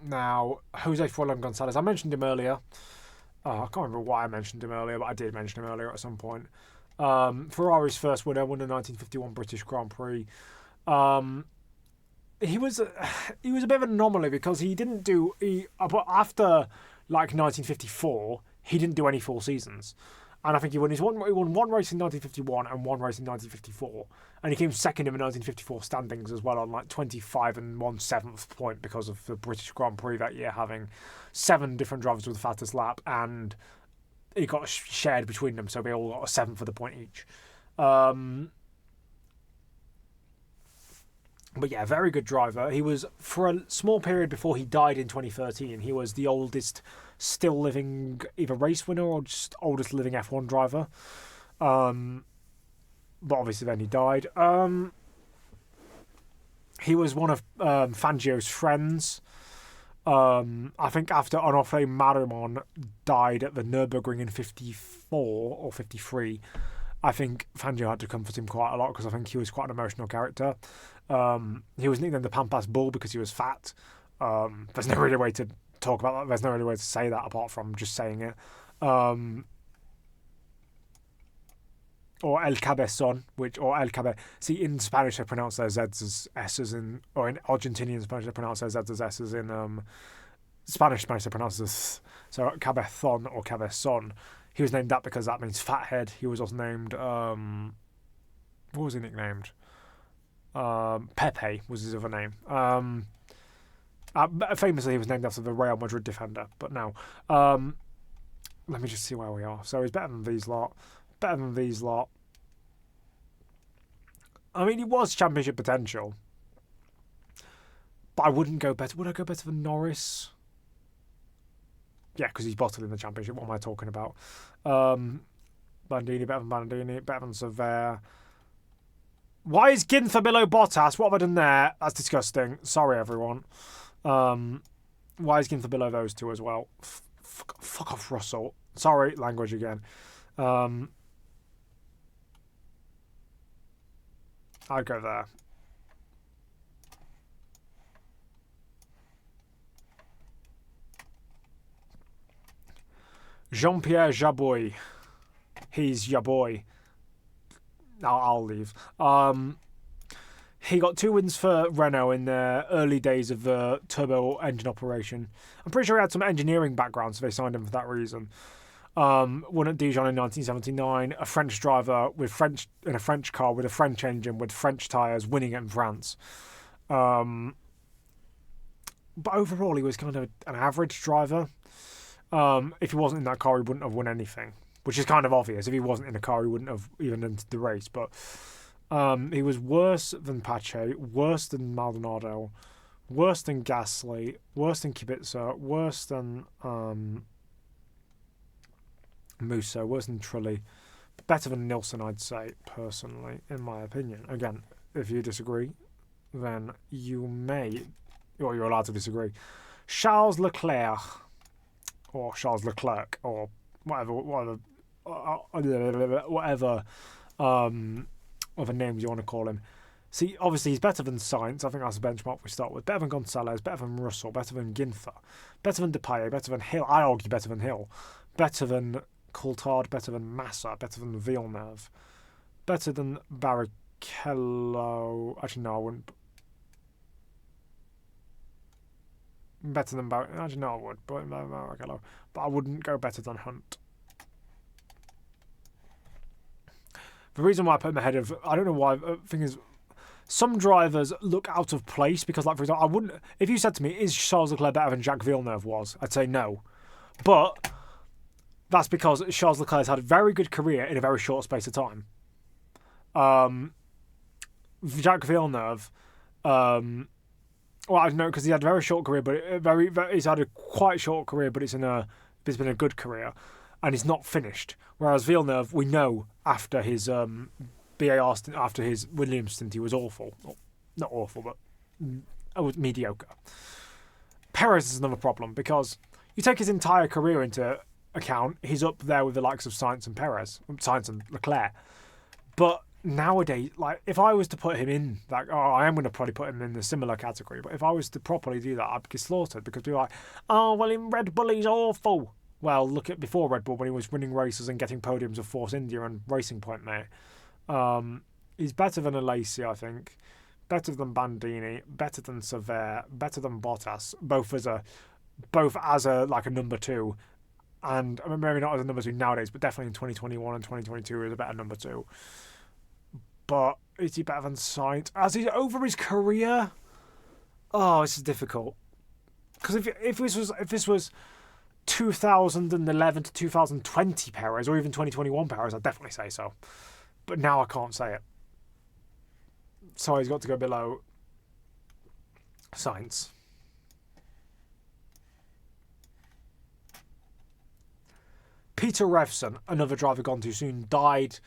Now, Jose Furlan Gonzalez. I mentioned him earlier. I can't remember why I mentioned him earlier, but I did mention him earlier at some point. Ferrari's first winner, won the 1951 British Grand Prix. He was a bit of an anomaly because he didn't do... after, like, 1954, he didn't do any full seasons. And I think he won one race in 1951 and one race in 1954. And he came second in the 1954 standings as well on like 25 and 1/7 point because of the British Grand Prix that year having 7 different drivers with the fastest lap, and it got shared between them, so they all got a 7 for the point each. But yeah, very good driver. He was, for a small period before he died in 2013, he was the oldest still living either race winner or just oldest living F1 driver. But obviously then he died. He was one of Fangio's friends. I think after Onofre Marimon died at the Nürburgring in 54 or 53, I think Fangio had to comfort him quite a lot because I think he was quite an emotional character. He was nicknamed the Pampas Bull because he was fat. There's no really way to talk about that. There's no really way to say that apart from just saying it. Or El Cabezon, or El Cabe. See, in Spanish they pronounce their Z's as S's, or in Argentinian Spanish they pronounce their Z's as S's. In Spanish they pronounce this. So Cabezon or Cabezon. He was named that because that means fathead. He was also named, what was he nicknamed? Pepe was his other name. Famously, he was named after the Real Madrid defender. But now, let me just see where we are. So he's better than these lot. I mean, he was championship potential. But I wouldn't go better. Would I go better than Norris? Yeah, because he's bottled in the championship. What am I talking about? Bandini, better than Bandini, better than Sever. Why is Ginther below Bottas? What have I done there? That's disgusting. Sorry, everyone. Why is Ginther below those two as well? Fuck off, Russell. Sorry, language again. I'd go there. Jean-Pierre Jabouille. He's your boy. I'll leave. He got 2 wins for Renault in the early days of the turbo engine operation. I'm pretty sure he had some engineering background, so they signed him for that reason. Won at Dijon in 1979. A French driver in a French car with a French engine with French tyres, winning it in France. But overall, he was kind of an average driver. If he wasn't in that car, he wouldn't have won anything, which is kind of obvious. If he wasn't in a car, he wouldn't have even entered the race. But he was worse than Pache, worse than Maldonado, worse than Gasly, worse than Kubica, worse than Musso, worse than Trulli, better than Nilsson, I'd say, personally, in my opinion. Again, if you disagree, then you may, or you're allowed to disagree. Charles Leclerc, or whatever whatever other names you want to call him. See, obviously he's better than Sainz. I think that's a benchmark we start with. Better than Gonzalez, better than Russell, better than Ginther, better than Depailler, better than Hill. I argue better than Hill. Better than Coulthard, better than Massa, better than Villeneuve, better than Barrichello. Actually, no, I wouldn't. Better than Barrichello. Actually, no, I would. Barrichello. But I wouldn't go better than Hunt. The reason why I put him ahead of... I don't know why. The thing is... Some drivers look out of place because, like, for example, I wouldn't... If you said to me, is Charles Leclerc better than Jacques Villeneuve was? I'd say no. But that's because Charles Leclerc has had a very good career in a very short space of time. Jacques Villeneuve... well, I don't know, because he had a very short career, but he's had a quite short career, but it's been a good career, and he's not finished. Whereas Villeneuve, we know after his BAR stint, after his Williams stint, he was awful. Well, not awful, but was mediocre. Perez is another problem because you take his entire career into account, he's up there with the likes of Sainz and Leclerc. But nowadays, like, if I was to put him in that, I am going to probably put him in a similar category, but if I was to properly do that, I'd get slaughtered because people are like, oh, well, in Red Bull, he's awful. Well, look at before Red Bull when he was winning races and getting podiums of Force India and Racing Point, mate. He's better than Alesi, I think. Better than Bandini. Better than Sever. Better than Bottas. Both as a like a number two, and I mean, maybe not as a number two nowadays, but definitely in 2021 and 2022 is a better number two. But is he better than Sainz? As he's over his career? Oh, this is difficult. Because if this was 2011 to 2020 Perez, or even 2021 Perez, I'd definitely say so. But now I can't say it. So he's got to go below Sainz. Peter Revson, another driver gone too soon, died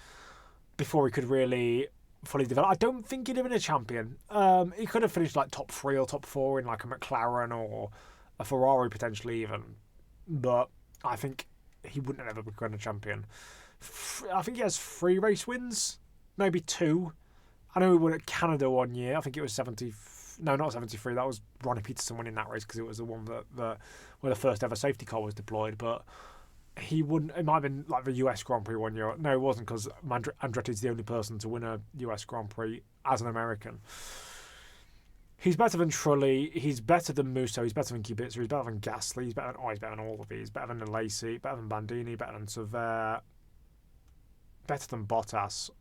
before he could really fully develop. I don't think he'd have been a champion. He could have finished like top 3 or top 4 in like a McLaren or a Ferrari potentially even. But I think he wouldn't have ever become a champion. I think he has 3 race wins, maybe 2. I know he won at Canada one year. I think it was 70. No, not 73. That was Ronnie Peterson winning that race because it was the one that where the first ever safety car was deployed. But he wouldn't. It might have been like the US Grand Prix one year. No, it wasn't because Andretti's the only person to win a US Grand Prix as an American. He's better than Trulli. He's better than Musso. He's better than Kubica. He's better than Gasly. He's better than all of these. He's better than Alesi. Better than Bandini. Better than Sever. Better than Bottas.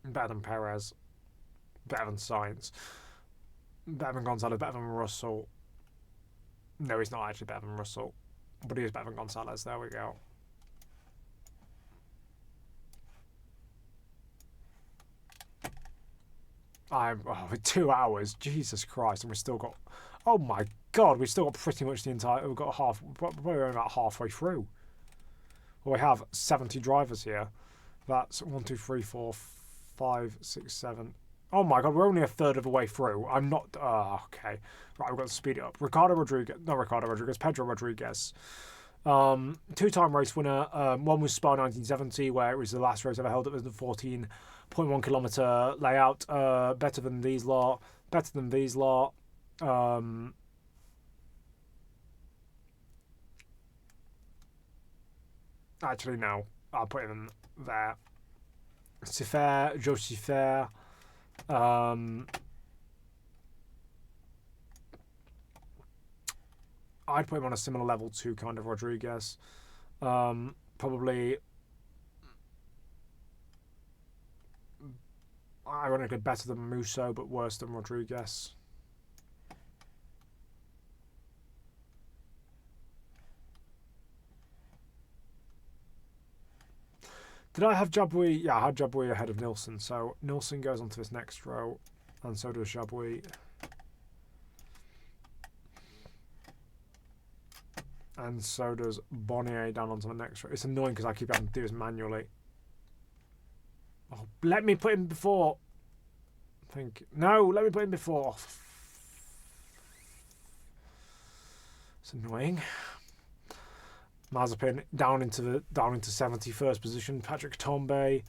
Better than Perez. Better than Sainz. Better than Gonzalez. Better than Russell. No, he's not actually better than Russell. But he is better than Gonzalez. There we go. With 2 hours, Jesus Christ, and we've still got, oh my God, we've still got pretty much the entire, we've got probably about halfway through. Well, we have 70 drivers here. That's 1, 2, 3, 4, 5, 6, 7. Oh my God, we're only a third of the way through. I'm not, okay. Right, we've got to speed it up. Pedro Rodriguez. 2-time race winner. One was Spa 1970, where it was the last race ever held. It was the 14.1 kilometre layout. Better than these lot. Better than these lot. Actually, no. I'll put him there. Sifer, Joe Sifer. I'd put him on a similar level to kind of Rodriguez. Probably ironically better than Musso, but worse than Rodriguez. Did I have Jabouille? Yeah, I had Jabouille ahead of Nilsson. So Nilsson goes on to this next row, and so does Jabouille. And so does Bonnier down onto the next row. It's annoying because I keep having to do this manually. Oh, let me put him before. No, let me put him before. It's annoying. Mazepin down into 71st position. Patrick Tambay.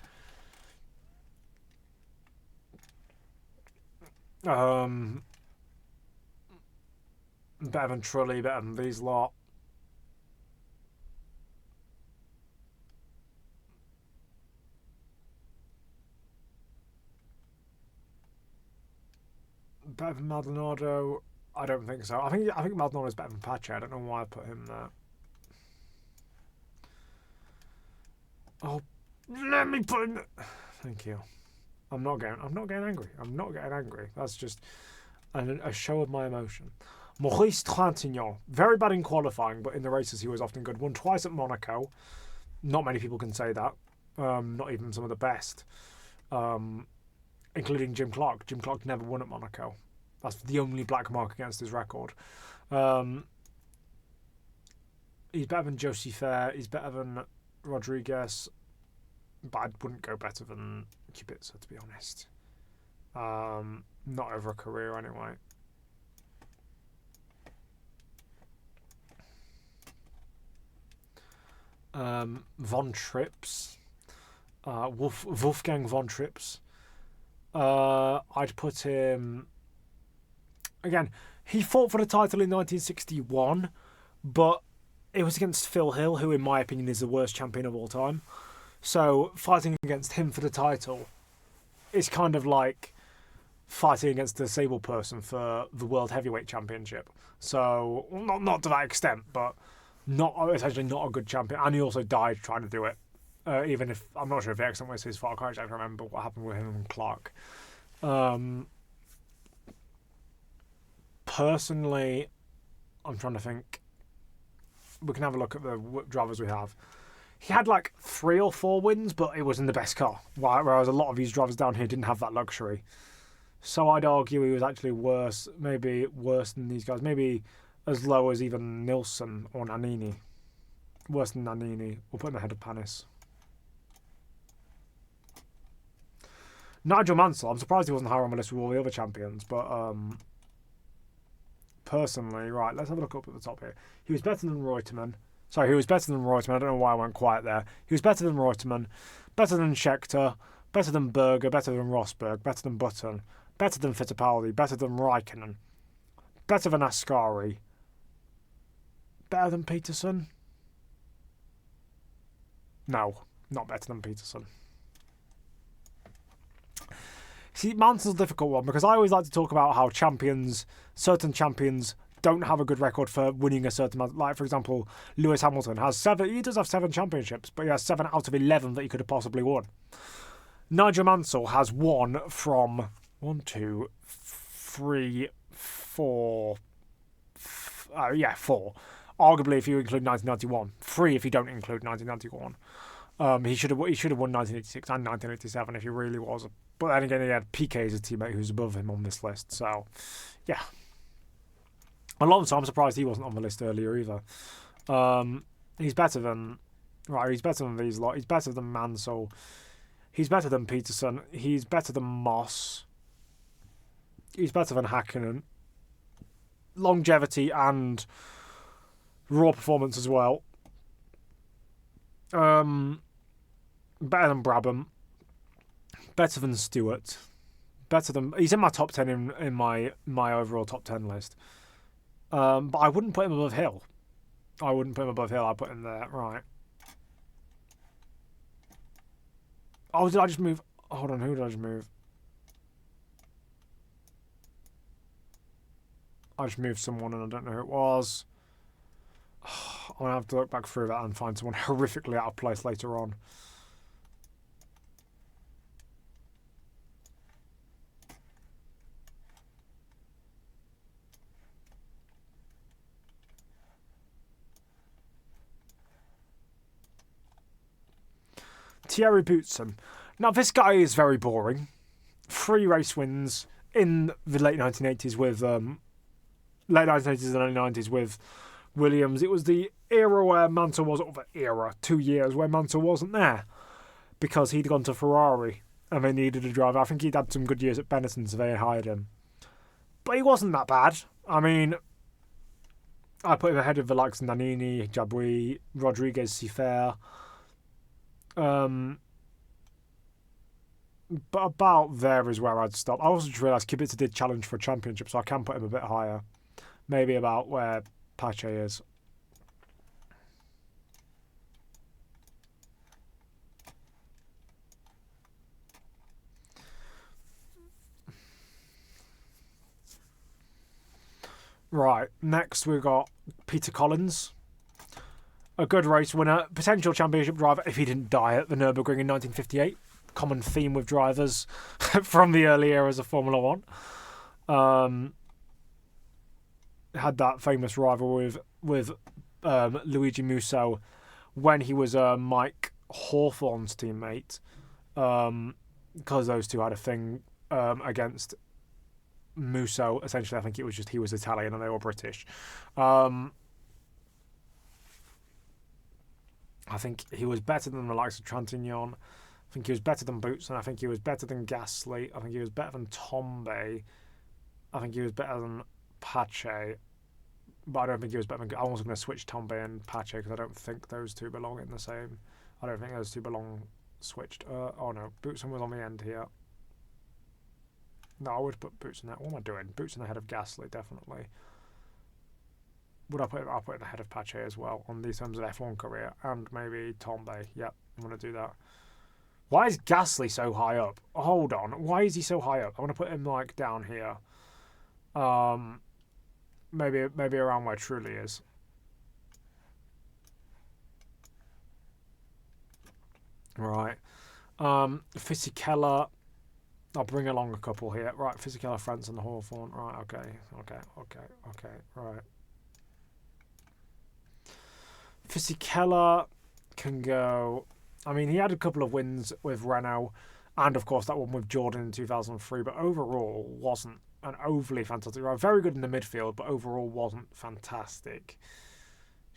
Better than Trulli, better than these lot. Better than Maldonado? I don't think so. I think Maldonado's better than Pache. I don't know why I put him there. Oh, let me put him. Thank you. I'm not getting angry. I'm not getting angry. That's just a show of my emotion. Maurice Trintignant, very bad in qualifying, but in the races he was often good. Won twice at Monaco. Not many people can say that. Not even some of the best, including Jim Clark. Jim Clark never won at Monaco. That's the only black mark against his record. He's better than Josie Fair. He's better than Rodriguez. But I wouldn't go better than Kubica, to be honest. Not over a career, anyway. Von Trips. Wolfgang von Trips. I'd put him... Again, he fought for the title in 1961, but it was against Phil Hill, who in my opinion is the worst champion of all time. So fighting against him for the title is kind of like fighting against a disabled person for the World Heavyweight Championship. So not to that extent, but essentially not a good champion. And he also died trying to do it. Even if I'm not sure if the accident was his fault. I can't exactly remember what happened with him and Clark. Personally, I'm trying to think. We can have a look at the drivers we have. He had like 3 or 4 wins, but it was in the best car. Whereas a lot of these drivers down here didn't have that luxury. So I'd argue he was actually worse, maybe worse than these guys. Maybe as low as even Nilsson or Nannini. Worse than Nannini. We'll put him ahead of Panis. Nigel Mansell. I'm surprised he wasn't higher on the list with all the other champions, but personally, right, let's have a look up at the top here. He was better than Reutemann. Sorry, he was better than Reutemann. I don't know why I went quiet there. He was better than Reutemann, better than Scheckter, better than Berger, better than Rosberg, better than Button, better than Fittipaldi, better than Räikkönen, better than Ascari, better than Peterson. No, not better than Peterson. See, Mansell's a difficult one because I always like to talk about how certain champions don't have a good record for winning a certain amount. Like, for example, Lewis Hamilton has 7. He does have 7 championships, but he has 7 out of 11 that he could have possibly won. Nigel Mansell has 1 from 1, 2, 3, 4. 4. Arguably, if you include 1991, 3 if you don't include 1991. He should have won 1986 and 1987 if he really was. But then again, he had Piquet as a teammate who's above him on this list. So, yeah. Alonso, I'm surprised he wasn't on the list earlier either. He's better than these lot. He's better than Mansell. He's better than Peterson. He's better than Moss. He's better than Häkkinen. Longevity and raw performance as well. Better than Brabham. Better than Stewart. He's in my top 10 in my overall top 10 list. But I wouldn't put him above Hill. I'd put him there. Right. Oh, did I just move? Hold on, who did I just move? I just moved someone and I don't know who it was. I'm going to have to look back through that and find someone horrifically out of place later on. Thierry Boutsen. Now, this guy is very boring. 3 race wins in the late 1980s with late 1980s and early 90s with Williams. It was the era where Mansell was 2 years where Mansell wasn't there because he'd gone to Ferrari and they needed a driver. I think he'd had some good years at Benetton, so they hired him. But he wasn't that bad. I mean, I put him ahead of the likes of Nannini, Jabouille, Rodriguez, Sifer. But about there is where I'd stop. I also just realised Kubica did challenge for a championship, so I can put him a bit higher. Maybe about where Pache is. Right, next we've got Peter Collins. A good race winner, potential championship driver if he didn't die at the Nürburgring in 1958. Common theme with drivers from the early eras of Formula One. Had that famous rival with Luigi Musso when he was Mike Hawthorne's teammate, because those two had a thing against Musso. Essentially, I think it was just he was Italian and they were British. I think he was better than the likes of Trintignant. I think he was better than Boutsen. I think he was better than Gasly. I think he was better than Tombe. I think he was better than Pache. But I don't think he was better than... I wasn't going to switch Tombe and Pache because I don't think those two belong in the same... I don't think those two belong switched. Oh no, Boutsen was on the end here. No, I would put Boutsen there. What am I doing? Boutsen ahead of Gasly, definitely. Would I put it? I'll put it ahead of Pache as well on these terms of F1 career. And maybe Tombe. Yep, I'm going to do that. Why is Gasly so high up? Hold on. Why is he so high up? I want to put him like down here. Maybe around where Trulli is. Right. Fisichella. I'll bring along a couple here. Right, Fisichella, France and the Hawthorne. Right, okay. Right. Fisichella can go... I mean, he had a couple of wins with Renault and, of course, that one with Jordan in 2003, but overall wasn't an overly fantastic driver. Very good in the midfield, but overall wasn't fantastic.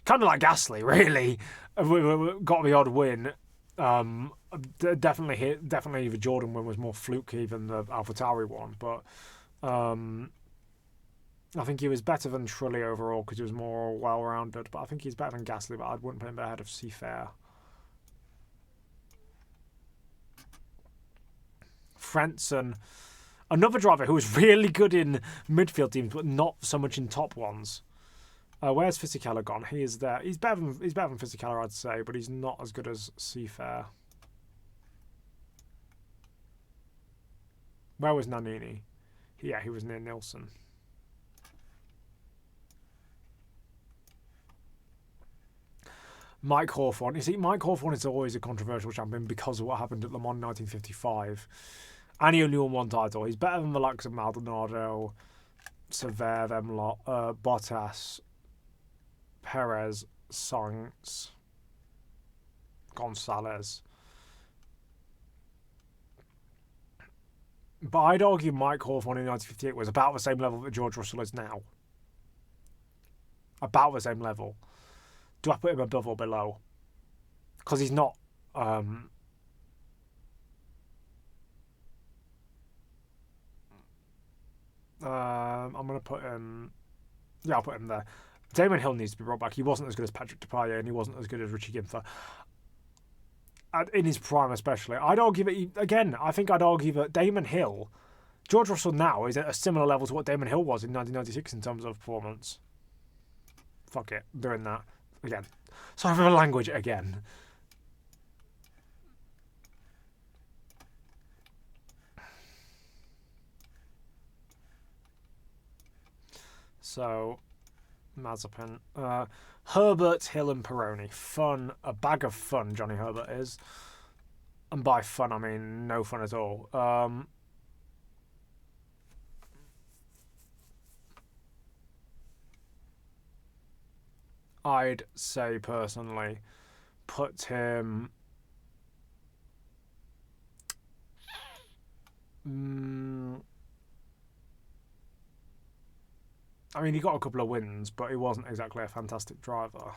Kind of like Gasly, really. Got the odd win. Definitely the Jordan win was more fluky than the AlphaTauri one, but I think he was better than Trulli overall because he was more well-rounded, but I think he's better than Gasly, but I wouldn't put him ahead of Seafair. Frentzen, another driver who was really good in midfield teams, but not so much in top ones. Where's Fisichella gone? He is there. He's better than Fisichella, I'd say, but he's not as good as Seafair. Where was Nannini? Yeah, he was near Nilsson. Mike Hawthorne. You see, Mike Hawthorne is always a controversial champion because of what happened at Le Mans 1955. And he only won one title. He's better than the likes of Maldonado, Sever, them lot, Bottas, Perez, Sainz, Gonzalez. But I'd argue Mike Hawthorne in 1958 was about the same level that George Russell is now. About the same level. Do I put him above or below? Because he's not... I'm going to put him... Yeah, I'll put him there. Damon Hill needs to be brought back. He wasn't as good as Patrick Depailler, and he wasn't as good as Richie Ginther. In his prime especially. I'd argue that... Again, I think I'd argue that Damon Hill... George Russell now is at a similar level to what Damon Hill was in 1996 in terms of performance. Fuck it. Doing that. Again. Sorry for the language again. So, Mazepin. Herbert, Hill and Pironi. Fun. A bag of fun, Johnny Herbert is. And by fun, I mean no fun at all. I'd say, personally, put him... I mean, he got a couple of wins, but he wasn't exactly a fantastic driver.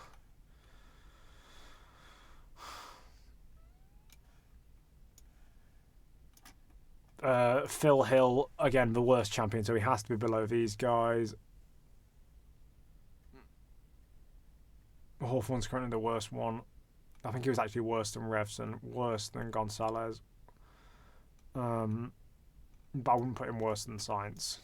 Phil Hill, again, the worst champion, so he has to be below these guys. Hawthorne's currently the worst one. I think he was actually worse than Revson, worse than Gonzalez. But I wouldn't put him worse than Sainz.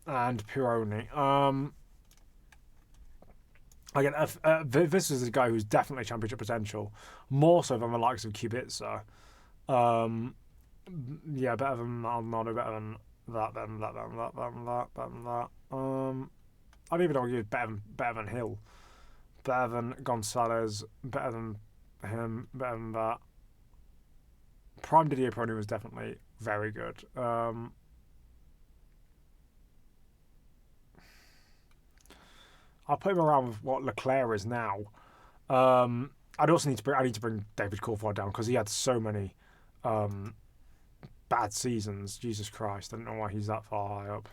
And Pironi. Again, this is a guy who's definitely championship potential, more so than the likes of Kubica. Yeah, better than Maldonado, better than that, better than that, better than that, better than that, better than that. I don't even know if he's better than Hill, better than Gonzalez, better than him, better than that. Prime Didier Pironi was definitely very good. I'll put him around with what Leclerc is now. I'd also need to bring David Coulthard down because he had so many bad seasons. Jesus Christ, I don't know why he's that far high up.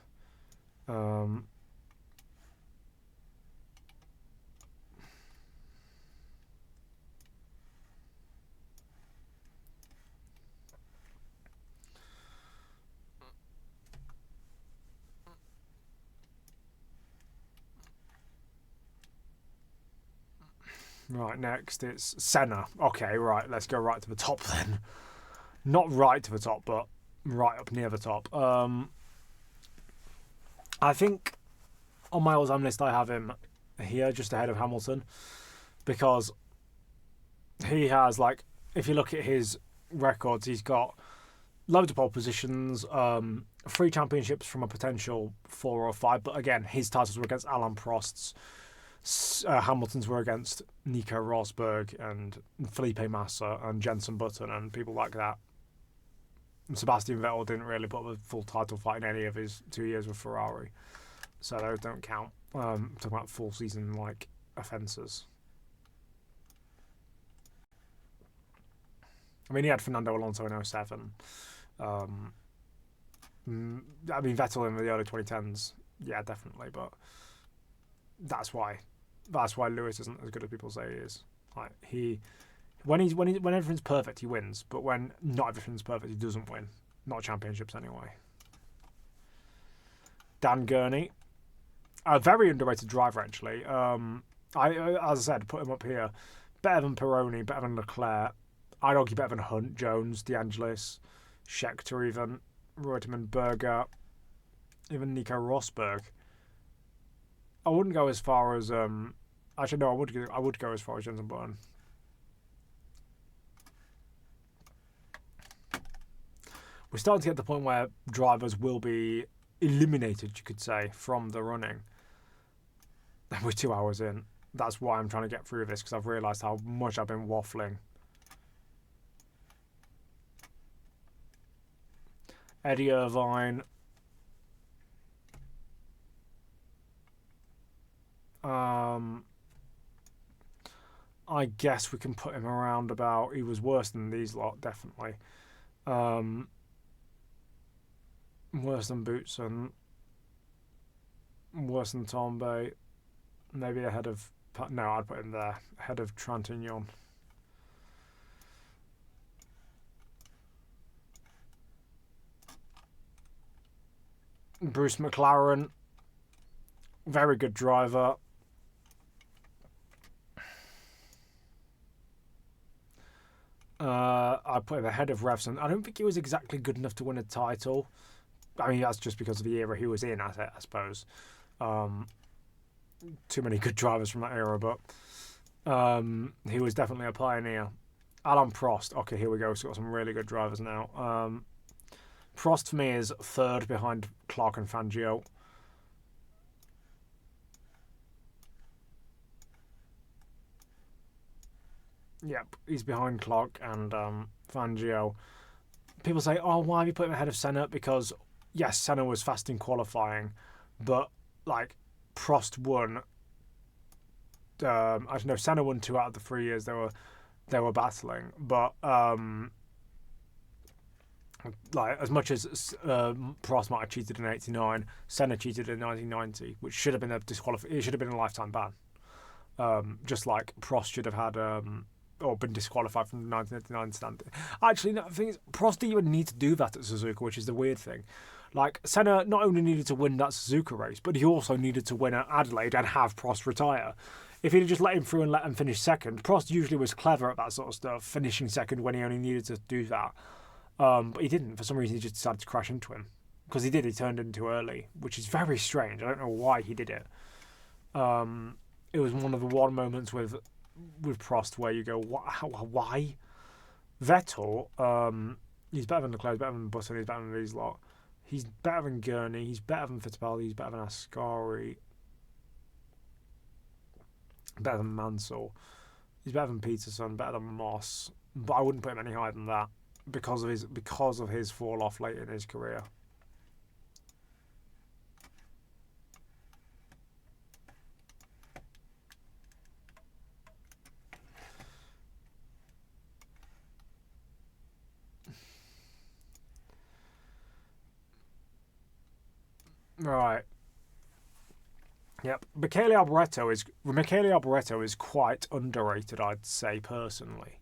Right, next it's Senna. Okay, right, let's go right to the top then. Not right to the top, but right up near the top. I think on my all-time list I have him here just ahead of Hamilton because he has, like, if you look at his records, he's got loads of pole positions, 3 championships from a potential 4 or 5, but again, his titles were against Alain Prost's. Hamilton's were against Nico Rosberg and Felipe Massa and Jensen Button and people like that. And Sebastian Vettel didn't really put a full title fight in any of his 2 years with Ferrari, so those don't count. Talking about full season like offences. I mean, he had Fernando Alonso in 07. I mean, Vettel in the early 2010s, yeah, definitely, but that's why Lewis isn't as good as people say he is. Like when everything's perfect, he wins, but when not everything's perfect, he doesn't win. Not championships anyway. Dan Gurney, a very underrated driver actually. As I said, put him up here. Better than Pironi, better than Leclerc. I'd argue better than Hunt, Jones, De Angelis, Scheckter, even Reutemann, Berger, even Nico Rosberg. I wouldn't go as far as actually no, I would go as far as Jensen Button. We're starting to get to the point where drivers will be eliminated, you could say, from the running. We're 2 hours in. That's why I'm trying to get through this, because I've realised how much I've been waffling. Eddie Irvine. I guess we can put him around about. He was worse than these lot, definitely. Worse than Boutsen. Worse than Tombe. Maybe ahead of. No, I'd put him there. Ahead of Trintignant. Bruce McLaren. Very good driver. I put him ahead of Revson. I don't think he was exactly good enough to win a title. I mean, that's just because of the era he was in, I suppose. Too many good drivers from that era, but he was definitely a pioneer. Alain Prost. Okay, here we go. So we've got some really good drivers now. Prost for me is third behind Clark and Fangio. Yep, he's behind Clark and Fangio. People say, oh, why have you put him ahead of Senna? Because, yes, Senna was fast in qualifying, but, like, Prost won. I don't know, Senna won 2 out of the 3 years they were battling, but Like, as much as Prost might have cheated in '89, Senna cheated in 1990, which should have been it should have been a lifetime ban. Just like Prost should have had or been disqualified from the 1989 standing. Actually, no, the thing is, Prost didn't even need to do that at Suzuka, which is the weird thing. Like, Senna not only needed to win that Suzuka race, but he also needed to win at Adelaide and have Prost retire. If he'd just let him through and let him finish second, Prost usually was clever at that sort of stuff, finishing second when he only needed to do that. But he didn't. For some reason, he just decided to crash into him. Because he did, he turned in too early, which is very strange. I don't know why he did it. It was one of the moments with Prost where you go, why? Vettel, he's better than Leclerc, he's better than Button, he's better than these lot. He's better than Gurney, he's better than Fittipaldi, he's better than Ascari, better than Mansell, he's better than Peterson, better than Moss. But I wouldn't put him any higher than that because of his fall off late in his career. Right. Yep. Michele Alboreto is quite underrated, I'd say, personally.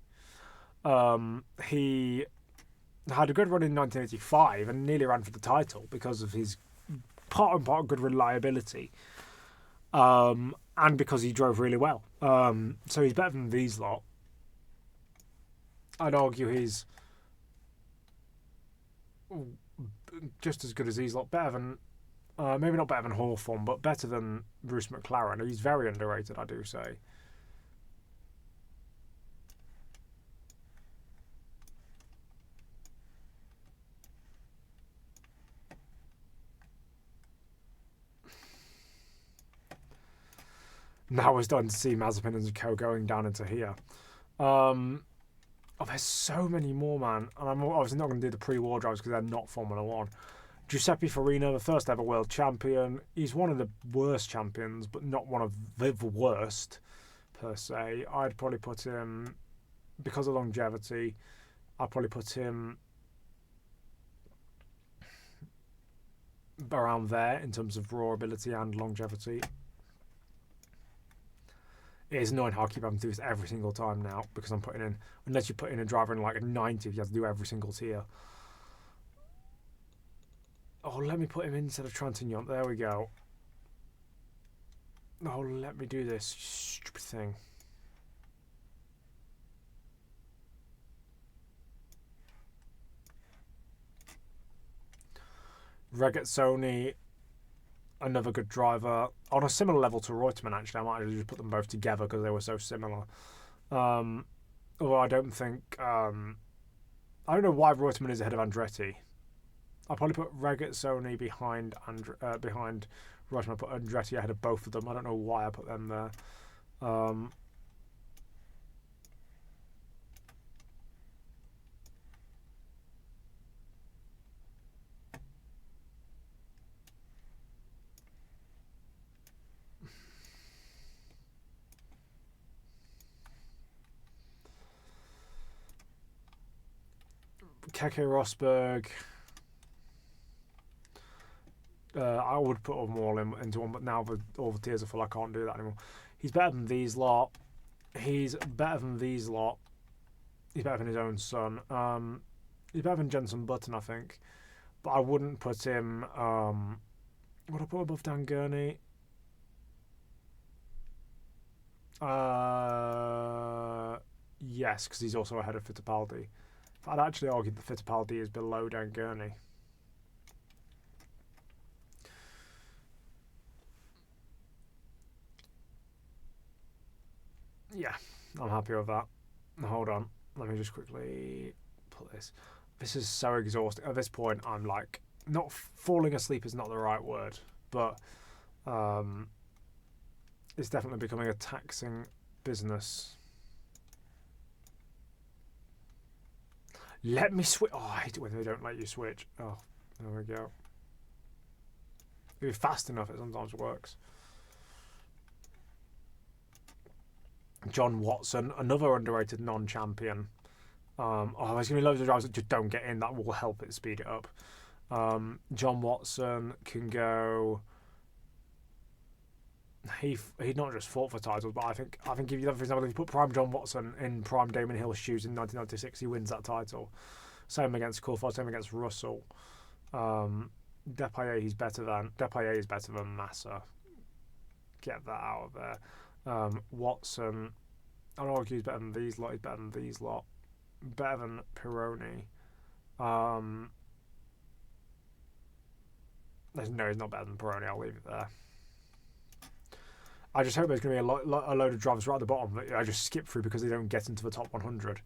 He had a good run in 1985 and nearly ran for the title because of his part good reliability. And because he drove really well. So he's better than these lot. I'd argue he's just as good as these lot. Better than maybe not better than Hawthorne, but better than Bruce McLaren. He's very underrated, I do say. Now we're starting to see Mazepin and Co going down into here. There's so many more, man. And I'm obviously not going to do the pre-war drives because they're not Formula 1. Giuseppe Farina, the first ever world champion. He's one of the worst champions, but not one of the worst, per se. I'd probably put him, because of longevity, I'd probably put him around there in terms of raw ability and longevity. It is annoying how I keep having to do this every single time now because I'm putting in, unless you put in a driver in like a 90, you have to do every single tier. Oh, let me put him instead of Trintignant. There we go. Oh, let me do this stupid thing. Regazzoni, another good driver. On a similar level to Reutemann, actually. I might actually just put them both together because they were so similar. Although I don't think... I don't know why Reutemann is ahead of Andretti. I'll probably put Regazzoni behind Reutemann. I put Andretti ahead of both of them. I don't know why I put them there. Keke Rosberg. I would put them all into one, but now all the tiers are full, I can't do that anymore. He's better than these lot. He's better than these lot. He's better than his own son. He's better than Jensen Button, I think. But I wouldn't put him... would I put above Dan Gurney? Yes, because he's also ahead of Fittipaldi. I'd actually argue that Fittipaldi is below Dan Gurney. Yeah, I'm happy with that. Hold on. Let me just quickly put this. This is so exhausting. At this point, I'm like... Not falling asleep is not the right word, but it's definitely becoming a taxing business. Let me switch. Oh, I hate it when they don't let you switch. Oh, there we go. If you're fast enough, it sometimes works. John Watson, another underrated non-champion. There's going to be loads of drivers that just don't get in. That will help it speed it up. John Watson can go. He not just fought for titles, but I think if you, for example, if you put prime John Watson in prime Damon Hill's shoes in 1996, he wins that title. Same against Coulthard, same against Russell. Depailler is better than Massa. Get that out of there. Watson, I'd argue he's better than these lot. He's better than these lot. Better than Pironi. No, he's not better than Pironi. I'll leave it there. I just hope there's going to be a load of drivers right at the bottom that I just skip through because they don't get into the top 100.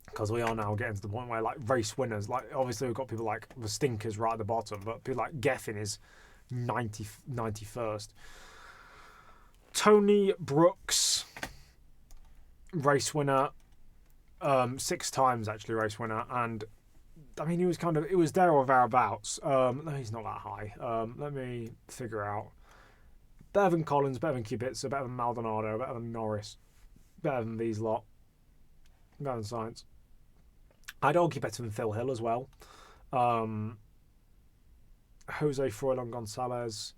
Because we are now getting to the point where, like, race winners, like, obviously we've got people like the stinkers right at the bottom, but people like Geffen is 91st. Tony Brooks, race winner, 6 times actually race winner, and I mean, it was there or thereabouts. No, he's not that high. Let me figure out. Better than Collins, better than Kubica, better than Maldonado, better than Norris, better than these lot, better than Sainz. I'd argue better than Phil Hill as well. Jose Froilán Gonzalez,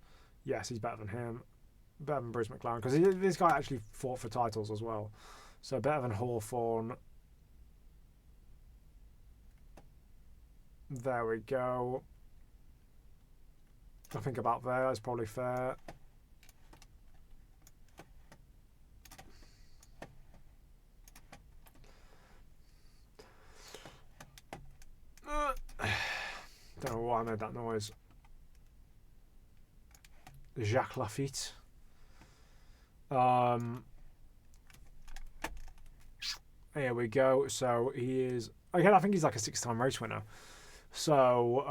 yes, he's better than him. Better than Bruce McLaren, because this guy actually fought for titles as well. So better than Hawthorne. There we go. I think about there, that's probably fair. Don't know why I made that noise. Jacques Lafitte. Here we go. So he is, again, I think he's like a 6-time race winner. So,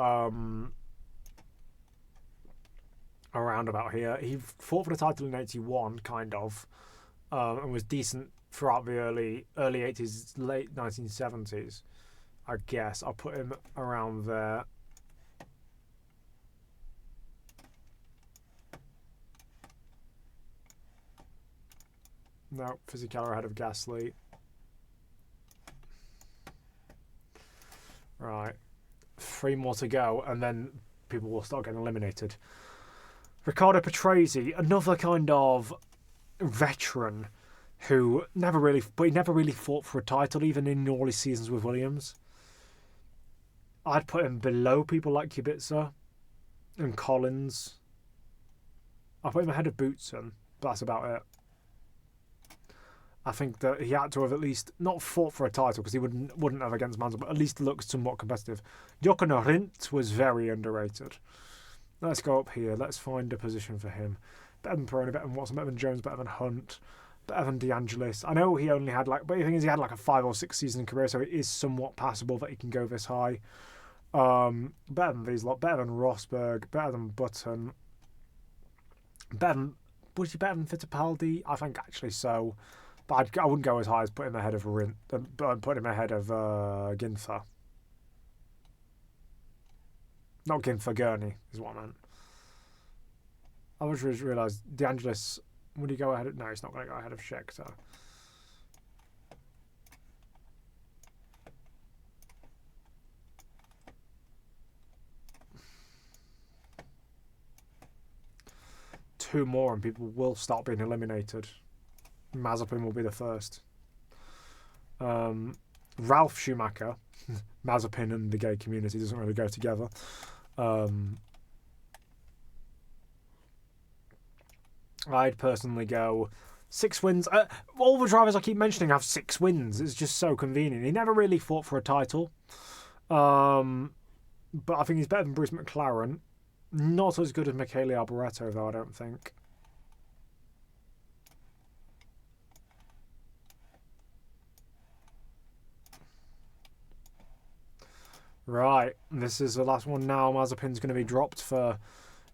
around about here. He fought for the title in 81, kind of, and was decent throughout the early 80s, late 1970s. I guess I'll put him around there. No, Fisichella ahead of Gasly. Right. 3 more to go, and then people will start getting eliminated. Riccardo Patrese, another kind of veteran who never really fought for a title, even in all his seasons with Williams. I'd put him below people like Kubica and Collins. I'll put him ahead of Boutsen, but that's about it. I think that he had to have at least not fought for a title because he wouldn't have against Mansell, but at least looked somewhat competitive. Jochen Rindt was very underrated. Let's go up here. Let's find a position for him. Better than Pironi, better than Watson, better than Jones, better than Hunt, better than De Angelis. I know he only had but the thing is he had like a 5 or 6 season career, so it is somewhat passable that he can go this high. Better than these lot, better than Rosberg, better than Button, was he better than Fittipaldi? I think actually so. But I wouldn't go as high as put him ahead of Rindt, but put him ahead of Ginther. Not Ginther, Gurney is what I meant. I just realised De Angelis, would he go ahead of... No, he's not going to go ahead of Scheckter. Two more and people will start being eliminated. Mazepin will be the first. Ralf Schumacher. Mazepin and the gay community doesn't really go together. I'd personally go 6 wins. All the drivers I keep mentioning have 6 wins. It's just so convenient. He never really fought for a title. But I think he's better than Bruce McLaren. Not as good as Michele Alboreto, though, I don't think. Right, this is the last one now. Mazepin's going to be dropped for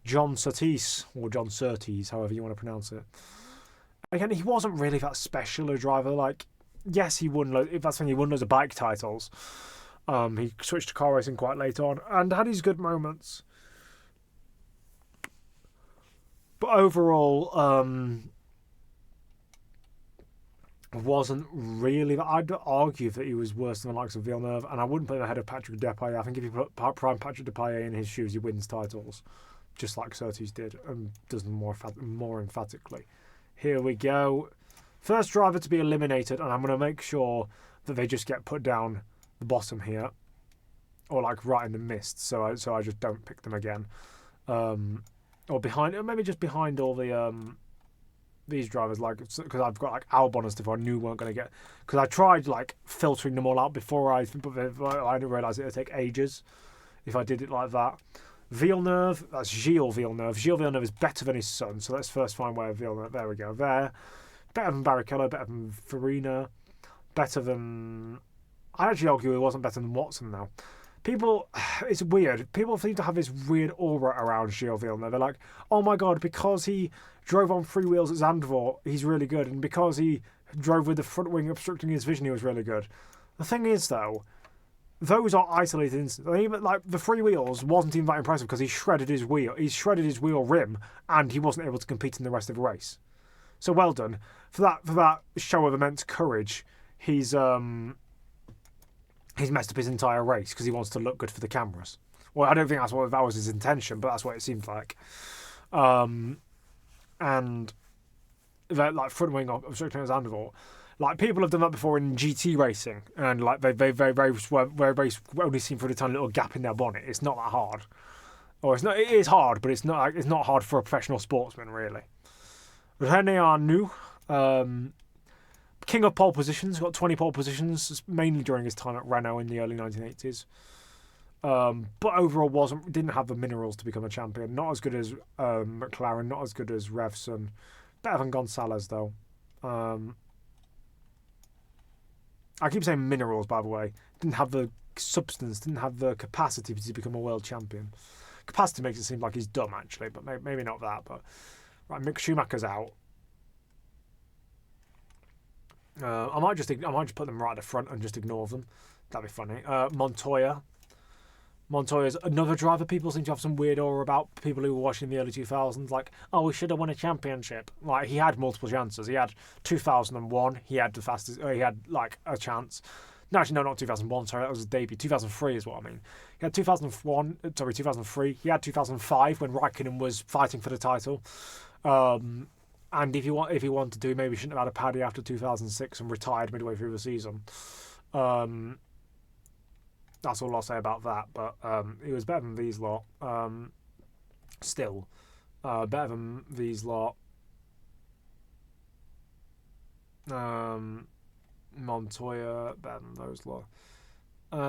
John Surtees, or John Surtees, however you want to pronounce it. Again, he wasn't really that special a driver. Like, yes, he won. That's when he won loads of bike titles. He switched to car racing quite late on and had his good moments. But overall, wasn't really. I'd argue that he was worse than the likes of Villeneuve, and I wouldn't put him ahead of Patrick Depailler. I think if you put prime Patrick Depailler in his shoes, he wins titles, just like Surtees did, and does them more emphatically. Here we go. First driver to be eliminated, and I'm going to make sure that they just get put down the bottom here, or like right in the mist, so I just don't pick them again, or behind, or maybe just behind all the these drivers, like, because I've got like Albon and stuff I knew weren't going to get, because I tried like filtering them all out before I didn't realise it would take ages if I did it like that. Villeneuve, that's Gilles Villeneuve. Gilles Villeneuve is better than his son, so let's first find where Villeneuve. There we go. There, better than Barrichello, better than Farina, better than. I actually argue he wasn't better than Watson now. People, it's weird. People seem to have this weird aura around Gilles Villeneuve. They're like, oh my god, because he drove on three wheels at Zandvoort, he's really good, and because he drove with the front wing obstructing his vision, he was really good. The thing is, though, those are isolated instances. Even like the three wheels wasn't even that impressive because he shredded his wheel. He shredded his wheel rim, and he wasn't able to compete in the rest of the race. So well done for that show of immense courage. He's messed up his entire race because he wants to look good for the cameras. Well, I don't think that was his intention, but that's what it seemed like. And that like front wing obstructing his Zandvoort. Like people have done that before in GT racing, and like they only seen through the tiny little gap in their bonnet. It's not that hard, or it's not. It is hard, but it's not hard for a professional sportsman really. René Arnoux, king of pole positions, got 20 pole positions, mainly during his time at Renault in the early 1980s. But overall didn't have the minerals to become a champion. Not as good as McLaren, not as good as Revson. Better than Gonzalez though. I keep saying minerals, by the way. Didn't have the substance, didn't have the capacity to become a world champion. Capacity makes it seem like he's dumb, actually, but maybe not that. But right, Mick Schumacher's out. I might just put them right at the front and just ignore them. That'd be funny. Montoya's another driver people seem to have some weird aura about. People who were watching in the early 2000s, like, oh, we should have won a championship. Like, he had multiple chances. He had 2001. He had the fastest. He had like a chance. No, actually, no, not 2001. Sorry, that was his debut. 2003 is what I mean. He had 2003. He had 2005 when Räikkönen was fighting for the title. And if he wanted to, maybe he shouldn't have had a paddy after 2006 and retired midway through the season. That's all I'll say about that. But he was better than these lot. Still, better than these lot. Montoya, better than those lot.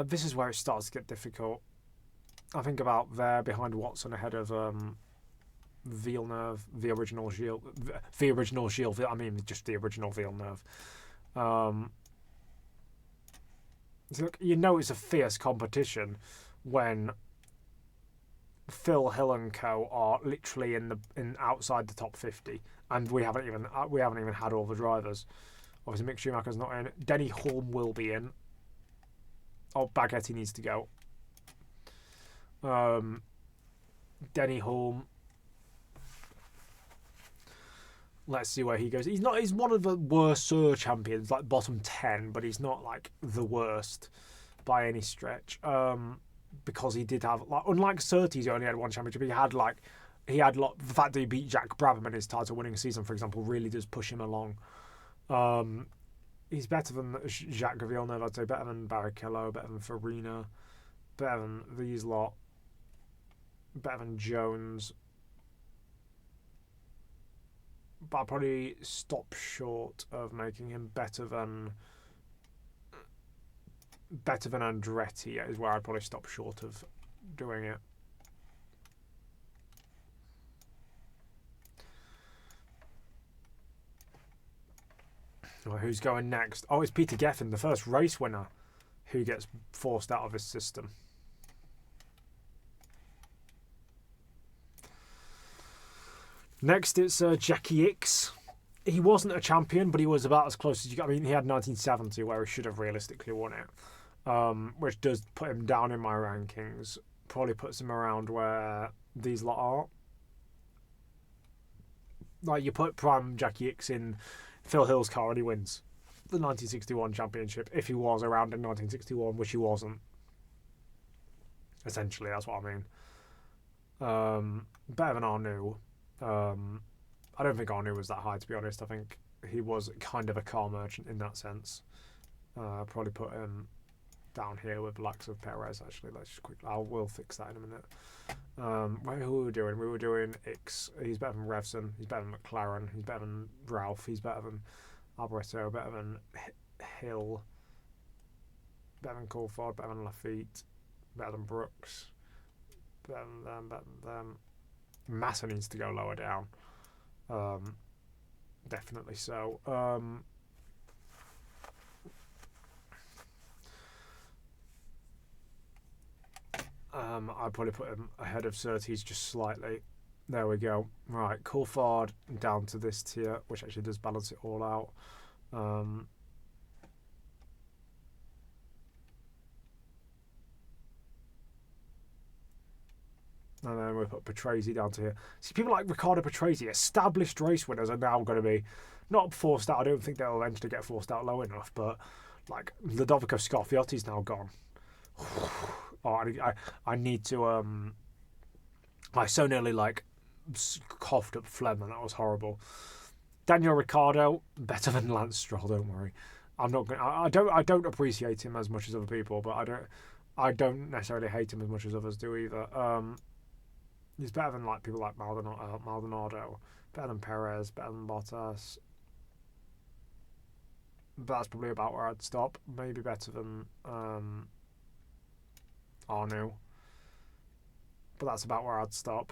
This is where it starts to get difficult. I think about there behind Watson ahead of Villeneuve, the original Gilles. I mean, just the original Villeneuve. Look, you know it's a fierce competition when Phil Hill and co are literally in outside the top 50, and we haven't even had all the drivers. Obviously, Mick Schumacher's not in. Denny Hulme will be in. Oh, Baghetti needs to go. Denny Hulme. Let's see where he goes. He's one of the worst champions, like bottom 10, but he's not like the worst by any stretch. Because he did have, like, unlike Surtees, he only had one championship. The fact that he beat Jack Brabham in his title-winning season, for example, really does push him along. He's better than Jacques Villeneuve, I'd say, better than Barrichello, better than Farina, better than these lot, better than Jones. But I'll probably stop short of making him better than Andretti, is where I'd probably stop short of doing it. Well, who's going next? Oh, it's Peter Geffen, the first race winner, who gets forced out of his system. Next, it's Jackie Ickx. He wasn't a champion, but he was about as close as you got. I mean, he had 1970, where he should have realistically won it, which does put him down in my rankings. Probably puts him around where these lot are. Like, you put prime Jackie Ickx in Phil Hill's car and he wins. the 1961 championship if he was around in 1961, which he wasn't. Essentially, that's what I mean. Better than Arnoux. I don't think Arnoux was that high, to be honest. I think he was kind of a car merchant in that sense. Probably put him down here with the likes of Perez, actually. Let's just quickly... we'll fix that in a minute. Who were we doing? We were doing X. He's better than Revson. He's better than McLaren. He's better than Ralph. He's better than Alboreto. Better than Hill. Better than Coulthard. Better than Lafitte. Better than Brooks. Better than them. Better than them. Massa needs to go lower down. Definitely so. I'd probably put him ahead of Surtees just slightly. There we go. Right, Coulthard down to this tier, which actually does balance it all out. And then we put Patrese down to here. See, people like Riccardo Patrese, established race winners, are now going to be not forced out. I don't think they'll eventually get forced out low enough, but like Ludovico Scarfiotti's now gone. I need to. I so nearly like coughed up phlegm, and that was horrible. Daniel Ricciardo, better than Lance Stroll. Don't worry. I'm not going. I don't appreciate him as much as other people, but I don't necessarily hate him as much as others do either. He's better than like people like Maldonado, better than Perez, better than Bottas. But that's probably about where I'd stop. Maybe better than Arnoux. But that's about where I'd stop.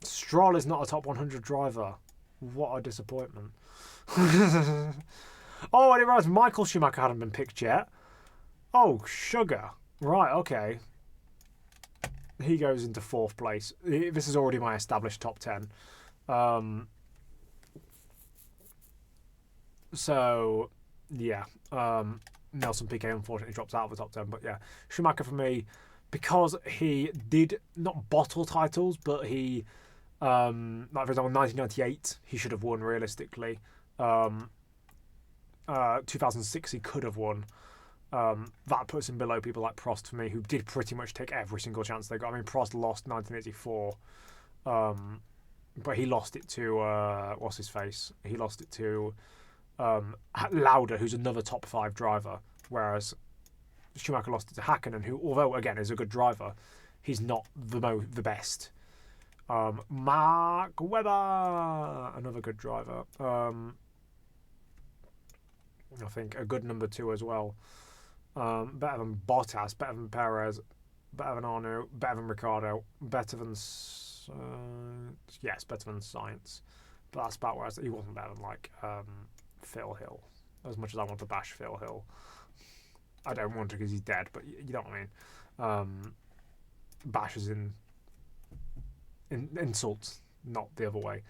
Stroll is not a top 100 driver. What a disappointment. Oh, I didn't realise Michael Schumacher hadn't been picked yet. Oh, sugar. Right, okay. He goes into 4th place. This is already my established top 10. So, yeah. Nelson Piquet unfortunately drops out of the top 10. But yeah, Schumacher for me, because he did not bottle titles, but he, like for example, 1998, he should have won realistically. 2006, he could have won. That puts him below people like Prost for me, who did pretty much take every single chance they got. I mean, Prost lost 1984, but he lost it to what's his face? He lost it to Lauda, who's another top 5 driver, whereas Schumacher lost it to Häkkinen, who, although again is a good driver, he's not the best. Mark Webber, another good driver. I think a good number 2 as well. Better than Bottas, better than Perez, better than Arnoux, better than Ricciardo, better than better than Sainz. But that's about where he wasn't better than like Phil Hill. As much as I want to bash Phil Hill, I don't want to because he's dead. But you know what I mean. Bash is in insults, not the other way.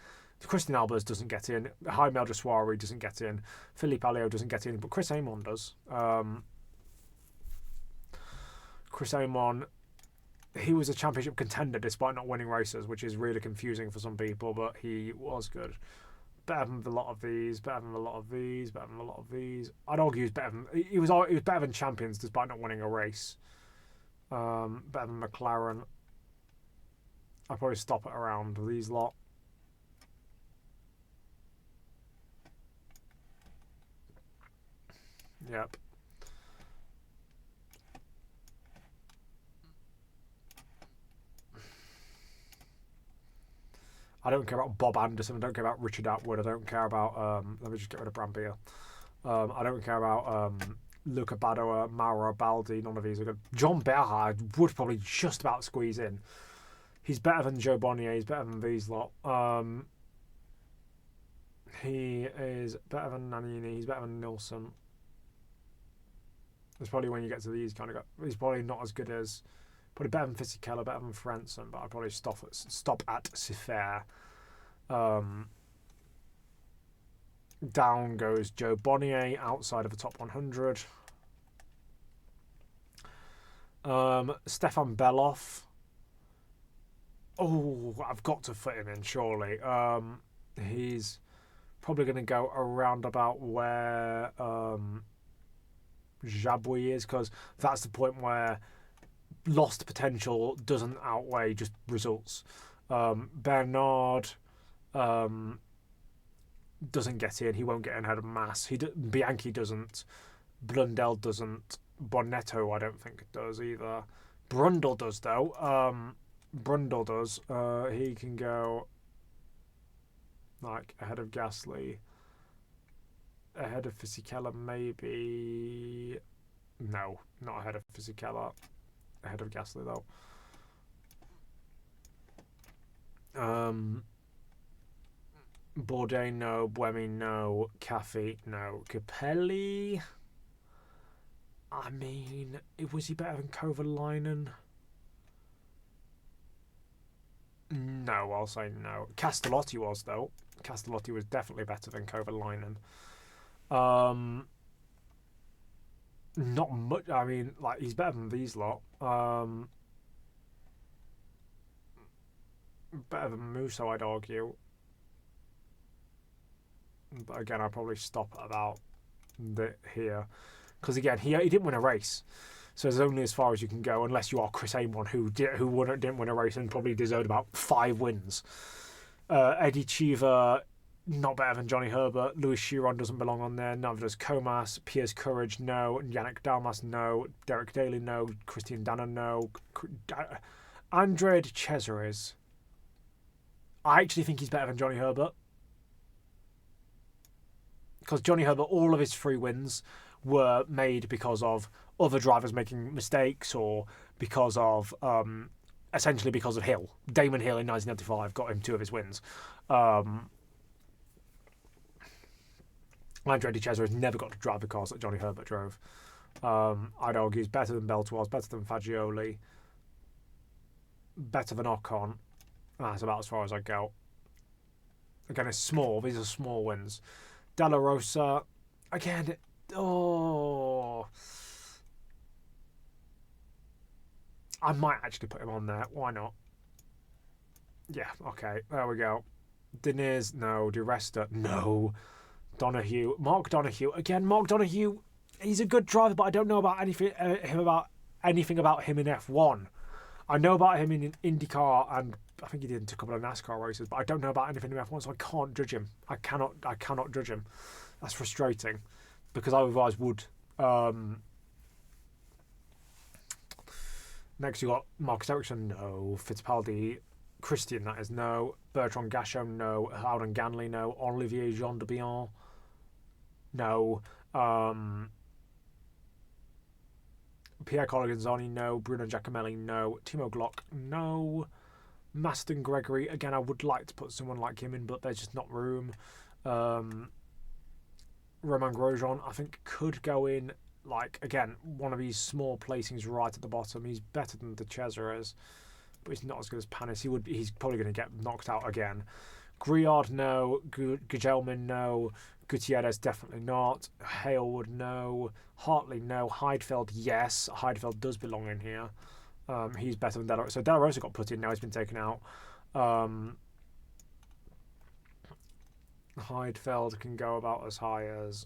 Christian Albers doesn't get in. Jaime Aldrisuari doesn't get in. Philippe Alliot doesn't get in, but Chris Amon does. Chris Amon, he was a championship contender despite not winning races, which is really confusing for some people, but he was good. Better than a lot of these, better than a lot of these, better than a lot of these. I'd argue he was better than champions despite not winning a race. Better than McLaren. I'd probably stop it around these lot. Yep. I don't care about Bob Anderson. I don't care about Richard Atwood. I don't care about... let me just get rid of Brambilla. I don't care about Luca Badoer, Mauro Baldi. None of these are good. John Berhard would probably just about squeeze in. He's better than Joe Bonnier. He's better than these lot. He is better than Nannini. He's better than Nilsson. It's probably when you get to these kind of guys. He's probably not as good as... Probably better than Fisichella, better than Frentzen, but I'd probably stop at Sifer. Down goes Joe Bonnier, outside of the top 100. Stefan Beloff. Oh, I've got to fit him in, surely. He's probably going to go around about where Jabouille is, because that's the point where lost potential doesn't outweigh just results. Bernard doesn't get in. He won't get in ahead of Mass. Bianchi doesn't. Blundell doesn't. Bonetto, I don't think does either. Brundle does, though. Brundle does. He can go like ahead of Gasly. Ahead of Fisichella, maybe. No, not ahead of Fisichella. Ahead of Gasly, though. Bourdais, no. Buemi, no. Caffey, no. Capelli. I mean, was he better than Kovalainen? No, I'll say no. Castellotti was, though. Castellotti was definitely better than Kovalainen. Not much. I mean, like, he's better than these lot. Better than Musso, I'd argue. But again, I'll probably stop at about here. Because again, he didn't win a race. So there's only as far as you can go, unless you are Chris Amon, who didn't win a race and probably deserved about 5 wins. Eddie Cheever, not better than Johnny Herbert. Louis Chiron doesn't belong on there. Neither does Comas. Piers Courage, no. Yannick Dalmas, no. Derek Daly, no. Christian Danner, no. Andre de Cesaris. I actually think he's better than Johnny Herbert. Because Johnny Herbert, all of his 3 wins were made because of other drivers making mistakes, or because of essentially because of Hill. Damon Hill in 1995 got him 2 of his wins. Andre de Cesaris never got to drive the cars that Johnny Herbert drove. I'd argue he's better than Beltoise, better than Fagioli, better than Ocon. That's about as far as I go. Again, it's small. These are small wins. Della Rosa, again, I might actually put him on there. Why not? Yeah, okay. There we go. Diniz, no. Di Resta, no. Donoghue. Mark Donoghue. Again, Mark Donoghue, he's a good driver, but I don't know about anything about him in F1. I know about him in IndyCar, and I think he did a couple of NASCAR races, but I don't know about anything in F1, so I can't judge him. I cannot judge him. That's frustrating, because I otherwise would. Next, you got Marcus Ericsson, no. Fittipaldi, Christian, that is, no. Bertrand Gachot, no. Howden Ganley, no. Olivier Jean de Bion, no. Pierre Colaganzoni, no. Bruno Giacomelli, no. Timo Glock, no. Maston Gregory, again, I would like to put someone like him in, but there's just not room. Romain Grosjean, I think, could go in, like, again, one of these small placings right at the bottom. He's better than De Cesaris, but he's not as good as Panis. He's probably going to get knocked out again. Griard, no. Gugelmin, no. Gutierrez, definitely not. Halewood, no. Hartley, no. Heidfeld, yes. Heidfeld does belong in here. He's better than Della Rosa. So Della Rosa got put in, now he's been taken out. Heidfeld can go about as high as...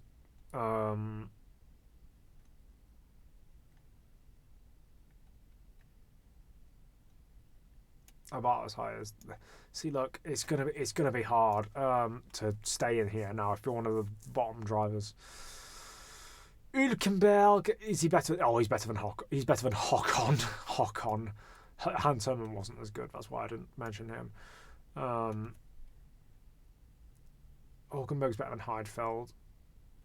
about as high as... See, look, it's gonna be hard to stay in here now if you're one of the bottom drivers. Hülkenberg, is he better? Oh, he's better than He's better than Ocon. Ocon. Hans Hermann wasn't as good. That's why I didn't mention him. Hülkenberg's better than Heidfeld.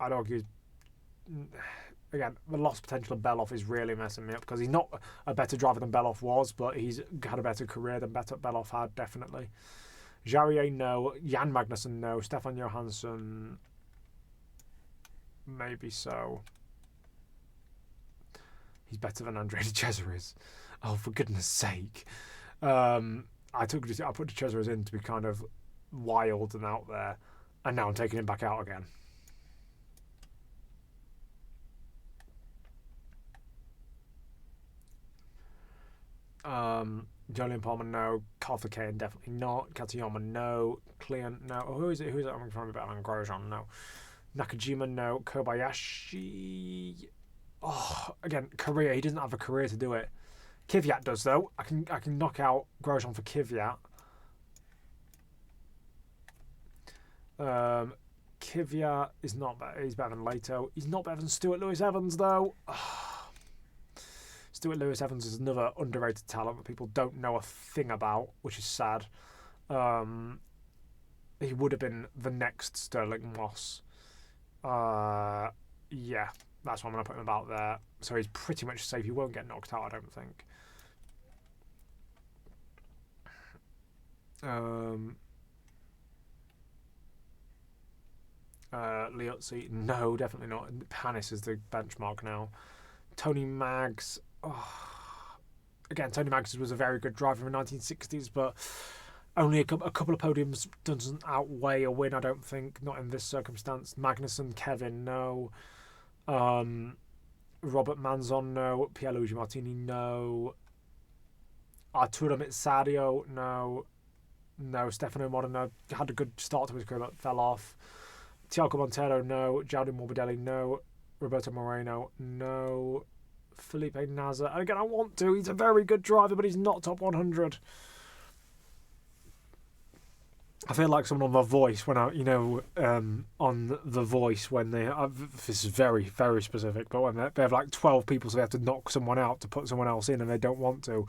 I'd argue. Again, the lost potential of Beloff is really messing me up, because he's not a better driver than Beloff was, but he's had a better career than Beloff had, definitely. Jarier, no. Jan Magnussen, no. Stefan Johansson, maybe so. He's better than Andre de Cesaris. Oh, for goodness sake. I put de Cesaris in to be kind of wild and out there, and now I'm taking him back out again. Julian Palmer, no. Coulthard, definitely not. Katayama, no. Client, no. Oh, who is it? Who is it? I'm trying to be better than Grosjean, no. Nakajima, no. Kobayashi. Oh, again, career. He doesn't have a career to do it. Kvyat does, though. I can knock out Grosjean for Kvyat. Kvyat is not better. He's better than Leto. He's not better than Stuart Lewis-Evans, though. Stuart Lewis-Evans is another underrated talent that people don't know a thing about, which is sad. He would have been the next Stirling Moss. Yeah, that's why I'm going to put him about there. So he's pretty much safe. He won't get knocked out, I don't think. Liuzzi, no, definitely not. Panis is the benchmark now. Tony Maggs. Oh. Again, Tony Maggs was a very good driver in the 1960s, but only a couple of podiums doesn't outweigh a win, I don't think. Not in this circumstance. Magnussen, Kevin, no. Robert Manzon, no. Pierluigi Martini, no. Arturo Mizzario, no. No. Stefano Modena had a good start to his career but fell off. Tiago Montero, no. Jaudim Morbidelli, no. Roberto Moreno, no. Felipe Nasr. Again, I want to. He's a very good driver, but he's not top 100. I feel like someone on The Voice when on The Voice when they this is very, very specific, but when they have like 12 people, so they have to knock someone out to put someone else in, and they don't want to.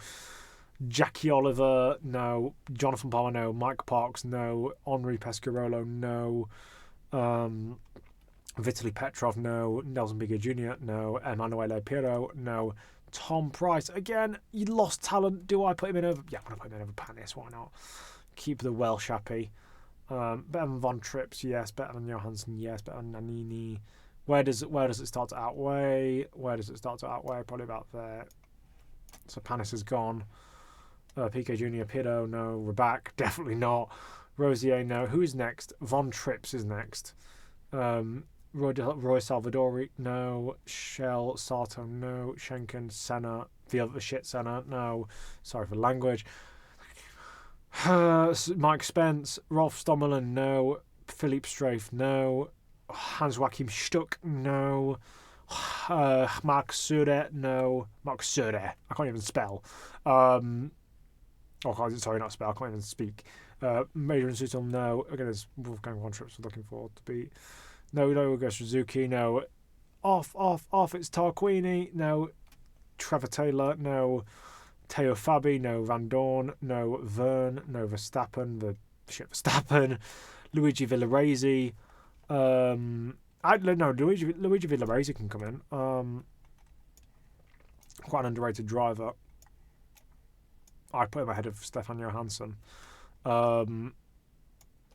Jackie Oliver, no. Jonathan Palmer, no. Mike Parks, no. Henri Pescarolo, no. Vitaly Petrov, no. Nelson Piquet Jr., no. Emanuele Pirro, no. Tom Price, again, you lost talent. Do I put him in over? Yeah, I'm going to put him in over Panis, why not? Keep the Welsh happy. Better than Von Trips, yes. Better than Johansson, yes. Better than Nannini. Where does it start to outweigh? Probably about there. So Panis is gone. Piquet Jr., Pirro, no. Rabac, definitely not. Rosier, no. Who's next? Von Trips is next. Roy Salvadori, no. Shell, Sato, no. Schenken, Senna, the other shit Senna, no. Sorry for language. Mike Spence, Rolf Stommelen, no. Philippe Strafe, no. Hans-Joachim Stuck, no. Mark Suder, no. Mark Suder, I can't even spell. Sorry, not spell, I can't even speak. Major and Sutil, no. Again, there's Wolfgang Von Trips we're looking forward to beat. No, Logo Suzuki, no. Off, it's Tarquini, no. Trevor Taylor, no. Teo Fabi, no. Van Dorn, no. Verne, no. Verstappen, Luigi Villaresi. Luigi Villaresi can come in. Quite an underrated driver. I'd put him ahead of Stefan Johansson.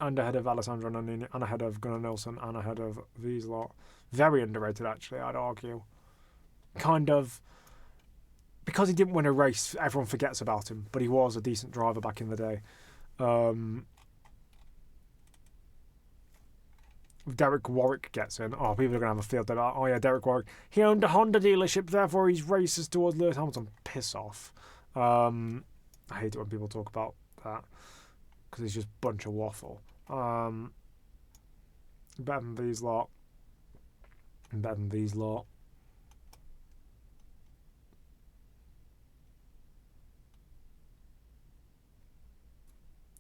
And ahead of Alessandro Nannini, and ahead of Gunnar Nilsson, and ahead of these lot. Very underrated, actually, I'd argue. Kind of, because he didn't win a race, everyone forgets about him, but he was a decent driver back in the day. Derek Warwick gets in. Oh, people are going to have a field day about, oh yeah, Derek Warwick. He owned a Honda dealership, therefore he's racist towards Lewis Hamilton. Piss off. I hate it when people talk about that, because it's just a bunch of waffle. Better than these lot.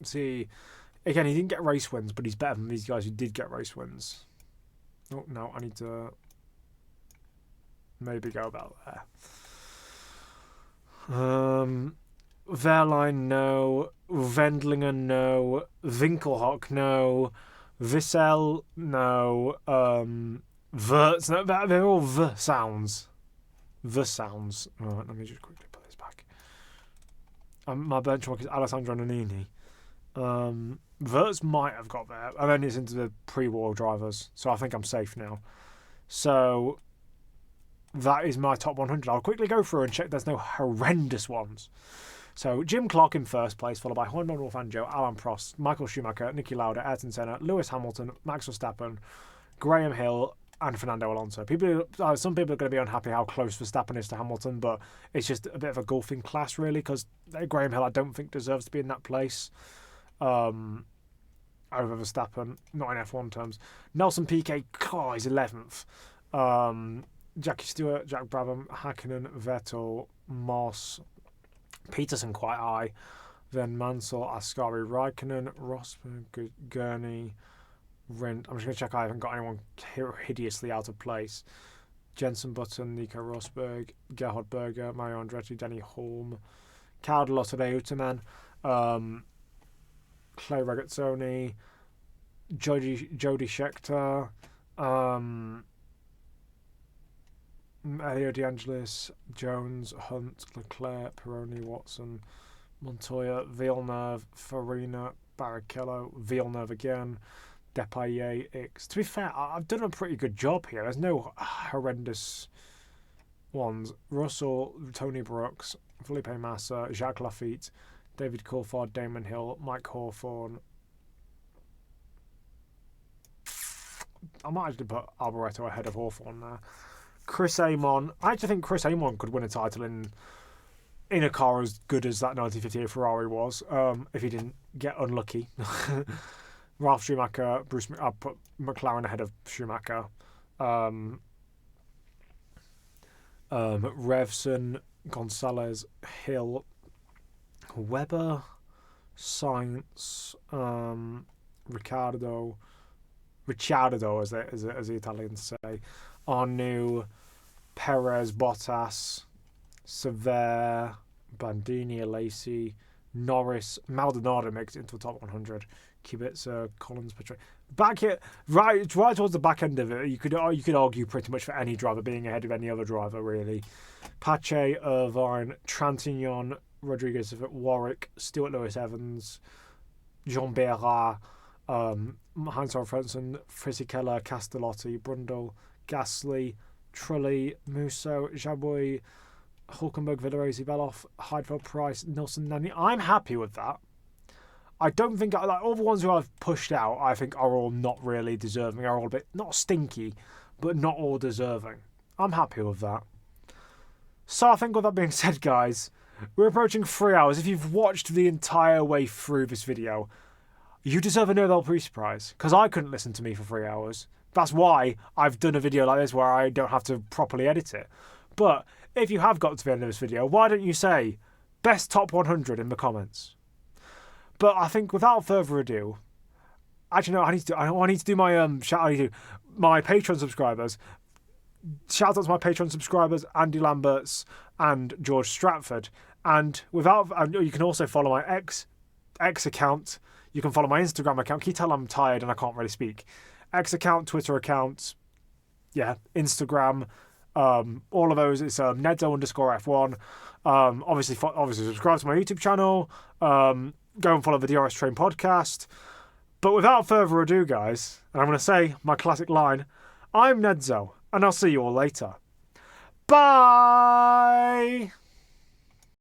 See, again, he didn't get race wins, but he's better than these guys who did get race wins. Oh, no, I need to maybe go about there. Verline, no. Wendlinger, no. Winkelhock, no. Vissel, no. Verts, no. They're all V sounds. The sounds. Alright, let me just quickly put this back. My benchmark is Alessandro Nannini. Verts might have got there, and then it's into the pre-war drivers, so I think I'm safe now. So that is my top 100. I'll quickly go through and check there's no horrendous ones. So Jim Clark in first place, followed by Juan Manuel Fangio, Alain Prost, Michael Schumacher, Niki Lauda, Ayrton Senna, Lewis Hamilton, Max Verstappen, Graham Hill, and Fernando Alonso. Some people are going to be unhappy how close Verstappen is to Hamilton, but it's just a bit of a golfing class, really, because Graham Hill, I don't think, deserves to be in that place over Verstappen, not in F1 terms. Nelson Piquet, he's 11th. Jackie Stewart, Jack Brabham, Häkkinen, Vettel, Moss, Peterson quite high, then Mansell, Ascari, Räikkönen, Rosberg, Gurney, Rindt. I'm just going to check I haven't got anyone hideously out of place. Jensen Button, Nico Rosberg, Gerhard Berger, Mario Andretti, Denny Hulme, Carlos Reutemann, Clay Regazzoni, Jody Scheckter, Elio De Angelis, Jones, Hunt, Leclerc, Pironi, Watson, Montoya, Villeneuve, Farina, Barrichello, Villeneuve again, Depailler, X. To be fair, I've done a pretty good job here. There's no horrendous ones. Russell, Tony Brooks, Felipe Massa, Jacques Lafitte, David Coulthard, Damon Hill, Mike Hawthorne. I might actually put Alboreto ahead of Hawthorne there. Chris Amon. I actually think Chris Amon could win a title in a car as good as that 1958 Ferrari was, if he didn't get unlucky. Ralf Schumacher, I'll put McLaren ahead of Schumacher. Revson, Gonzalez, Hill, Webber, Sainz, Ricciardo, as the Italians say, Arnoux, Perez, Bottas, Sever, Bandini, Alesi, Norris, Maldonado makes it into the top 100. Kubica, Collins, Patrick. Back here, right towards the back end of it, you could argue pretty much for any driver being ahead of any other driver, really. Pache, Irvine, Trintignant, Rodriguez, Warwick, Stuart Lewis Evans, Jean-Pierre, Heinz-Harald Frentzen, Fisichella, Castellotti, Brundle, Gasly, Trulli, Musso, Jabouille, Hulkenberg, Villaresi, Veloff, Heidfeld, Price, Nilsson, Nani. I'm happy with that. I don't think, like, all the ones who I've pushed out, I think are all not really deserving, are all a bit, not stinky, but not all deserving. I'm happy with that. So I think with that being said, guys, we're approaching 3 hours. If you've watched the entire way through this video, you deserve a Nobel Peace Prize, because I couldn't listen to me for 3 hours. That's why I've done a video like this where I don't have to properly edit it. But if you have got to the end of this video, why don't you say best top 100 in the comments? But I think without further ado, actually no, I need to do my my Patreon subscribers. Shout out to my Patreon subscribers, Andy Lamberts and George Stratford. And you can also follow my X account. You can follow my Instagram account. Can you tell I'm tired and I can't really speak? X account, Twitter account, Instagram. All of those, it's Nedzo_F1. Obviously subscribe to my YouTube channel. Go and follow the DRS Train podcast. But without further ado, guys, and I'm going to say my classic line, I'm Nedzo, and I'll see you all later. Bye!